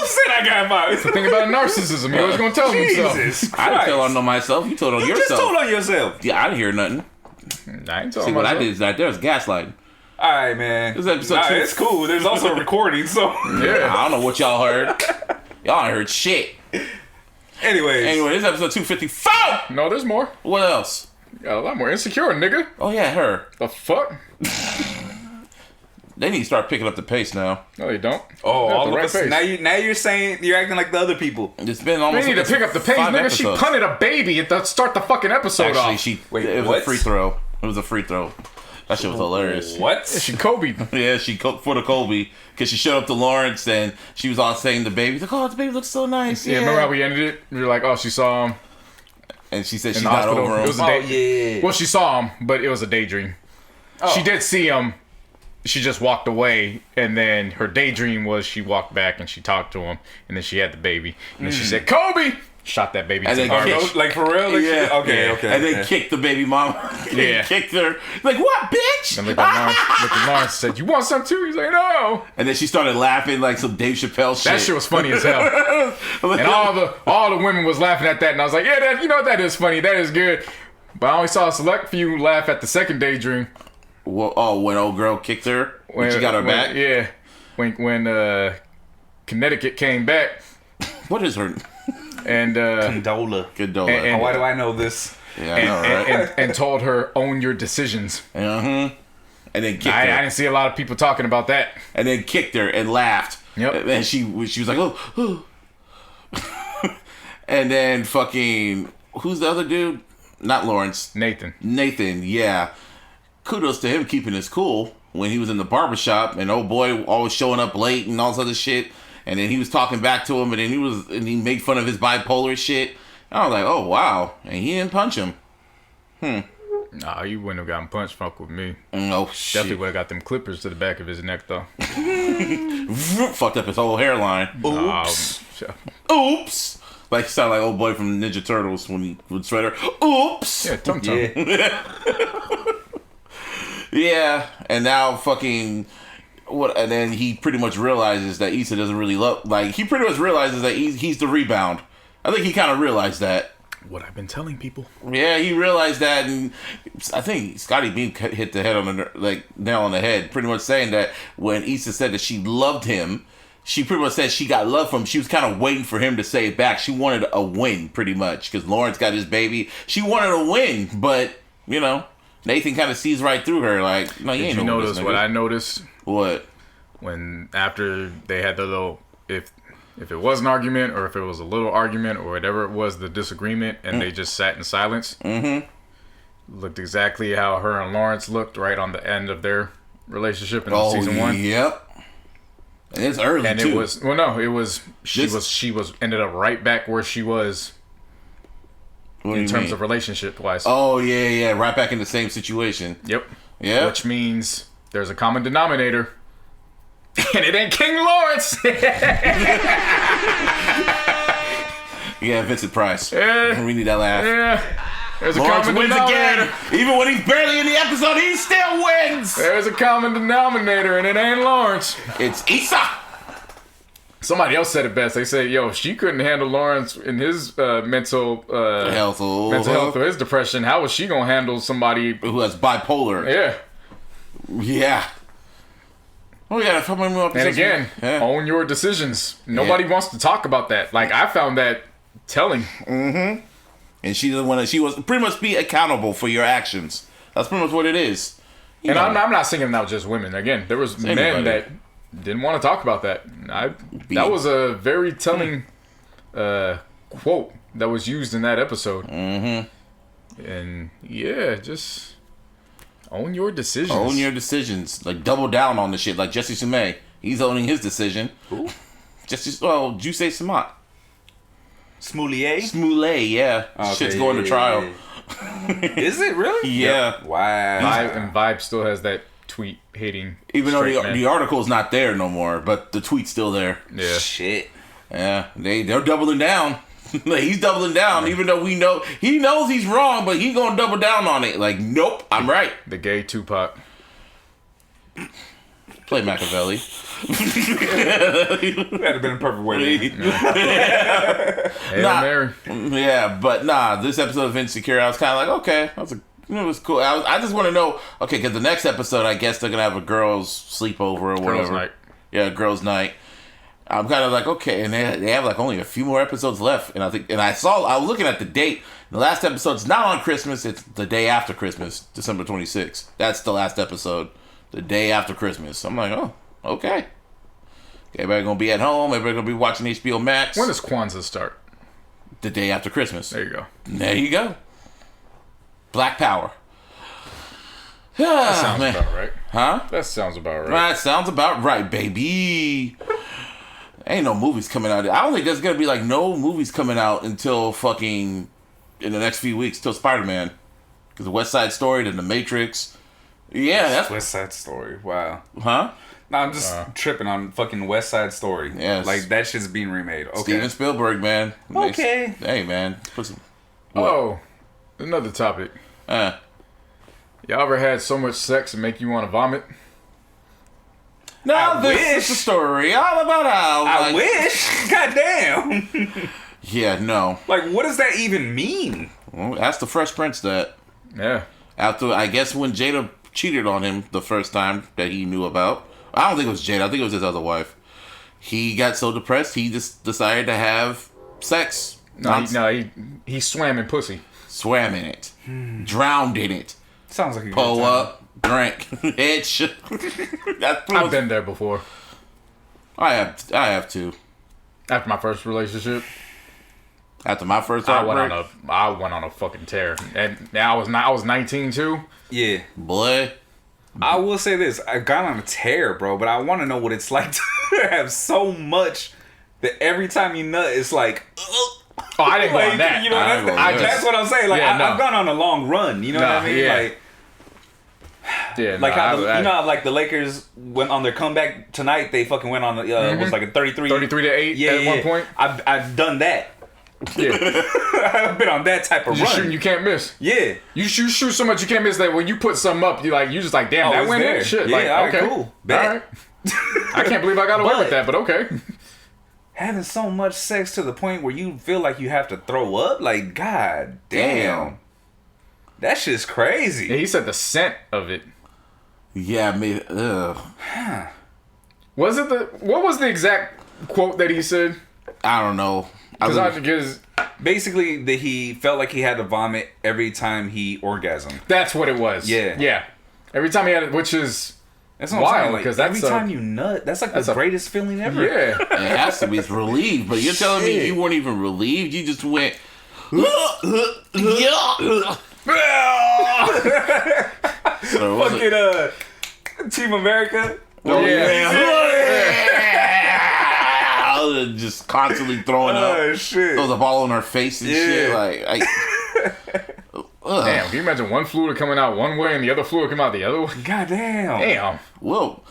said I got mine? The thing about narcissism, you always gonna tell himself. Jesus I didn't tell on myself. You told on yourself. You just told on yourself. Yeah, I didn't hear nothing. I ain't telling See, what I myself. did is right there was gaslighting. All right, man. This episode two- it's cool. There's also a recording, so. Yeah. I don't know what y'all heard. Y'all ain't heard shit. Anyways. Anyway, this is episode 254. No, there's more. What else? Got a lot more. Insecure, nigga. Oh, yeah, her. The fuck? They need to start picking up the pace now. No, they don't. Oh, They're at all the of right us. pace. Now you're saying you're acting like the other people. It's been almost. They need to pick up the pace, 5 nigga. episodes. She punted a baby at the start the fucking episode Actually, off. Wait, it was what? a free throw. It was a free throw. That shit was hilarious. What? She Kobe. Yeah, she for the Colby because she showed up to Lawrence and she was all saying the baby. Like, oh, the baby looks so nice. Yeah, remember how we ended it? We were like, oh, she saw him And she said in she the got hospital. over It him. was a yeah. Well, she saw him, but it was a daydream. Oh. She did see him. She just walked away, and then her daydream was she walked back and she talked to him, and then she had the baby, and then she said, "Kobe!" Shot that baby. And to then the kicked- heart. Like for real? Like, Yeah. Okay. And then kicked the baby mama. Yeah. Kicked her. Like, what, bitch? And looked at Lawrence said, "You want some too?" He's like, "No." And then she started laughing like some Dave Chappelle shit. That shit was funny as hell. And all the women was laughing at that, and I was like, "Yeah, that is funny. That is good." But I only saw a select few laugh at the second daydream. Well, when old girl kicked her, when she got her back. Yeah, when Connecticut came back, What is her? and Condola. Condola. And- Why do I know this? Yeah, I know, right? and told her, "Own your decisions." and then kicked her. I didn't see a lot of people talking about that. And then kicked her and laughed. Yep. And she was like, oh. And then fucking, who's the other dude? Not Lawrence. Nathan, yeah. Kudos to him keeping his cool when he was in the barbershop and old boy always showing up late and all this other shit. And then he was talking back to him and then he made fun of his bipolar shit. And I was like, oh wow. And he didn't punch him. Nah, you wouldn't have gotten punched. Fuck with me. Oh shit. Definitely would have got them clippers to the back of his neck though. Fucked up his whole hairline. Oops. Oops. Like, sound like old boy from Ninja Turtles when he would Shredder. Oops. Yeah, tum. Yeah, and now fucking what? And then he pretty much realizes that Issa doesn't really love. Like, he pretty much realizes that he's the rebound. I think he kind of realized that. What I've been telling people. Yeah, he realized that, and I think Scotty Beam hit the head on the nail on the head, pretty much saying that when Issa said that she loved him. She pretty much said she got love from him. She was kind of waiting for him to say it back. She wanted a win, pretty much, because Lawrence got his baby. She wanted a win, but, you know, Nathan kind of sees right through her. Like, no, you ain't Did you no notice what I noticed? What? When after they had the little, if it was an argument or if it was a little argument or whatever it was, the disagreement, and they just sat in silence. Mm-hmm. Looked exactly how her and Lawrence looked right on the end of their relationship in season 1. Yep. And it's early and too. It was she was ended up right back where she was in terms of relationship wise. Oh yeah, right back in the same situation. Yep. Yeah. Which means there's a common denominator, and it ain't King Lawrence. Yeah, Vincent Price. Yeah. We need that laugh. Yeah. There's Lawrence a common wins denominator. again. Even when he's barely in the episode, he still wins. There's a common denominator, and it ain't Lawrence. It's Issa. Somebody else said it best. They said, "Yo, if she couldn't handle Lawrence in his mental health or his depression, how was she gonna handle somebody who has bipolar?" Yeah. Oh yeah. And again, own your decisions. Nobody wants to talk about that. Like, I found that telling. Mm-hmm. And she doesn't want to. She was pretty much be accountable for your actions. That's pretty much what it is. I'm not singling out just women. Again, there was men that didn't want to talk about that. That was a very telling quote that was used in that episode. Mm-hmm. And yeah, just own your decisions. Own your decisions. Like, double down on the shit. Like Jesse Sume, he's owning his decision. Who? Jusei Smollett. Smollett, yeah. Okay, shit's going to trial. Is it really? Yeah. Yep. Wow. Vibe still has that tweet hating. Even though the article's not there no more, but the tweet's still there. Yeah. Shit. Yeah. They're doubling down. Like, he's doubling down, even though he knows he's wrong, but he's gonna double down on it. Like, nope, I'm right. The gay Tupac. Play Machiavelli. That'd have been a perfect way. Mary. Yeah, but this episode of Insecure, I was kind of like, okay, it was cool. I just want to know, okay, because the next episode, I guess they're gonna have a girls' sleepover or whatever. Girls' night. Yeah, girls' night. I'm kind of like, okay, and they have like only a few more episodes left, and I was looking at the date. The last episode's not on Christmas; it's the day after Christmas, December 26th. That's the last episode, the day after Christmas. I'm like, oh, okay. Everybody gonna be at home. Everybody gonna be watching HBO Max. When does Kwanzaa start? The day after Christmas. There you go. There you go. Black Power. That sounds about right. Huh? That sounds about right. That sounds about right, baby. Ain't no movies coming out. I don't think there's gonna be like no movies coming out until fucking in the next few weeks till Spider-Man, because the West Side Story, then the Matrix. Yeah, that's West Side Story. Wow. Huh? No, I'm just tripping on fucking West Side Story. Yes. Like, that shit's being remade. Okay. Steven Spielberg, man. Okay. Hey, man. Put some. Oh, another topic. Y'all ever had so much sex and make you want to vomit? No, this is the story all about how. I wish. Goddamn. Yeah, no. Like, what does that even mean? Well, ask the Fresh Prince that. Yeah. After, I guess, when Jada cheated on him the first time that he knew about. I don't think it was Jada. I think it was his other wife. He got so depressed, he just decided to have sex. He swam in pussy. Swam in it. Drowned in it. Sounds like a Pull good time. up, drank, head shook. I've been there before. I have too. After my first relationship, After my first I heartbreak, went on a fucking tear, and now I was 19 too. Yeah. boy. I will say this. I got on a tear, bro, but I want to know what it's like to have so much that every time you nut, it's like... Oh, I didn't go on that. You know, that's what I'm saying. Like, I've gone on a long run. You know what I mean? Yeah. Like... Yeah, like how you know how like the Lakers went on their comeback tonight, they fucking went on was like a 33-8 at one point. I've done that. Yeah. I've been on that type of run. Shooting, you can't miss. Yeah. You shoot so much you can't miss that when you put something up, you just like, damn, that went in. Shit. Yeah, like, all right, okay. cool. Bet. All right. I can't believe I got away with that, but okay. Having so much sex to the point where you feel like you have to throw up, like, god damn. That shit's crazy. Yeah, he said the scent of it. Yeah, me. Ugh. Was it what was the exact quote that he said? I don't know. Because basically that he felt like he had to vomit every time he orgasmed. That's what it was. Yeah. Every time he had it, which is that's what wild I'm because like, every time you nut, that's like the greatest feeling ever. Yeah, it has to be. It's relieved, but you're telling me you weren't even relieved. You just went. So fucking Team America. Oh yeah. Just constantly throwing up. Oh shit. Throws a ball in her face and shit. Like damn, can you imagine one fluid coming out one way and the other fluid coming out the other way? God damn. Damn. Whoa.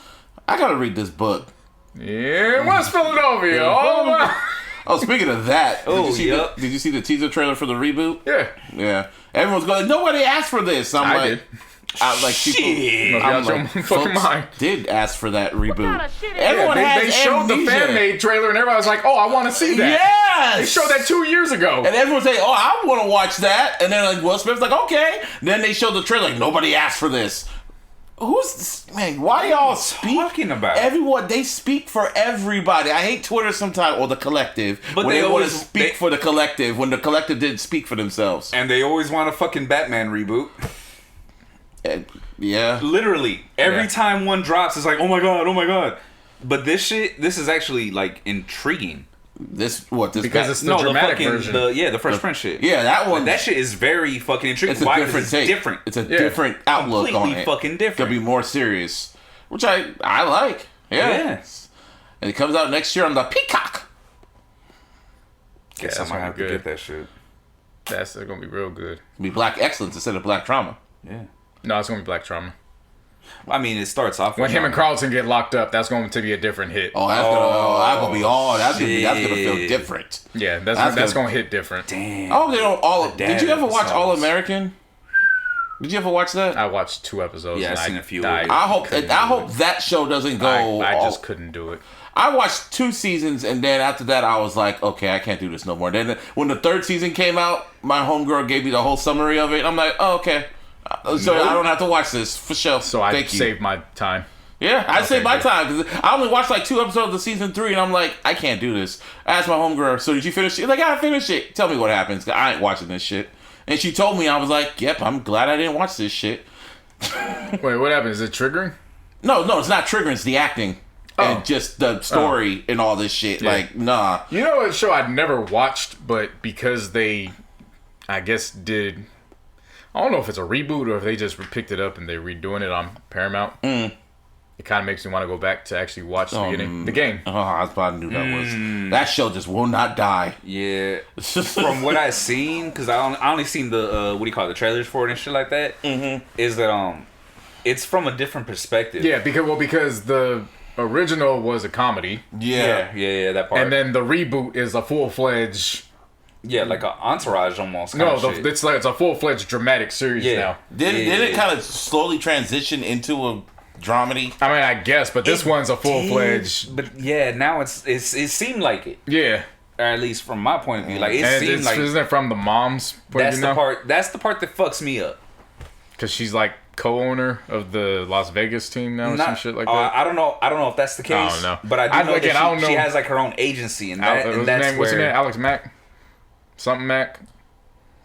I gotta read this book. Yeah, West Philadelphia. Oh, speaking of that, did you see the teaser trailer for the reboot? Yeah. Yeah. Everyone's going, nobody asked for this. I did. People, I'm like, fucking mind. Did ask for that reboot. Everyone they showed the fan made trailer and everybody was like, oh, I want to see that. Yes! They showed that 2 years ago. And everyone say, oh, I want to watch that. And then like Will Smith's like, okay. Then they showed the trailer like, nobody asked for this. Who's this? Man, why y'all talking about? Everyone, they speak for everybody. I hate Twitter sometimes, or the collective. But when they want always to speak for the collective when the collective didn't speak for themselves. And they always want a fucking Batman reboot. Yeah. Literally. Every time one drops, it's like, oh my god. But this is actually like intriguing. This because it's the dramatic version. The Fresh Prince shit. Yeah, that one. That shit is very fucking intriguing. It's a different take. Different. It's a different outlook completely on it. Fucking different. It'll be more serious, which I like. Yeah. Yes. And it comes out next year on the Peacock. Guess I might have to get that shit. That's gonna be real good. It'll be black excellence instead of black trauma. Yeah. No, it's gonna be black trauma. I mean, it starts off when him and Carlton get locked up. That's going to be a different hit. Oh, that's gonna be all. That's gonna feel different. Yeah, that's gonna hit different. Damn. Oh, they don't Did you ever watch All American? Did you ever watch that? I watched 2 episodes. Yeah, I've seen a few. I hope that show doesn't go. I just couldn't do it. I watched 2 seasons, and then after that, I was like, okay, I can't do this no more. Then when the 3rd season came out, my homegirl gave me the whole summary of it. And I'm like, oh, okay. So I don't have to watch this for sure. So I saved my time. Yeah, I saved my time because I only watched like 2 episodes of season 3, and I'm like, I can't do this. I asked my homegirl, so did you finish it? Like, I finished it. Tell me what happens. I ain't watching this shit. And she told me, I was like, yep, I'm glad I didn't watch this shit. Wait, what happened? Is it triggering? No, it's not triggering. It's the acting. And just the story and all this shit. Yeah. Like, nah. You know a show I'd never watched, but because they, I guess, did... I don't know if it's a reboot or if they just picked it up and they're redoing it on Paramount. It kind of makes me want to go back to actually watch the beginning. The game. Oh, I probably knew that was. That show just will not die. Yeah. From what I've seen, because I only seen the, the trailers for it and shit like that, is that it's from a different perspective. Yeah, because the original was a comedy. Yeah, that part. And then the reboot is a full-fledged... Yeah, like an Entourage almost. It's a full-fledged dramatic series now. Did it kind of slowly transition into a dramedy? I mean, I guess, but this one's a full-fledged. But yeah, now it seemed like it. Yeah, or at least from my point of view, like isn't it from the mom's point of view? That's the part that fucks me up. Because she's like co-owner of the Las Vegas team now, or some shit like that. I don't know if that's the case. I don't know, but I do know that she has like her own agency, and that's what's her name? Alex Mack. Something Mac.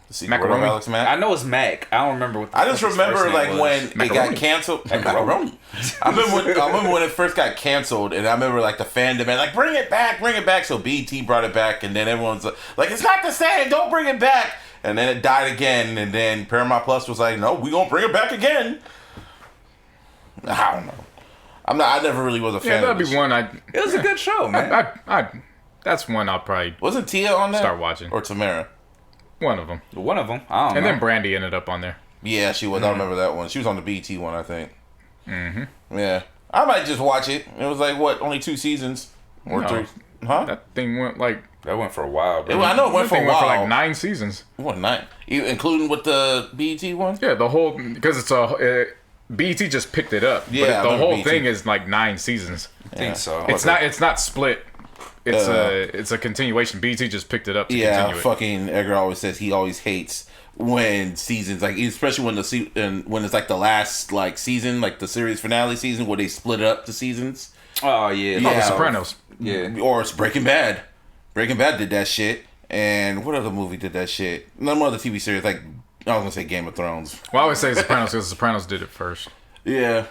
The sequel of Macaroni? Alex Mack. I know it's Mac. I don't remember what. I just remember like when it got canceled. Macaroni. I remember when it first got canceled, and I remember like the fandom and like bring it back. So BT brought it back, and then everyone's like, it's not the same. Don't bring it back. And then it died again, and then Paramount Plus was like, no, we gonna bring it back again. I don't know. I never really was a fan. Yeah, that'd be one. It was a good show, man. That's one I'll probably wasn't Tia on there? Start watching. Or Tamara. One of them. I don't know. And then Brandy ended up on there. Yeah, she was. I remember that one. She was on the BT one, I think. Mm-hmm. Yeah. I might just watch it. It was like, what, only 2 seasons? Or 3? Huh? That thing went like... That went for a while, bro. I know it went for a while. Went for like 9 seasons. What, 9? Including with the BT one? Yeah, the whole... Because it's BT just picked it up. Yeah, but the whole BT. thing is like 9 seasons. I think so. It's not split. It's a continuation. BT just picked it up to continue it. Fucking Edgar always says he always hates when seasons, like especially when it's like the last like season, like the series finale season where they split up the seasons. Oh yeah. The Sopranos. Yeah. Or it's Breaking Bad. Breaking Bad did that shit. And what other movie did that shit? None other TV series, like I was gonna say Game of Thrones. Well, I always say Sopranos because Sopranos did it first. Yeah,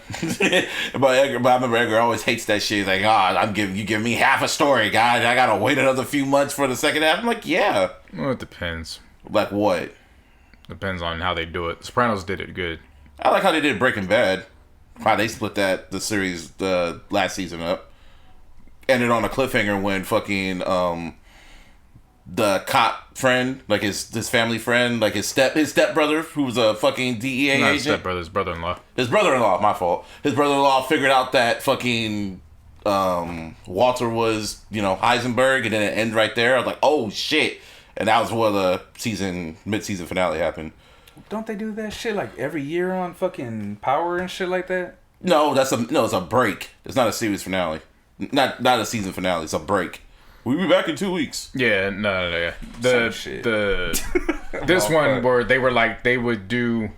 but I remember Edgar always hates that shit. He's like, you give me half a story, guys. I gotta wait another few months for the second half. I'm like, yeah. Well, it depends. Like what? Depends on how they do it. Sopranos did it good. I like how they did Breaking Bad. How they split the series the last season up. Ended on a cliffhanger when fucking the cop friend, like his family friend, like his stepbrother, who was a fucking DEA agent. His stepbrother, his brother-in-law. His brother-in-law, my fault. His brother-in-law figured out that fucking Walter was, Heisenberg, and then it ended right there. I was like, oh shit. And that was where the mid-season finale happened. Don't they do that shit like every year on fucking Power and shit like that? No, it's a break. It's not a series finale. Not a season finale. It's a break. We'll be back in 2 weeks. Yeah, no. This Oh, one where they were like, they would do...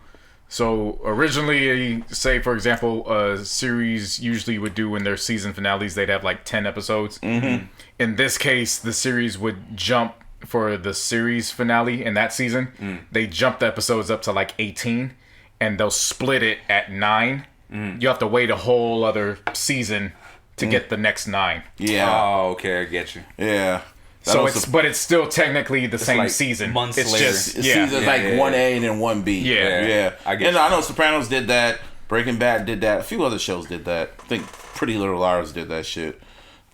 So originally, say for example, a series usually would do in their season finales, they'd have like 10 episodes. Mm-hmm. In this case, the series would jump for the series finale in that season. They jump the episodes up to like 18, and they'll split it at 9. You have to wait a whole other season to get the next 9. Yeah. Oh, okay, I get you. Yeah. So but it's still technically the same like season. Months it's later. just Season's like 1A and then 1B. Yeah. I get I know Sopranos did that. Breaking Bad did that. A few other shows did that. I think Pretty Little Liars did that shit.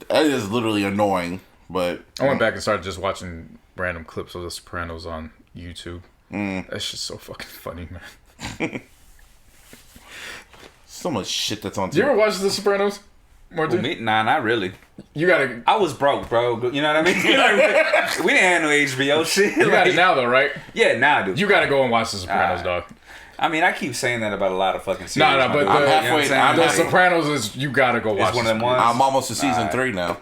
That is literally annoying, but... I went back and started just watching random clips of The Sopranos on YouTube. That's just so fucking funny, man. So much shit that's on TV. Do you ever watch The Sopranos? Martin? Nah, not really. You gotta... I was broke, bro. You know what I mean? We didn't have no HBO shit. You got it now, though, right? Yeah, now I do. You gotta go and watch The Sopranos, dog. I mean, I keep saying that about a lot of fucking series. No, but I'm halfway. The Sopranos is... You gotta go watch It's one of them ones. I'm almost to season 3 now.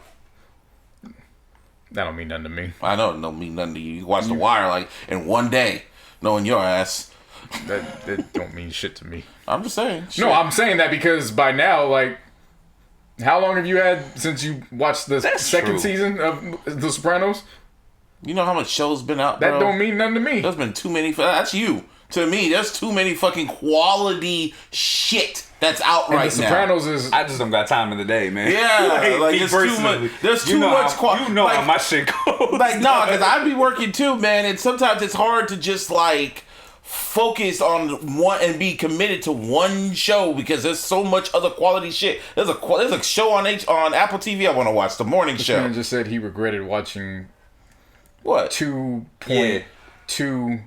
That don't mean nothing to me. I know it don't mean nothing to you. You watch The Wire like in one day, knowing your ass. That don't mean shit to me. I'm just saying. Shit. No, I'm saying that because by now, like... How long have you had since you watched the second season of The Sopranos? You know how much shows been out, bro? That don't mean nothing to me. There's been too many... That's you. To me, there's too many fucking quality shit that's out and right The now. Sopranos is... I just don't got time in the day, man. Yeah, like it's too much. There's too much quality. You know how my shit goes. Like, no, because I be working too, man, and sometimes it's hard to just, like... focus on one and be committed to one show because there's so much other quality shit. There's a show on Apple TV I want to watch, The Morning This Show. man just said he regretted watching What? 2.2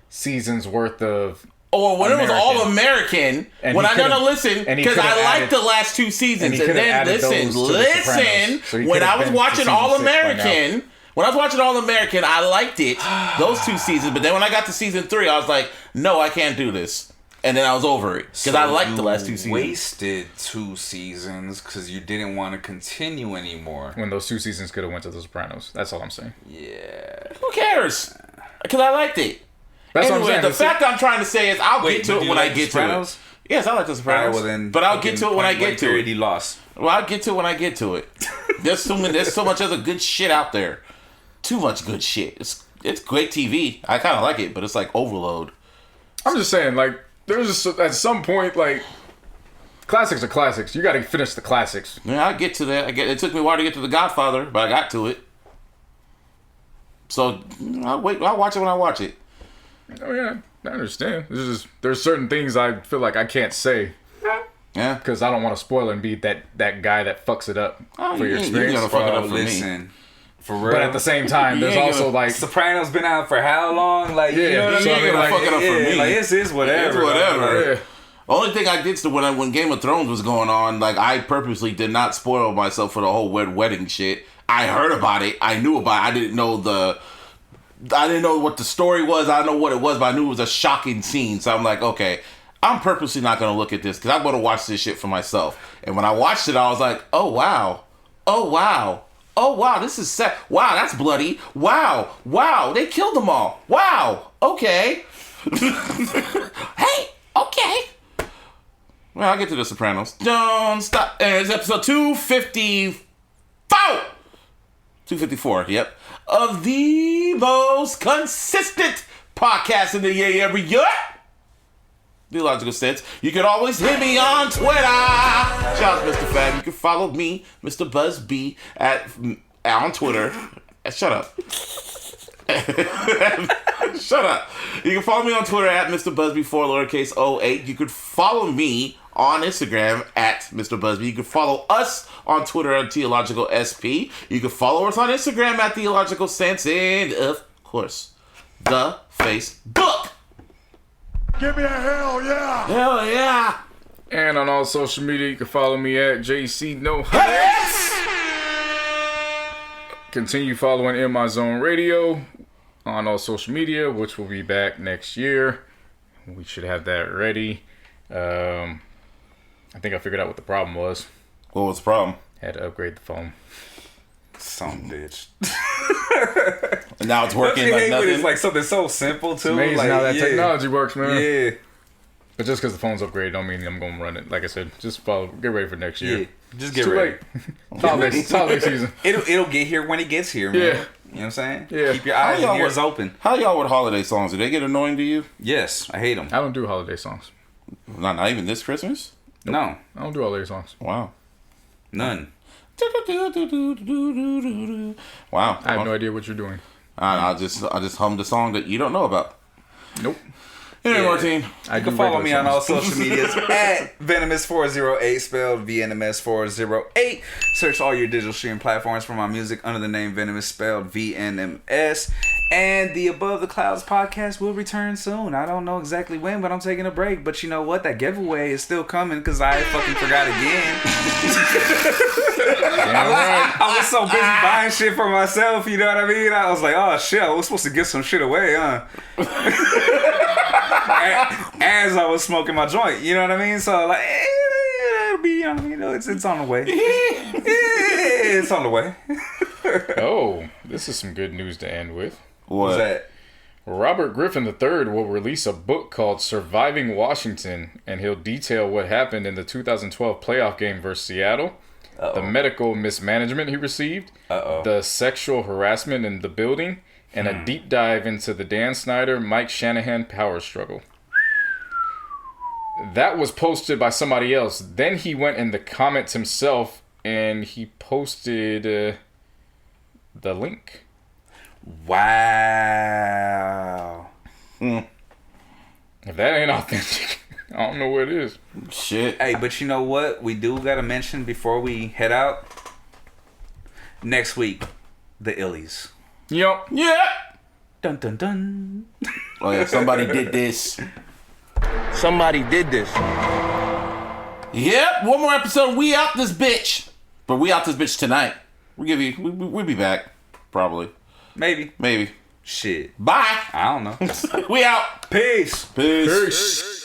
seasons worth of. Or when American. it was All American, And when he I gotta could've- listen and he because could've I liked added- the last 2 seasons, he and could've then added those to The Sopranos. So he when could've I was been to watching season All 6 by now. American. When I was watching All American, I liked it, those 2 seasons. But then when I got to season 3, I was like, no, I can't do this. And then I was over it. Because I liked the last 2 seasons. Wasted 2 seasons because you didn't want to continue anymore. When those 2 seasons could have went to The Sopranos. That's all I'm saying. Yeah. Who cares? Because I liked it. That's what I'm Anyway, saying. the fact I'm trying to say is I'll get to do it you when like I The get to it. Sopranos? Yes, I like The Sopranos. Alright, well then, but I'll get to it when I get to it. He lost. Well, I'll get to it when I get to it. There's so much other good shit out there. Too much good shit. it's great TV. I kind of like it, but it's like overload. I'm just saying, like, there's just, at some point, like, classics are classics. You got to finish the classics. Yeah, I get to that. It took me a while to get to The Godfather, but I got to it. So I'll watch it when I watch it. Oh yeah, I understand. There's certain things I feel like I can't say. Yeah, because I don't want to spoil it and be that guy that fucks it up for your experience. You gotta fuck it up for listen. me. For real. But at the same time, there's also like Sopranos been out for how long? Like, you know what I mean? You gotta fuck it up for me. Like, it's whatever. It's whatever. Yeah. Only thing I did when Game of Thrones was going on, like I purposely did not spoil myself for the whole wedding shit. I heard about it. I knew about it. I didn't know what the story was. I don't know what it was, but I knew it was a shocking scene. So I'm like, okay, I'm purposely not going to look at this because I'm going to watch this shit for myself. And when I watched it, I was like, oh, wow. Oh, wow. Oh, wow, this is sad. Wow, that's bloody. Wow. Wow, they killed them all. Wow. Okay. Hey, okay. Well, I'll get to The Sopranos. Don't stop. And it's episode 254, yep. Of the most consistent podcast in the area. The Illogical Sense. You can always hit me on Twitter. Shout out to Mr. Fab. You can follow me, Mr. Buzz B, on Twitter. Shut up. Shut up. You can follow me on Twitter at Mr. Busby 4 lowercase 08. You could follow me on Instagram at Mr. Busby. You can follow us on Twitter at iLLogical SP. You can follow us on Instagram at The Illogical Sense. And, of course, the Facebook. Give me a hell yeah! Hell yeah! And on all social media, you can follow me at JC Continue following In My Zone Radio on all social media, which will be back next year. We should have that ready. I think I figured out what the problem was. What was the problem? Had to upgrade the phone. Some bitch. And now it's working like nothing. It's like something so simple too. It's amazing like, how that technology works, man. Yeah. But just because the phone's upgraded don't mean I'm going to run it. Like I said, just get ready for next year. Yeah. Just get It's too ready. late. Holiday season. It'll get here when it gets here, man. Yeah. You know what I'm saying? Yeah. Keep your eyes and ears open. How y'all with holiday songs? Do they get annoying to you? Yes, I hate them. I don't do holiday songs. Not even this Christmas? No. I don't do holiday songs. Wow. None. Wow. I have no idea what you're doing. I just hummed a song that you don't know about. Nope. Anyway, Martine. You can follow me on all social medias at Venomous408, spelled VNMS408. Search all your digital streaming platforms for my music under the name Venomous, spelled VNMS. And the Above the Clouds podcast will return soon. I don't know exactly when, but I'm taking a break. But you know what? That giveaway is still coming because I fucking forgot again. I was so busy buying shit for myself, you know what I mean? I was like, oh shit, I was supposed to give some shit away, huh? As I was smoking my joint, you know what I mean? So like, it'll be, you know, it's on the way. It's on the way. Oh, this is some good news to end with. What's that? Robert Griffin III will release a book called Surviving Washington, and he'll detail what happened in the 2012 playoff game versus Seattle, the medical mismanagement he received, the sexual harassment in the building, and a deep dive into the Dan Snyder, Mike Shanahan power struggle. That was posted by somebody else. Then he went in the comments himself, and he posted the link. Wow. If that ain't authentic, I don't know what it is. Shit. Hey, but you know what? We do gotta mention before we head out. Next week, the Illies. Yup. Yeah. Dun dun dun. Oh yeah, somebody did this. Somebody did this. Yep, one more episode. We out this bitch. But we out this bitch tonight. We'll be back. Probably. Maybe. Maybe. Shit. Bye. I don't know. We out. Peace. Peace.